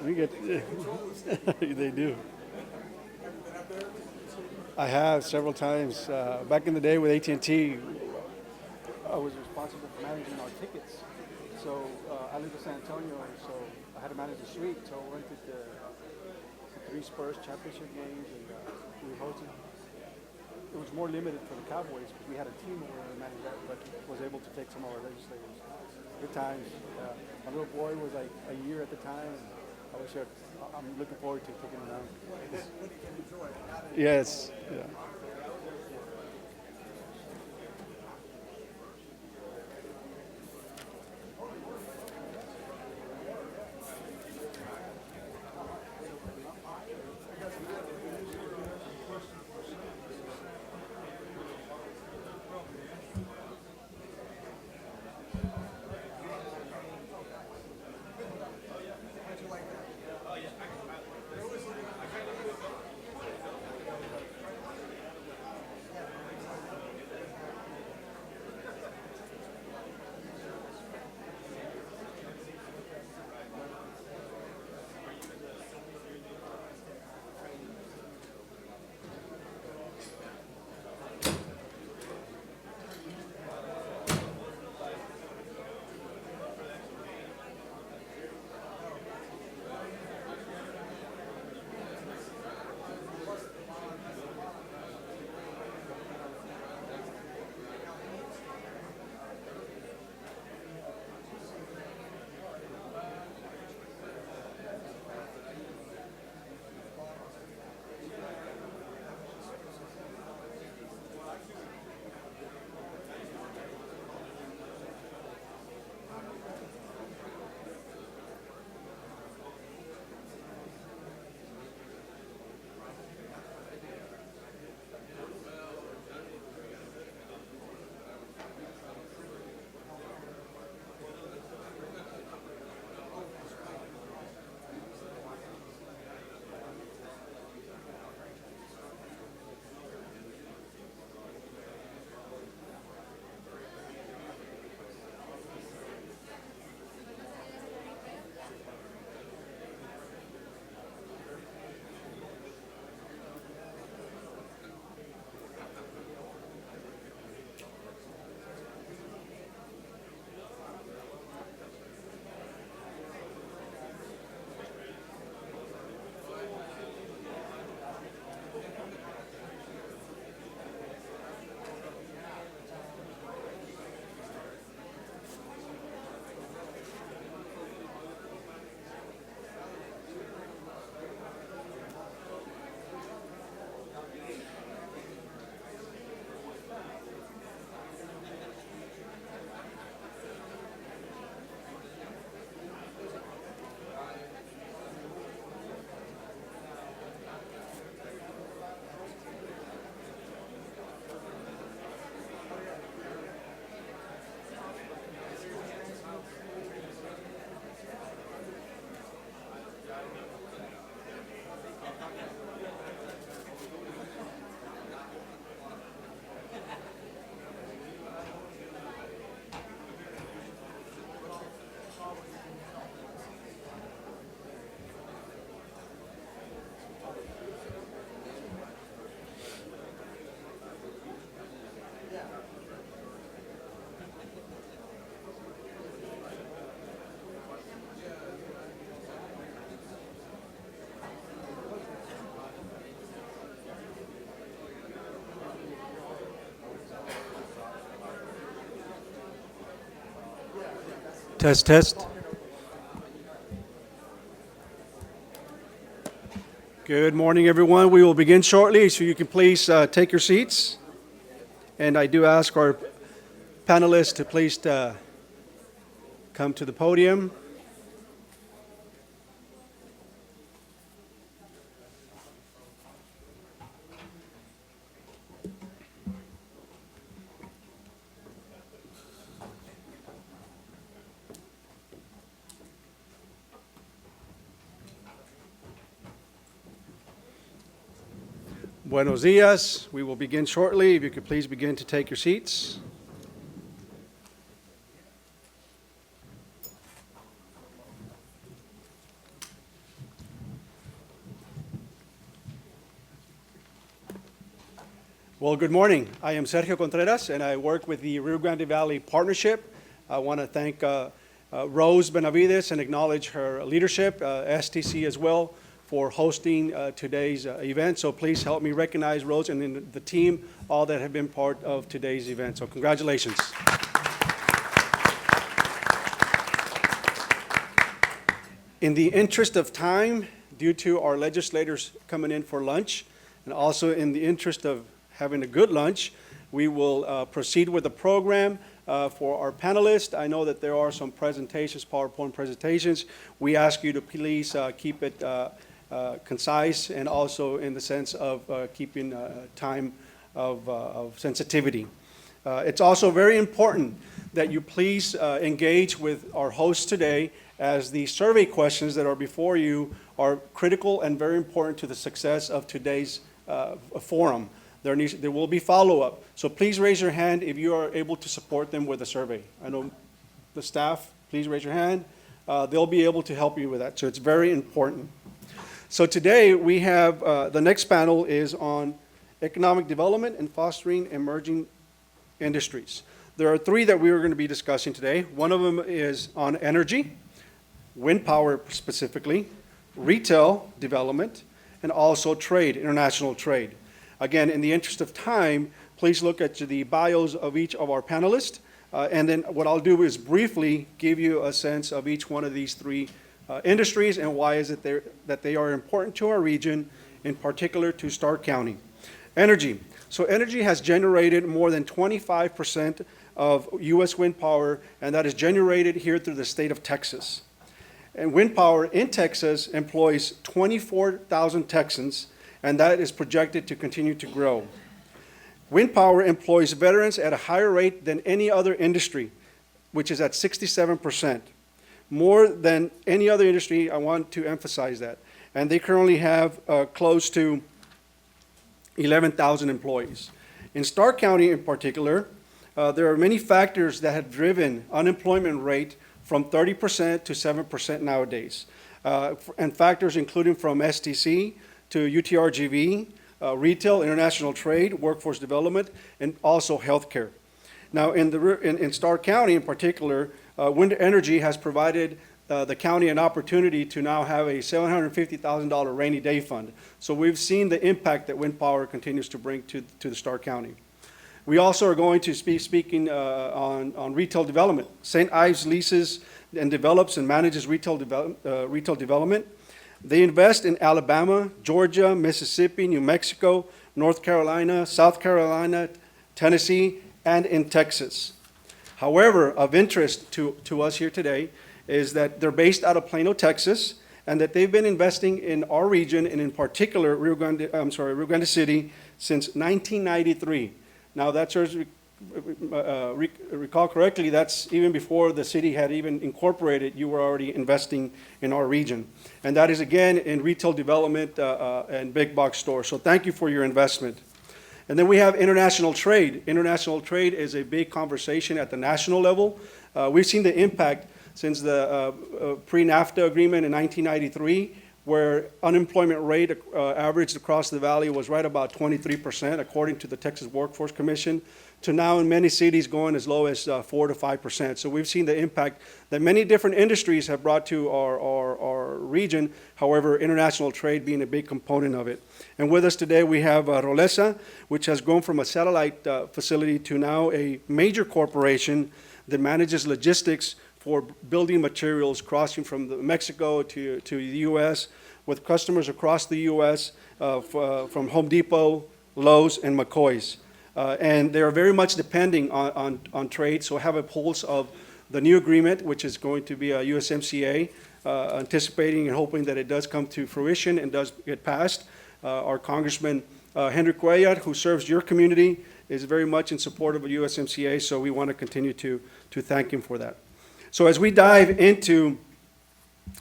We get, they do. I have several times. Back in the day with AT&T, I was responsible for managing our tickets. So I live in San Antonio, so I had to manage the suite. So I went to the 3 Spurs championship games, and we hosted. It was more limited for the Cowboys because we had a team over there to manage that, but was able to take some of our legislators. Good times. My little boy was like a year at the time. And I was sure. I'm looking forward to taking him down. Yes. Yeah. Test, test. Good morning, everyone. We will begin shortly, so you can please take your seats. And I do ask our panelists to please come to the podium. Buenos dias. We will begin shortly. If you could please begin to take your seats. Well, good morning. I am Sergio Contreras, and I work with the Rio Grande Valley Partnership. I want to thank Rose Benavides and acknowledge her leadership, STC as well, for hosting today's event. So please help me recognize Rose and then the team, all that have been part of today's event. So congratulations. In the interest of time, due to our legislators coming in for lunch, and also in the interest of having a good lunch, we will proceed with the program for our panelists. I know that there are some presentations, PowerPoint presentations. We ask you to please keep it concise and also in the sense of keeping time of sensitivity. It's also very important that you please engage with our hosts today, as the survey questions that are before you are critical and very important to the success of today's forum. There will be follow-up. So please raise your hand if you are able to support them with a survey. I know the staff, please raise your hand. They'll be able to help you with that. So it's very important. So today we have, the next panel is on economic development and fostering emerging industries. There are three that we are going to be discussing today. One of them is on energy, wind power specifically, retail development, and also trade, international trade. Again, in the interest of time, please look at the bios of each of our panelists. And then what I'll do is briefly give you a sense of each one of these three industries and why is it that they are important to our region, in particular to Starr County. Energy. So energy has generated more than 25% of U.S. wind power, and that is generated here through the state of Texas. And wind power in Texas employs 24,000 Texans, and that is projected to continue to grow. Wind power employs veterans at a higher rate than any other industry, which is at 67%. More than any other industry, I want to emphasize that. And they currently have close to 11,000 employees. In Starr County in particular, there are many factors that have driven unemployment rate from 30% to 7% nowadays. And factors including from STC to UTRGV, retail, international trade, workforce development, and also healthcare. Now in Starr County in particular, wind energy has provided the county an opportunity to now have a $750,000 rainy day fund. So we've seen the impact that wind power continues to bring to the Starr County. We also are going to be speaking on retail development. St. Ives leases and develops and manages retail development. They invest in Alabama, Georgia, Mississippi, New Mexico, North Carolina, South Carolina, Tennessee, and in Texas. However, of interest to us here today is that they're based out of Plano, Texas, and that they've been investing in our region, and in particular Rio Grande City, since 1993. Now, that's recall correctly, that's even before the city had even incorporated, you were already investing in our region. And that is, again, in retail development and big box stores. So thank you for your investment. And then we have international trade. International trade is a big conversation at the national level. We've seen the impact since the pre-NAFTA agreement in 1993, where unemployment rate averaged across the valley was right about 23%, according to the Texas Workforce Commission, to now in many cities going as low as 4 to 5%. So we've seen the impact that many different industries have brought to our region, however, international trade being a big component of it. And with us today we have Rolesa, which has grown from a satellite facility to now a major corporation that manages logistics for building materials crossing from Mexico to the U.S. with customers across the U.S. From Home Depot, Lowe's, and McCoy's. And they are very much depending on trade, so have a pulse of the new agreement, which is going to be a USMCA, anticipating and hoping that it does come to fruition and does get passed. Our Congressman Henry Cuellar, who serves your community, is very much in support of a USMCA, so we want to continue to thank him for that. So as we dive into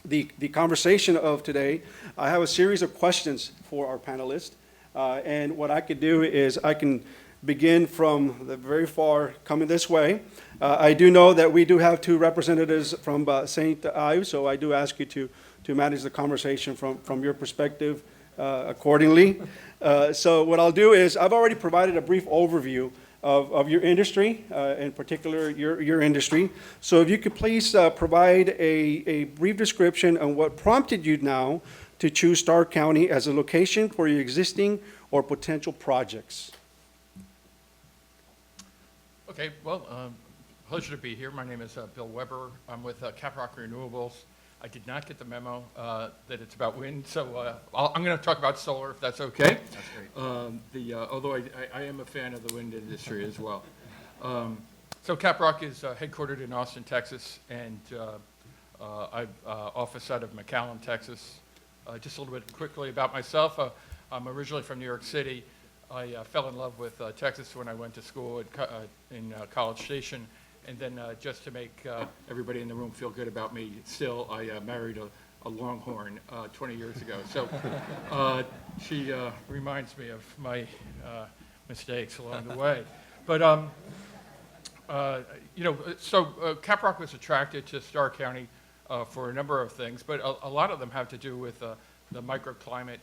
the conversation of today, I have a series of questions for our panelists. And what I could do is I can begin from the very far coming this way. I do know that we do have two representatives from St. Ives, so I do ask you to manage the conversation from your perspective accordingly. So what I'll do is I've already provided a brief overview of your industry, in particular your industry. So if you could please provide a brief description on what prompted you now to choose Starr County as a location for your existing or potential projects. Okay, well, pleasure to be here. My name is Bill Weber. I'm with Caprock Renewables. I did not get the memo that it's about wind, so I'm going to talk about solar, if that's okay. That's great. Although I am a fan of the wind industry as well. So Caprock is headquartered in Austin, Texas, and I office out of McAllen, Texas. Just a little bit quickly about myself. I'm originally from New York City. I fell in love with Texas when I went to school in College Station. And then just to make everybody in the room feel good about me, still, I married a Longhorn 20 years ago. So she reminds me of my mistakes along the way. But, Caprock was attracted to Starr County for a number of things, but a lot of them have to do with the microclimate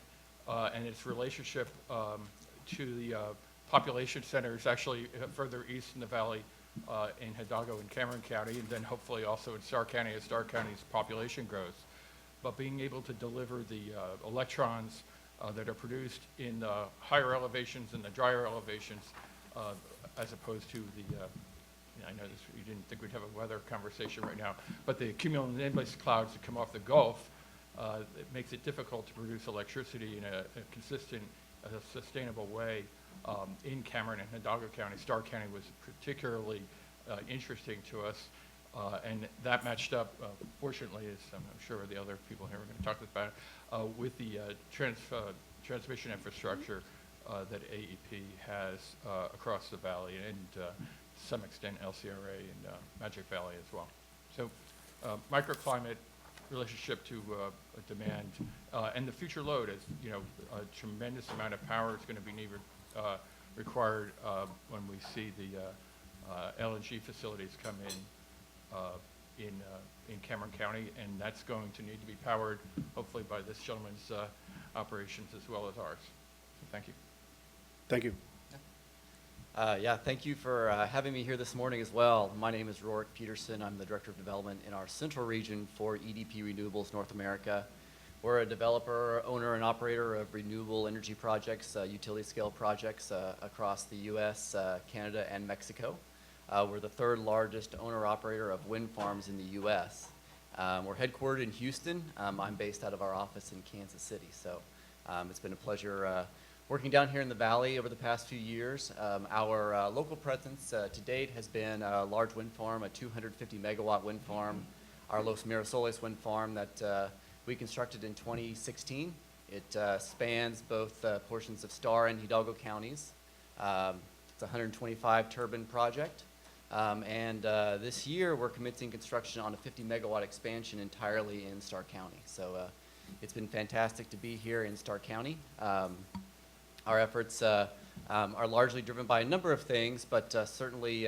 and its relationship to the population centers actually further east in the valley. In Hidalgo and Cameron County, and then hopefully also in Starr County as Starr County's population grows. But being able to deliver the electrons that are produced in the higher elevations and the drier elevations, as opposed to the, I know this, you didn't think we'd have a weather conversation right now, but the cumulonimbus clouds that come off the Gulf, it makes it difficult to produce electricity in a consistent, sustainable way. In Cameron and Hidalgo County. Starr County was particularly interesting to us, and that matched up, fortunately, as I'm sure the other people here are going to talk about, with the transmission infrastructure that AEP has across the valley, and to some extent LCRA and Magic Valley as well. So microclimate, relationship to demand, and the future load, as you know, a tremendous amount of power is going to be needed required when we see the LNG facilities come in Cameron County, and that's going to need to be powered, hopefully, by this gentleman's operations as well as ours. So thank you. Thank you. Thank you for having me here this morning as well. My name is Rorik Peterson. I'm the Director of Development in our central region for EDP Renewables North America. We're a developer, owner, and operator of renewable energy projects, utility-scale projects across the U.S., Canada, and Mexico. We're the third largest owner-operator of wind farms in the U.S. We're headquartered in Houston. I'm based out of our office in Kansas City. So it's been a pleasure working down here in the Valley over the past few years. Our local presence to date has been a large wind farm, a 250-megawatt wind farm, our Los Mirasoles wind farm that we constructed in 2016. It spans both portions of Starr and Hidalgo counties. It's a 125 turbine project. And this year we're commencing construction on a 50-megawatt expansion entirely in Starr County. So it's been fantastic to be here in Starr County. Our efforts are largely driven by a number of things, but certainly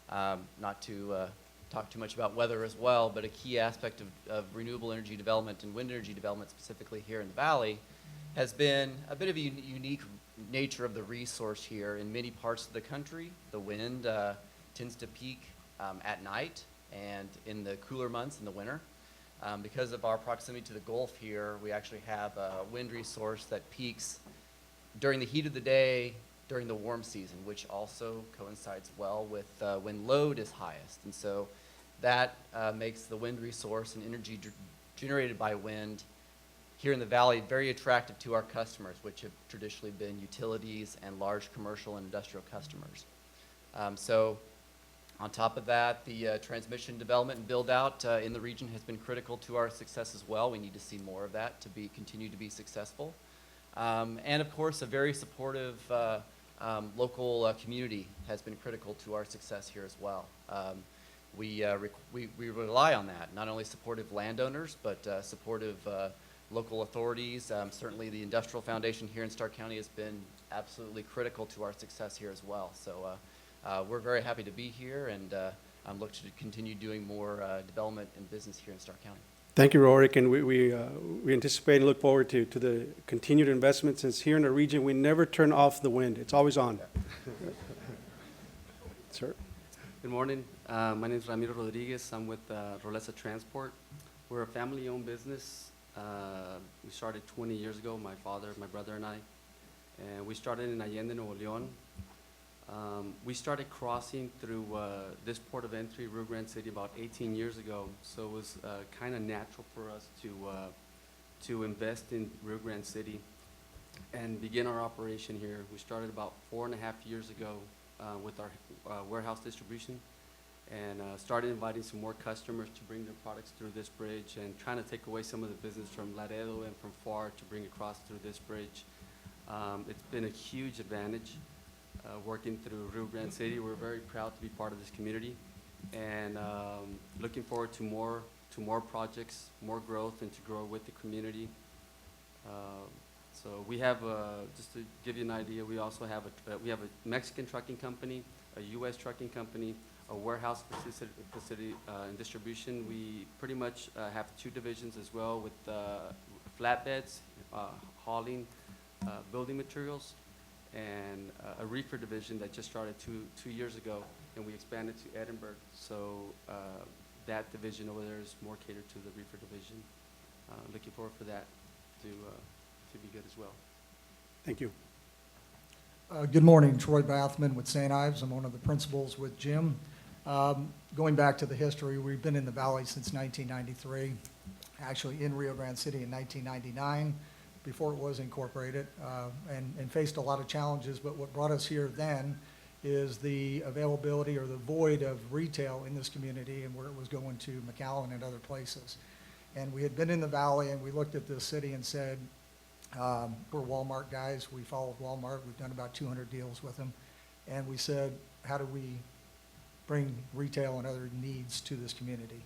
not to talk too much about weather as well, but a key aspect of renewable energy development and wind energy development specifically here in the Valley has been a bit of a unique nature of the resource here. In many parts of the country, the wind tends to peak at night and in the cooler months in the winter. Because of our proximity to the Gulf here, we actually have a wind resource that peaks during the heat of the day during the warm season, which also coincides well with when load is highest. And so That makes the wind resource and energy generated by wind here in the valley very attractive to our customers, which have traditionally been utilities and large commercial and industrial customers. So on top of that, the transmission development and build out in the region has been critical to our success as well. We need to see more of that to continue to be successful. And of course, a very supportive local community has been critical to our success here as well. We rely on that, not only supportive landowners, but supportive local authorities. Certainly the Industrial Foundation here in Starr County has been absolutely critical to our success here as well. So we're very happy to be here, and I'm looking to continue doing more development and business here in Starr County. Thank you, Rorik, and we anticipate and look forward to the continued investment, since here in the region, we never turn off the wind. It's always on. Sir? Good morning. My name is Ramiro Rodriguez. I'm with Rolesa Transport. We're a family-owned business. We started 20 years ago, my father, my brother, and I. And we started in Allende, Nuevo León. We started crossing through this port of entry, Rio Grande City, about 18 years ago. So it was kind of natural for us to invest in Rio Grande City and begin our operation here. We started about 4.5 years ago with our warehouse distribution, and started inviting some more customers to bring their products through this bridge, and trying to take away some of the business from Laredo and from Far to bring across through this bridge. It's been a huge advantage working through Rio Grande City. We're very proud to be part of this community, and looking forward to more projects, more growth, and to grow with the community. So we have, just to give you an idea, we also have we have a Mexican trucking company, a U.S. trucking company, a warehouse facility and distribution. We pretty much have 2 divisions as well, with flatbeds, hauling building materials, and a reefer division that just started two years ago, and we expanded to Edinburgh. So that division over there is more catered to the reefer division. Looking forward for that to be good as well. Thank you. Good morning, Troy Bathman with St. Ives. I'm one of the principals with Jim. Going back to the history, we've been in the valley since 1993, actually in Rio Grande City in 1999, before it was incorporated, and faced a lot of challenges. But what brought us here then is the availability or the void of retail in this community, and where it was going to McAllen and other places. And we had been in the valley, and we looked at this city and said, we're Walmart guys. We followed Walmart. We've done about 200 deals with them. And we said, how do we bring retail and other needs to this community?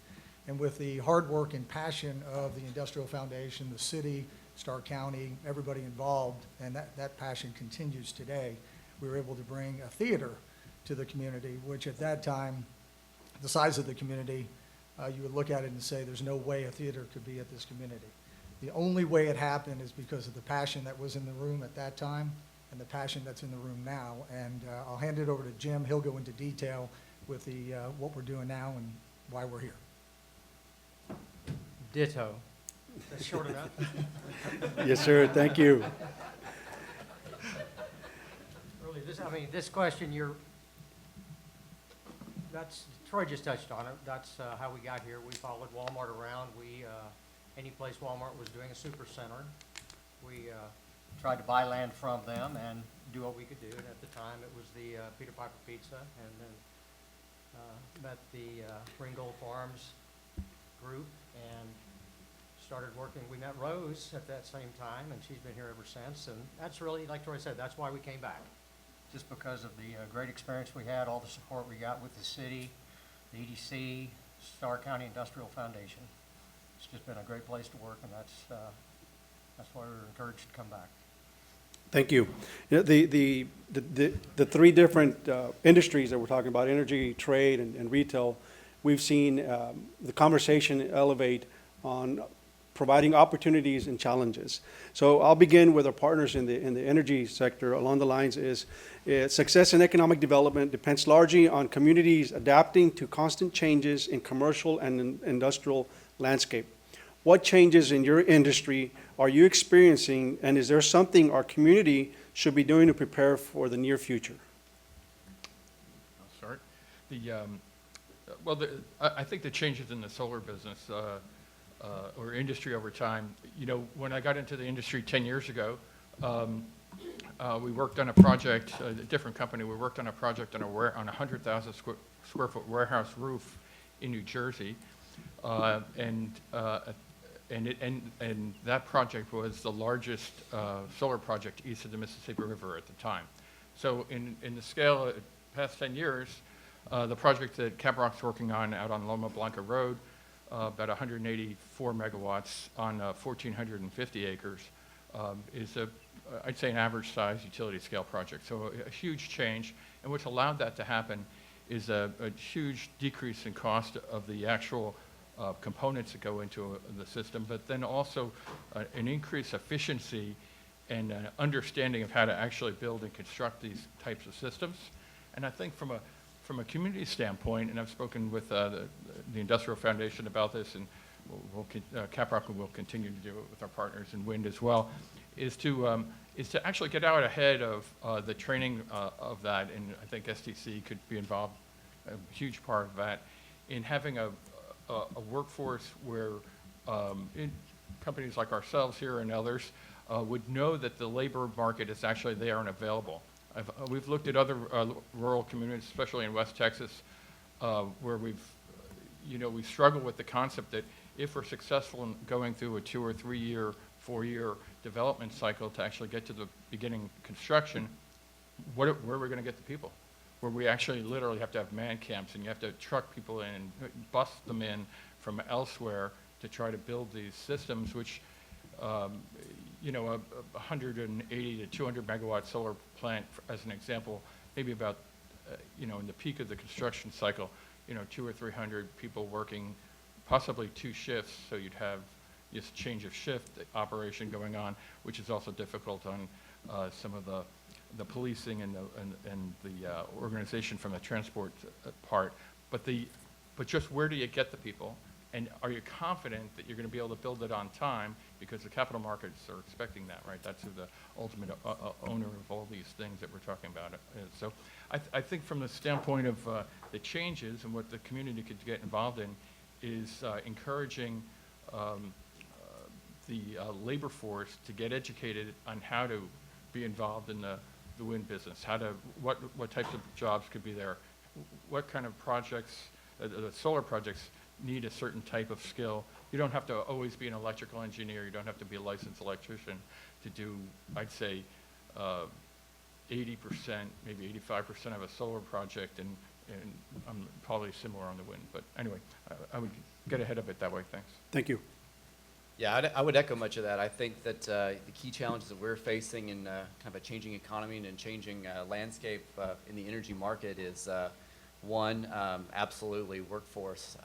And with the hard work and passion of the Industrial Foundation, the city, Starr County, everybody involved, and that passion continues today, we were able to bring a theater to the community, which at that time, the size of the community, you would look at it and say, there's no way a theater could be at this community. The only way it happened is because of the passion that was in the room at that time and the passion that's in the room now. And I'll hand it over to Jim. He'll go into detail with what we're doing now and why we're here. Ditto. That's short enough. Yes, sir. Thank you. Really, this question, Troy just touched on it. That's how we got here. We followed Walmart around. Any place Walmart was doing a super center, we tried to buy land from them and do what we could do. And at the time, it was the Peter Piper Pizza, and then met the Ringgold Farms group and started working. We met Rose at that same time, and she's been here ever since. And that's really, like Troy said, that's why we came back, just because of the great experience we had, all the support we got with the city, the EDC, Starr County Industrial Foundation. It's just been a great place to work, and that's why we were encouraged to come back. Thank you. You know, the 3 different industries that we're talking about, energy, trade, and retail, we've seen the conversation elevate on providing opportunities and challenges. So I'll begin with our partners in the energy sector. Along the lines is success in economic development depends largely on communities adapting to constant changes in commercial and industrial landscape. What changes in your industry are you experiencing, and is there something our community should be doing to prepare for the near future? I'll start. Well, I think the changes in the solar business or industry over time, you know, when I got into the industry 10 years ago, we worked on a project, a different company, we worked on a project on a 100,000 square foot warehouse roof in New Jersey. And that project was the largest solar project east of the Mississippi River at the time. So in the scale of the past 10 years, the project that Caprock's working on out on Loma Blanca Road, about 184 megawatts on 1,450 acres, is I'd say an average size utility scale project. So a huge change, and what's allowed that to happen is a huge decrease in cost of the actual components that go into the system, but then also an increased efficiency and understanding of how to actually build and construct these types of systems. And I think from a community standpoint, and I've spoken with the Industrial Foundation about this, and Caprock will continue to do it with our partners in wind as well, is to actually get out ahead of the training of that, and I think STC could be involved, a huge part of that, in having a workforce where companies like ourselves here and others would know that the labor market is actually there and available. We've looked at other rural communities, especially in West Texas, where we struggle with the concept that if we're successful in going through a 2 or 3 year, 4 year development cycle to actually get to the beginning construction, where are we going to get the people? Where we actually literally have to have man camps, and you have to truck people in and bus them in from elsewhere to try to build these systems, which, a 180 to 200 megawatt solar plant, as an example, maybe about, in the peak of the construction cycle, 200 or 300 people working, possibly 2 shifts, so you'd have this change of shift operation going on, which is also difficult on some of the policing and the organization from the transport part, but just where do you get the people, and are you confident that you're going to be able to build it on time, because the capital markets are expecting that, right? That's who the ultimate owner of all these things that we're talking about is. So I think from the standpoint of the changes and what the community could get involved in is encouraging the labor force to get educated on how to be involved in the wind business, what types of jobs could be there, what kind of projects, the solar projects need a certain type of skill. You don't have to always be an electrical engineer, you don't have to be a licensed electrician to do, I'd say, 80%, maybe 85% of a solar project, and I'm probably similar on the wind, but anyway, I would get ahead of it that way, thanks. Thank you. Yeah, I would echo much of that. I think that the key challenges that we're facing in kind of a changing economy and changing landscape in the energy market is one, absolutely workforce,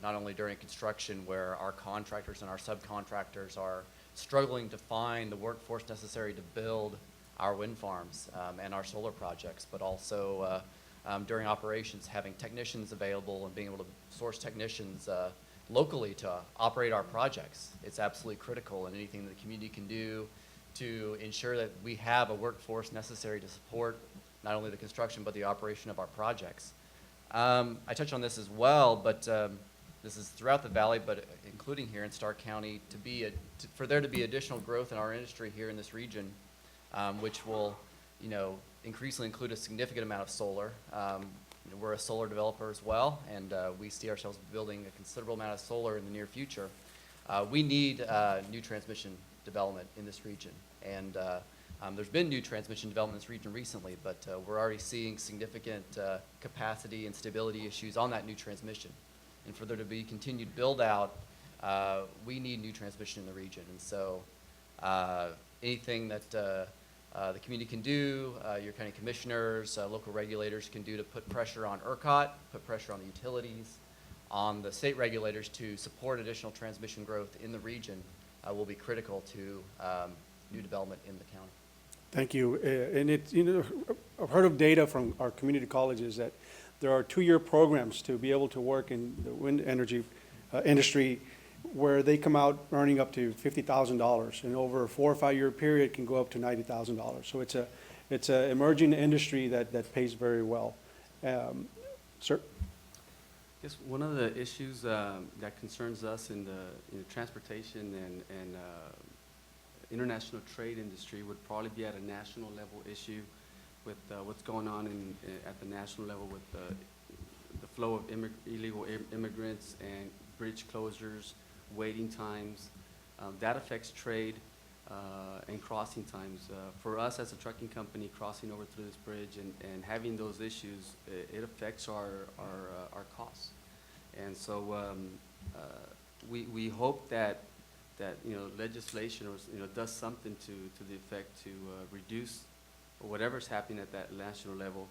not only during construction where our contractors and our subcontractors are struggling to find the workforce necessary to build our wind farms and our solar projects, but also during operations, having technicians available and being able to source technicians locally to operate our projects. It's absolutely critical, and anything that the community can do to ensure that we have a workforce necessary to support not only the construction but the operation of our projects. I touched on this as well, but this is throughout the valley, but including here in Starr County, for there to be additional growth in our industry here in this region, which will, increasingly include a significant amount of solar. We're a solar developer as well, and we see ourselves building a considerable amount of solar in the near future. We need new transmission development in this region, and there's been new transmission development in this region recently, but we're already seeing significant capacity and stability issues on that new transmission. And for there to be continued build out, we need new transmission in the region. And so anything that the community can do, your county commissioners, local regulators can do to put pressure on ERCOT, put pressure on the utilities, on the state regulators to support additional transmission growth in the region will be critical to new development in the county. Thank you. And I've heard of data from our community colleges that there are 2-year programs to be able to work in the wind energy industry where they come out earning up to $50,000, and over a 4 or 5 year period can go up to $90,000. So it's a emerging industry that pays very well. Sir? Yes, one of the issues that concerns us in the transportation and international trade industry would probably be at a national level issue with what's going on at the national level with the flow of illegal immigrants and bridge closures, waiting times. That affects trade and crossing times. For us as a trucking company crossing over through this bridge and having those issues, it affects our costs. And so we hope that legislation or does something to the effect to reduce whatever's happening at that national level.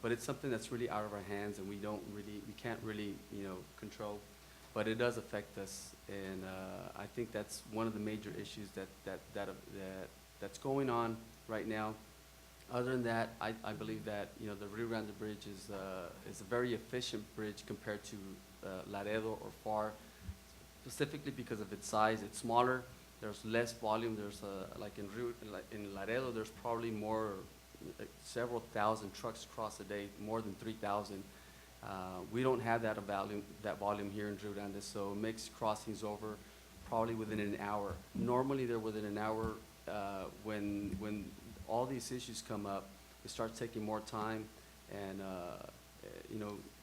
But it's something that's really out of our hands, and we can't really control. But it does affect us, and I think that's one of the major issues that's going on right now. Other than that, I believe that the Rio Grande Bridge is a very efficient bridge compared to Laredo or FAR, specifically because of its size. It's smaller. There's less volume. There's like in Laredo, there's probably more, several thousand trucks across a day, more than 3,000. We don't have that volume here in Rio Grande, so it makes crossings over probably within an hour. Normally they're within an hour. When all these issues come up, it starts taking more time, and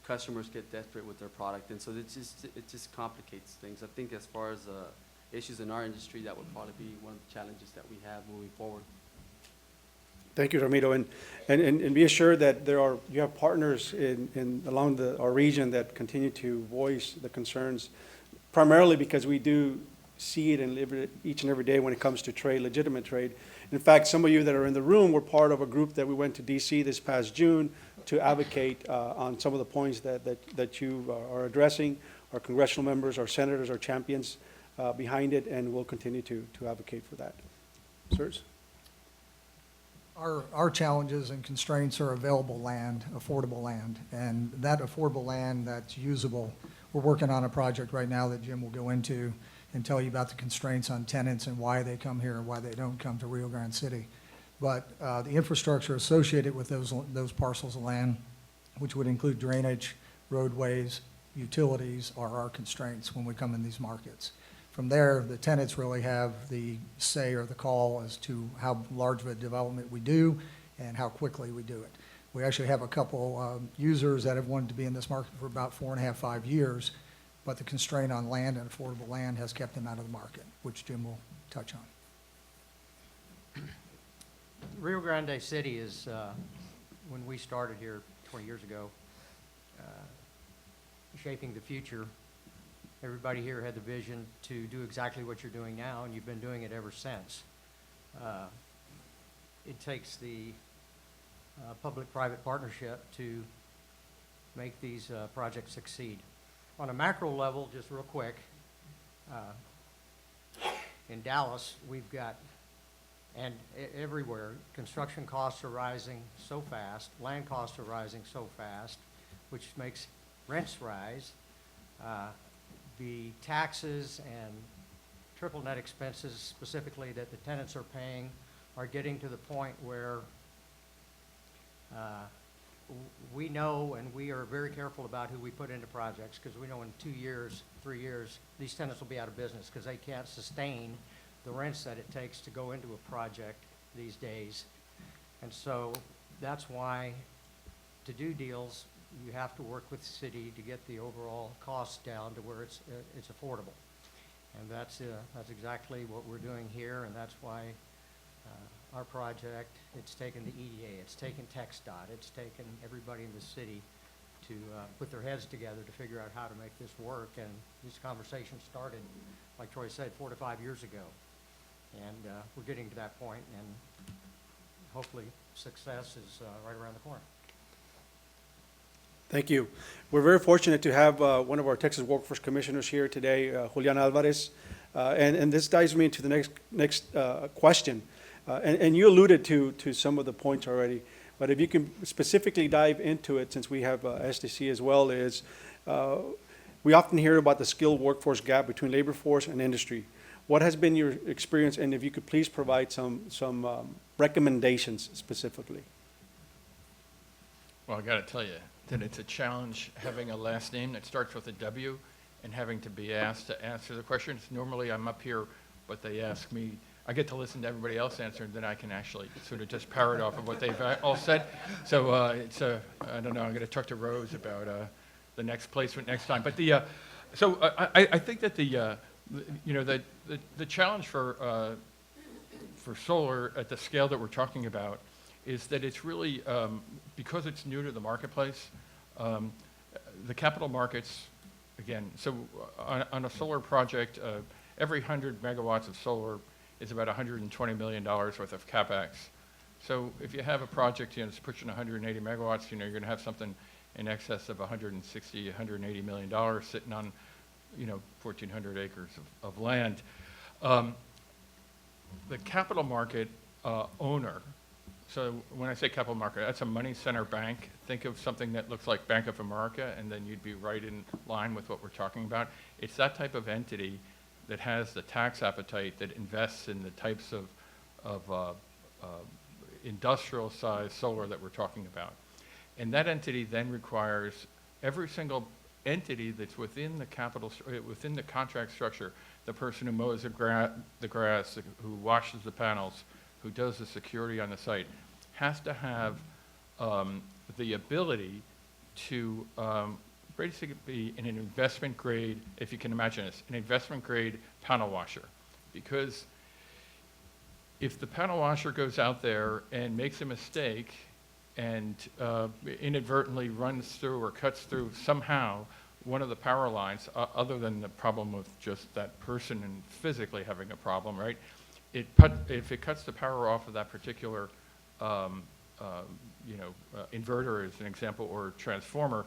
customers get desperate with their product, and so it just complicates things. I think as far as issues in our industry, that would probably be one of the challenges that we have moving forward. Thank you, Ramiro, and be assured that you have partners along our region that continue to voice the concerns, primarily because we do see it and live it each and every day when it comes to trade, legitimate trade. In fact, some of you that are in the room were part of a group that we went to DC this past June to advocate on some of the points that you are addressing. Our congressional members, our senators, our champions behind it, and we'll continue to advocate for that. Sirs? Our challenges and constraints are available land, affordable land, and that affordable land that's usable. We're working on a project right now that Jim will go into and tell you about the constraints on tenants and why they come here and why they don't come to Rio Grande City. But the infrastructure associated with those parcels of land, which would include drainage, roadways, utilities, are our constraints when we come in these markets. From there, the tenants really have the say or the call as to how large of a development we do and how quickly we do it. We actually have a couple users that have wanted to be in this market for about 4.5, 5 years, but the constraint on land and affordable land has kept them out of the market, which Jim will touch on. Rio Grande City is, when we started here 20 years ago, shaping the future. Everybody here had the vision to do exactly what you're doing now, and you've been doing it ever since. It takes the public-private partnership to make these projects succeed. On a macro level, just real quick, in Dallas, we've got, and everywhere, construction costs are rising so fast, land costs are rising so fast, which makes rents rise. The taxes and triple net expenses specifically that the tenants are paying are getting to the point where we know, and we are very careful about who we put into projects, because we know in 2 years, 3 years, these tenants will be out of business because they can't sustain the rents that it takes to go into a project these days. And so that's why to do deals, you have to work with the city to get the overall costs down to where it's affordable. And that's exactly what we're doing here, and that's why our project, it's taken the EDA, it's taken TxDOT, it's taken everybody in the city to put their heads together to figure out how to make this work. And these conversations started, like Troy said, 4 to 5 years ago. And we're getting to that point, and hopefully success is right around the corner. Thank you. We're very fortunate to have one of our Texas Workforce Commissioners here today, Julian Alvarez. And this dives me into the next question. And you alluded to some of the points already, but if you can specifically dive into it, since we have SDC as well, is we often hear about the skilled workforce gap between labor force and industry. What has been your experience, and if you could please provide some recommendations specifically? Well, I got to tell you, that it's a challenge having a last name that starts with a W and having to be asked to answer the questions. Normally I'm up here, but they ask me, I get to listen to everybody else answer, and then I can actually sort of just parrot off of what they've all said. So I don't know, I'm going to talk to Rose about the next placement next time. But I think that the challenge for solar at the scale that we're talking about is that it's really, because it's new to the marketplace, the capital markets, again, so on a solar project, every 100 megawatts of solar is about $120 million worth of CapEx. So if you have a project, that's pushing 180 megawatts, you're going to have something in excess of 160, 180 million dollars sitting on, 1,400 acres of land. The capital market owner, so when I say capital market, that's a money center bank. Think of something that looks like Bank of America, and then you'd be right in line with what we're talking about. It's that type of entity that has the tax appetite that invests in the types of industrial size solar that we're talking about. And that entity then requires every single entity that's within the contract structure, the person who mows the grass, who washes the panels, who does the security on the site, has to have the ability to basically be in an investment grade, if you can imagine this, an investment grade panel washer. Because if the panel washer goes out there and makes a mistake and inadvertently runs through or cuts through somehow one of the power lines, other than the problem with just that person and physically having a problem, right? If it cuts the power off of that particular inverter, as an example, or transformer,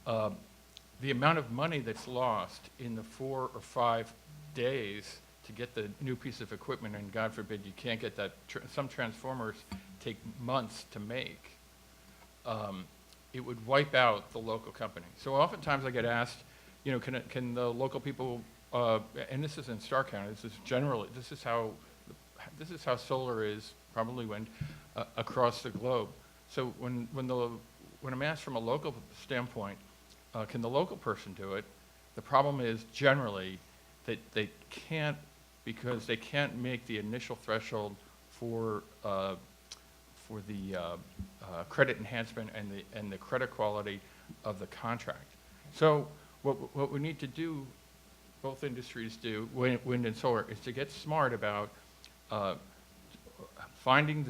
the amount of money that's lost in the 4 or 5 days to get the new piece of equipment, and God forbid you can't get that, some transformers take months to make, it would wipe out the local company. So oftentimes I get asked, can the local people, and this is in Starr County, this is how solar is, probably wind, across the globe. So when I'm asked from a local standpoint, can the local person do it? The problem is generally that they can't, because they can't make the initial threshold for the credit enhancement and the credit quality of the contract. So what we need to do, both industries do, wind and solar, is to get smart about finding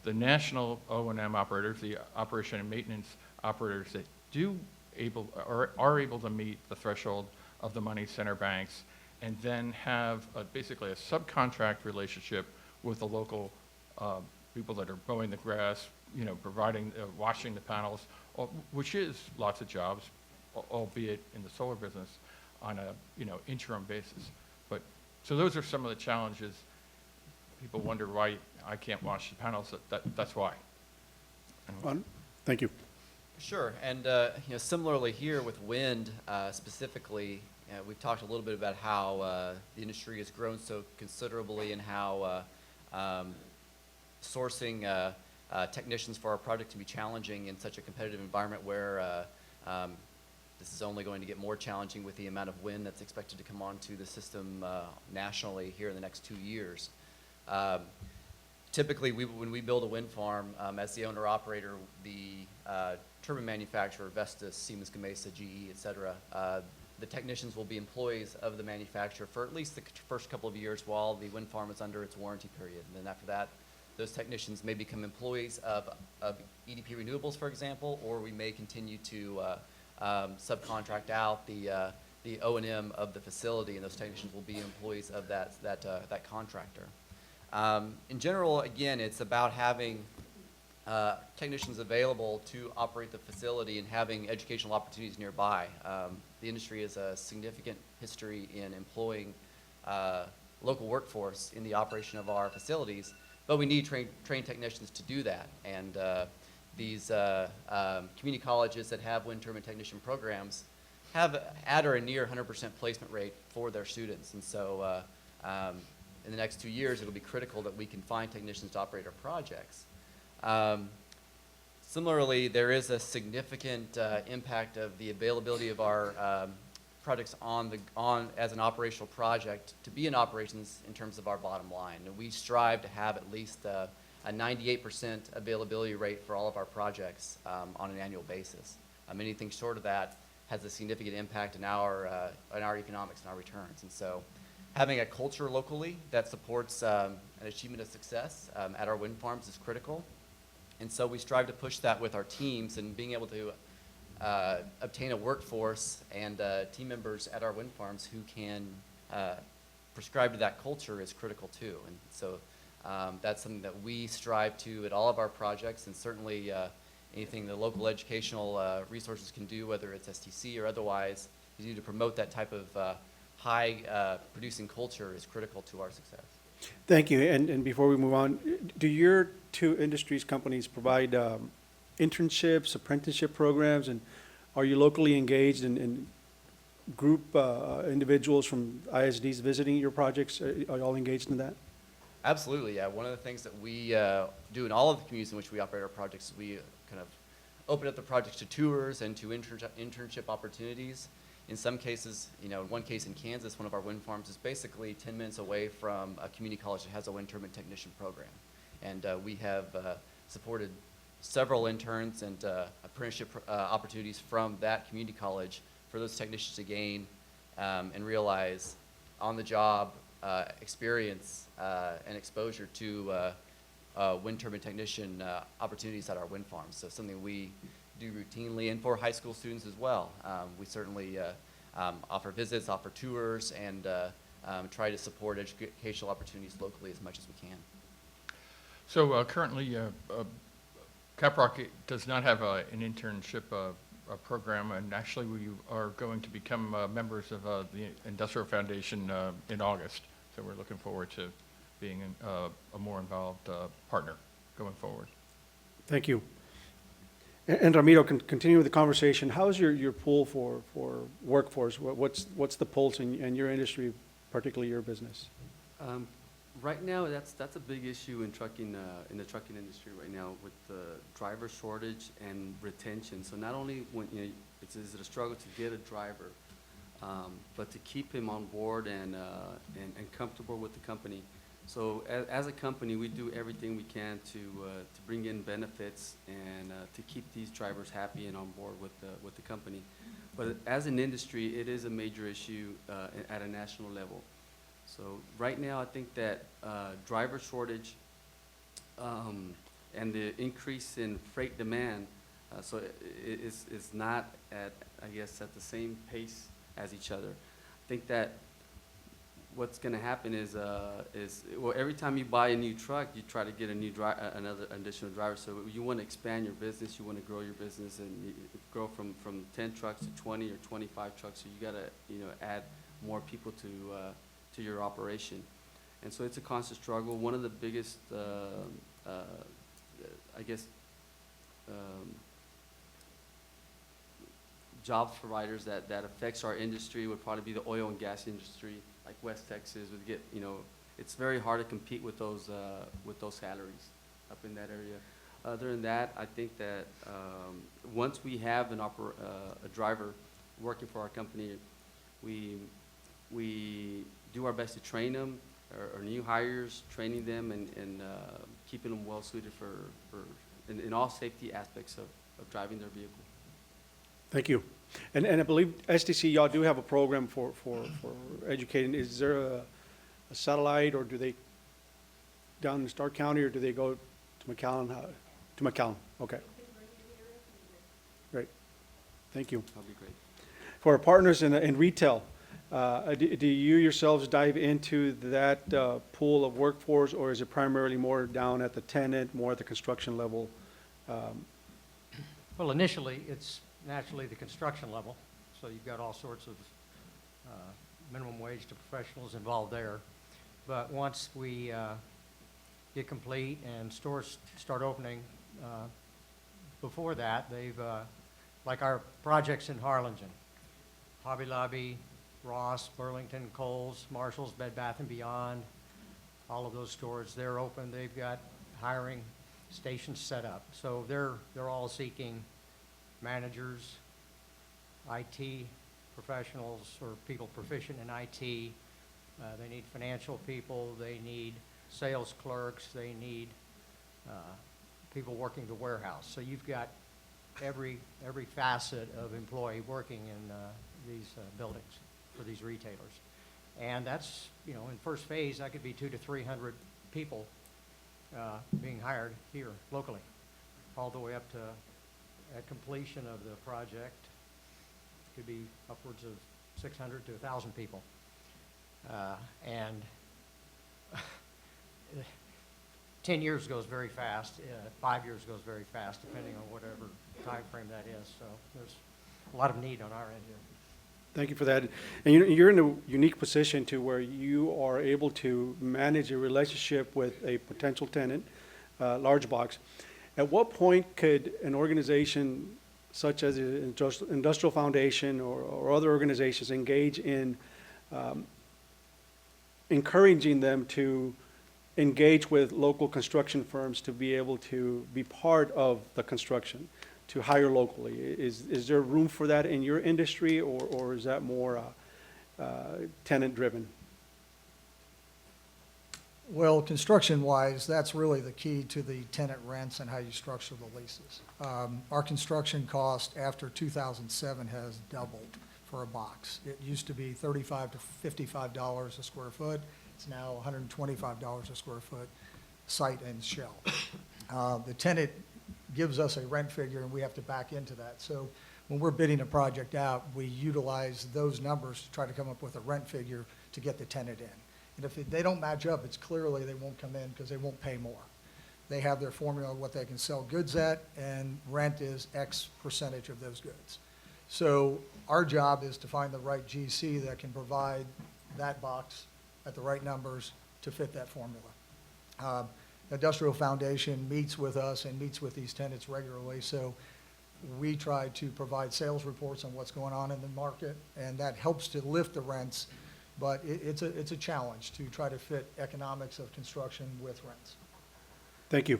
the national O&M operators, the operation and maintenance operators that are able to meet the threshold of the money center banks, and then have basically a subcontract relationship with the local people that are mowing the grass, providing, washing the panels, which is lots of jobs, albeit in the solar business, on a interim basis. But so those are some of the challenges. People wonder why I can't wash the panels. That's why. Thank you. Sure, and similarly here with wind specifically, we've talked a little bit about how the industry has grown so considerably, and how sourcing technicians for our project can be challenging in such a competitive environment where this is only going to get more challenging with the amount of wind that's expected to come onto the system nationally here in the next 2 years. Typically, when we build a wind farm, as the owner-operator, the turbine manufacturer, Vestas, Siemens Gamesa, GE, et cetera, the technicians will be employees of the manufacturer for at least the first couple of years while the wind farm is under its warranty period. And then after that, those technicians may become employees of EDP Renewables, for example, or we may continue to subcontract out the O&M of the facility, and those technicians will be employees of that contractor. In general, again, it's about having technicians available to operate the facility and having educational opportunities nearby. The industry has a significant history in employing local workforce in the operation of our facilities, but we need trained technicians to do that. And these community colleges that have wind turbine technician programs have at or a near 100% placement rate for their students. And so in the next 2 years, it'll be critical that we can find technicians to operate our projects. Similarly, there is a significant impact of the availability of our projects as an operational project to be in operations in terms of our bottom line. And we strive to have at least a 98% availability rate for all of our projects on an annual basis. Anything short of that has a significant impact in our economics and our returns. And so having a culture locally that supports an achievement of success at our wind farms is critical. And so we strive to push that with our teams, and being able to obtain a workforce and team members at our wind farms who can prescribe to that culture is critical too. And so that's something that we strive to at all of our projects, and certainly anything the local educational resources can do, whether it's STC or otherwise, to promote that type of high producing culture is critical to our success. Thank you. And before we move on, do your two industries companies provide internships, apprenticeship programs, and are you locally engaged in group individuals from ISDs visiting your projects? Are you all engaged in that? Absolutely, yeah. One of the things that we do in all of the communities in which we operate our projects, we kind of open up the projects to tours and to internship opportunities. In some cases, in one case in Kansas, one of our wind farms is basically 10 minutes away from a community college that has a wind turbine technician program. And we have supported several interns and apprenticeship opportunities from that community college for those technicians to gain and realize on-the-job experience and exposure to wind turbine technician opportunities at our wind farms. So something we do routinely, and for high school students as well. We certainly offer visits, offer tours, and try to support educational opportunities locally as much as we can. So currently, Caprock does not have an internship program, and actually we are going to become members of the Industrial Foundation in August. So we're looking forward to being a more involved partner going forward. Thank you. And Ramiro, continue with the conversation. How's your pool for workforce? What's the pulse in your industry, particularly your business? Right now, that's a big issue in trucking in the trucking industry right now, with the driver shortage and retention. So not only is it a struggle to get a driver, but to keep him on board and comfortable with the company. So as a company, we do everything we can to bring in benefits and to keep these drivers happy and on board with the company. But as an industry, it is a major issue at a national level. So right now, I think that driver shortage and the increase in freight demand, so it's not at the same pace as each other. I think that what's going to happen is well, every time you buy a new truck, you try to get another additional driver. So you want to expand your business, you want to grow your business, and you grow from 10 trucks to 20 or 25 trucks. So you got to add more people to your operation, and so it's a constant struggle. One of the biggest, jobs providers that affects our industry would probably be the oil and gas industry, like West Texas. Would get, it's very hard to compete with those salaries up in that area. Other than that, I think that once we have a driver working for our company, we do our best to train them, or new hires, training them and keeping them well suited in all safety aspects of driving their vehicle. Thank you. And I believe STC, y'all do have a program for educating. Is there a satellite, or do they down in Starr County, or do they go to McAllen? To McAllen, okay. Great. Thank you. That'll be great. For our partners in retail, do you yourselves dive into that pool of workforce, or is it primarily more down at the tenant, more at the construction level? Well, initially, it's naturally the construction level, so you've got all sorts of minimum wage to professionals involved there. But once we get complete and stores start opening, before that, they've, like our projects in Harlingen, Hobby Lobby, Ross, Burlington, Kohl's, Marshall's, Bed Bath & Beyond, all of those stores, they're open. They've got hiring stations set up. So they're all seeking managers, IT professionals, or people proficient in IT. They need financial people, they need sales clerks, they need people working the warehouse. So you've got every facet of employee working in these buildings for these retailers. And that's, you know, in first phase, that could be 200 to 300 people being hired here locally, all the way up to, at completion of the project, could be upwards of 600 to 1,000 people. And 10 years goes very fast, 5 years goes very fast, depending on whatever time frame that is. So there's a lot of need on our end here. Thank you for that. And you're in a unique position to where you are able to manage a relationship with a potential tenant, large box. At what point could an organization such as an industrial foundation or other organizations engage in encouraging them to engage with local construction firms to be able to be part of the construction, to hire locally? Is there room for that in your industry, or is that more tenant-driven? Well, construction-wise, that's really the key to the tenant rents and how you structure the leases. Our construction cost after 2007 has doubled for a box. It used to be $35 to $55 a square foot. It's now $125 a square foot, site and shell. The tenant gives us a rent figure, and we have to back into that. So when we're bidding a project out, we utilize those numbers to try to come up with a rent figure to get the tenant in. And if they don't match up, it's clearly they won't come in because they won't pay more. They have their formula of what they can sell goods at, and rent is X percentage of those goods. So our job is to find the right GC that can provide that box at the right numbers to fit that formula. Industrial Foundation meets with us and meets with these tenants regularly, so we try to provide sales reports on what's going on in the market, and that helps to lift the rents, but it's a challenge to try to fit economics of construction with rents. Thank you.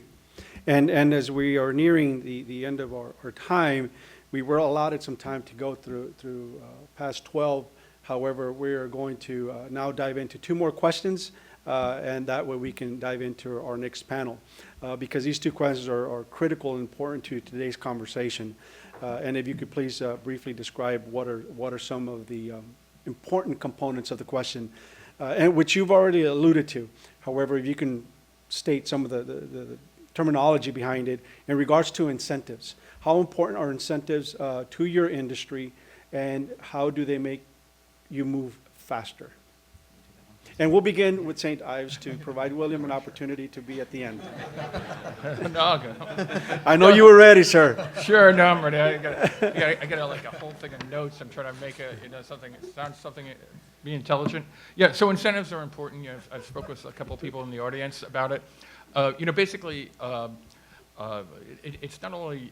And as we are nearing the end of our time, we were allotted some time to go through past 12. However, we are going to now dive into 2 more questions, and that way we can dive into our next panel, because these 2 questions are critical and important to today's conversation. And if you could please briefly describe what are some of the important components of the question, and which you've already alluded to. However, if you can state some of the terminology behind it in regards to incentives. How important are incentives to your industry, and how do they make you move faster? And we'll begin with St. Ives to provide William an opportunity to be at the end. No, I'll go. I know you were ready, sir. Sure, no, I'm ready. I got like a whole thing of notes. I'm trying to make something, be intelligent. Yeah, so incentives are important. I've spoke with a couple of people in the audience about it. Basically, it's not only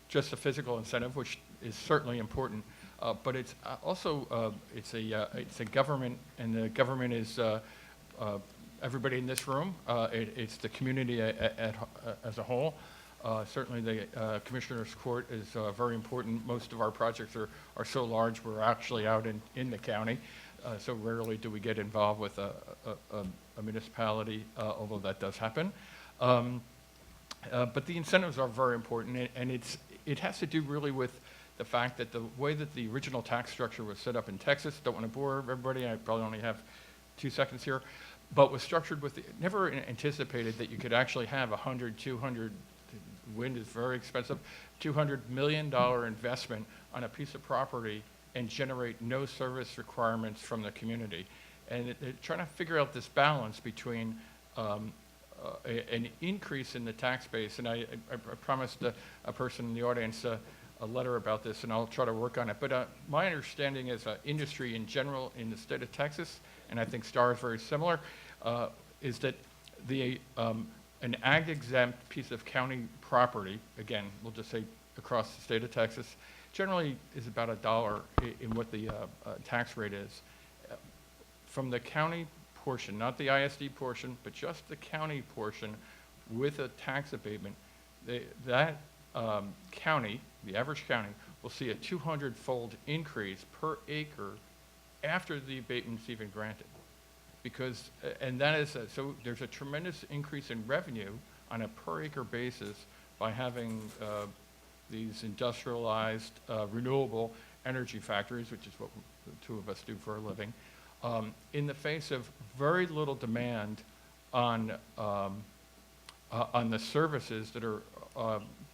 just a physical incentive, which is certainly important, but it's also it's a government, and the government is everybody in this room. It's the community as a whole. Certainly, the Commissioner's Court is very important. Most of our projects are so large, we're actually out in the county, so rarely do we get involved with a municipality, although that does happen. But the incentives are very important, and it has to do really with the fact that the way that the original tax structure was set up in Texas, don't want to bore everybody, I probably only have 2 seconds here, but was structured with, never anticipated that you could actually have 100, 200, wind is very expensive, $200 million investment on a piece of property and generate no service requirements from the community. And they're trying to figure out this balance between an increase in the tax base, and I promised a person in the audience a letter about this, and I'll try to work on it. But my understanding is industry in general in the state of Texas, and I think Starr is very similar, is that an ag-exempt piece of county property, again, we'll just say across the state of Texas, generally is about $1 in what the tax rate is. From the county portion, not the ISD portion, but just the county portion, with a tax abatement, that county, the average county, will see a 200-fold increase per acre after the abatement's even granted. Because, and that is, so there's a tremendous increase in revenue on a per acre basis by having these industrialized renewable energy factories, which is what the two of us do for a living, in the face of very little demand on the services that are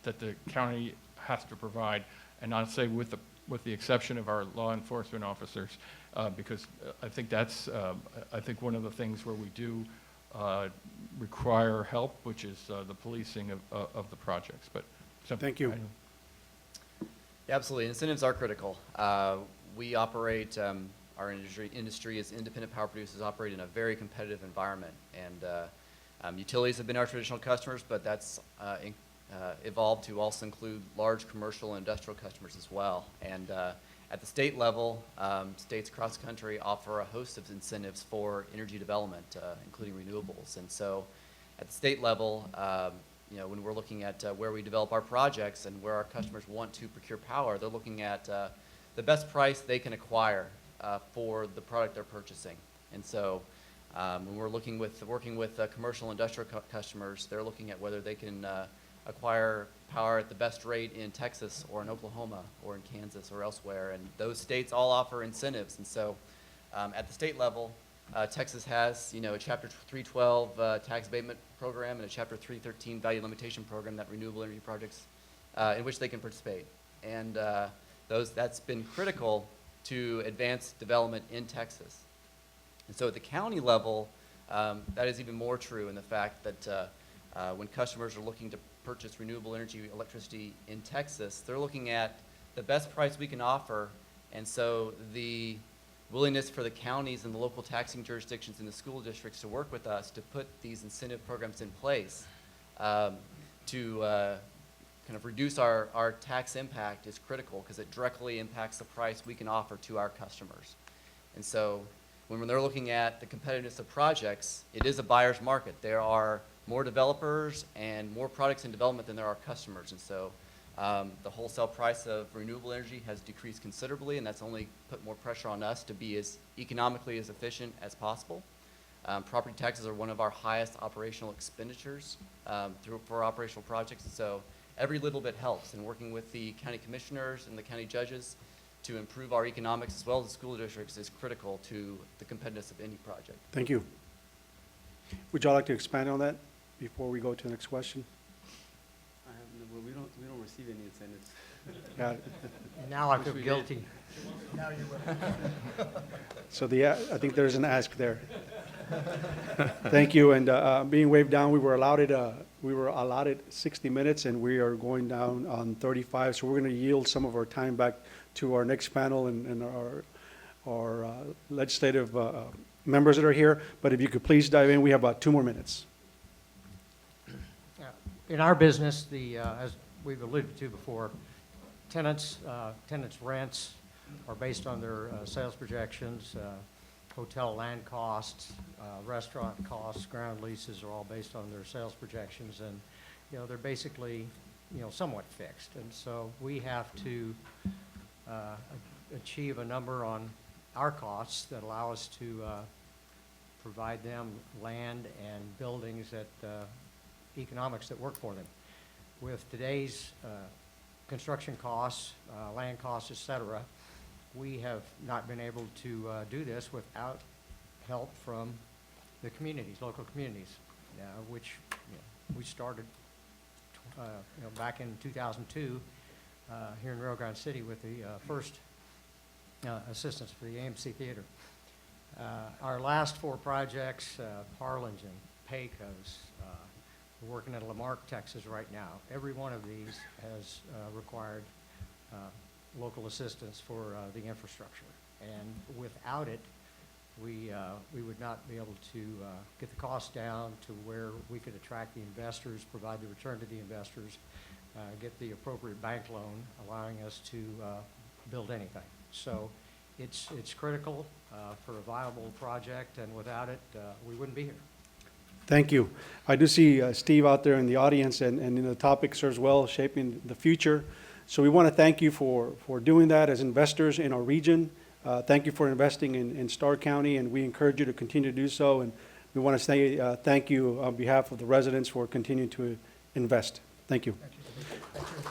that the county has to provide, and I'll say with the exception of our law enforcement officers, because I think that's I think one of the things where we do require help, which is the policing of the projects. But so Thank you. Yeah, absolutely. Incentives are critical. We operate, our industry as independent power producers operate in a very competitive environment. And utilities have been our traditional customers, but that's evolved to also include large commercial and industrial customers as well. And at the state level, states across the country offer a host of incentives for energy development, including renewables. And so at the state level, you know, when we're looking at where we develop our projects and where our customers want to procure power, they're looking at the best price they can acquire for the product they're purchasing. And so when we're working with commercial and industrial customers, they're looking at whether they can acquire power at the best rate in Texas or in Oklahoma or in Kansas or elsewhere. And those states all offer incentives. And so at the state level, Texas has, you know, a Chapter 312 tax abatement program and a Chapter 313 value limitation program, that renewable energy projects in which they can participate. And that's been critical to advance development in Texas. And so at the county level, that is even more true in the fact that when customers are looking to purchase renewable energy electricity in Texas, they're looking at the best price we can offer. And so the willingness for the counties and the local taxing jurisdictions and the school districts to work with us to put these incentive programs in place to kind of reduce our tax impact is critical, because it directly impacts the price we can offer to our customers. And so when they're looking at the competitiveness of projects, it is a buyer's market. There are more developers and more products in development than there are customers. And so the wholesale price of renewable energy has decreased considerably, and that's only put more pressure on us to be as economically as efficient as possible. Property taxes are one of our highest operational expenditures for operational projects. So every little bit helps, and working with the county commissioners and the county judges to improve our economics as well as the school districts is critical to the competitiveness of any project. Thank you. Would y'all like to expand on that before we go to the next question? Well, we don't receive any incentives. Got it. Now I feel guilty. Now you will. So I think there's an ask there. Thank you. And being waved down, we were allotted 60 minutes, and we are going down on 35. So we're going to yield some of our time back to our next panel and our legislative members that are here. But if you could please dive in, we have about 2 more minutes. In our business, as we've alluded to before, tenants' rents are based on their sales projections. Hotel land costs, restaurant costs, ground leases are all based on their sales projections, and they're basically somewhat fixed. And so we have to achieve a number on our costs that allow us to provide them land and buildings that economics that work for them. With today's construction costs, land costs, et cetera, we have not been able to do this without help from the communities, local communities, which we started back in 2002 here in Rio Grande City with the first assistance for the AMC Theater. Our last 4 projects, Harlingen, Pecos, we're working at Lamarck, Texas right now. Every one of these has required local assistance for the infrastructure. And without it, we would not be able to get the cost down to where we could attract the investors, provide the return to the investors, get the appropriate bank loan, allowing us to build anything. So it's critical for a viable project, and without it, we wouldn't be here. Thank you. I do see Steve out there in the audience, and the topic serves well, shaping the future. So we want to thank you for doing that as investors in our region. Thank you for investing in Starr County, and we encourage you to continue to do so. And we want to say thank you on behalf of the residents for continuing to invest. Thank you. Thank you.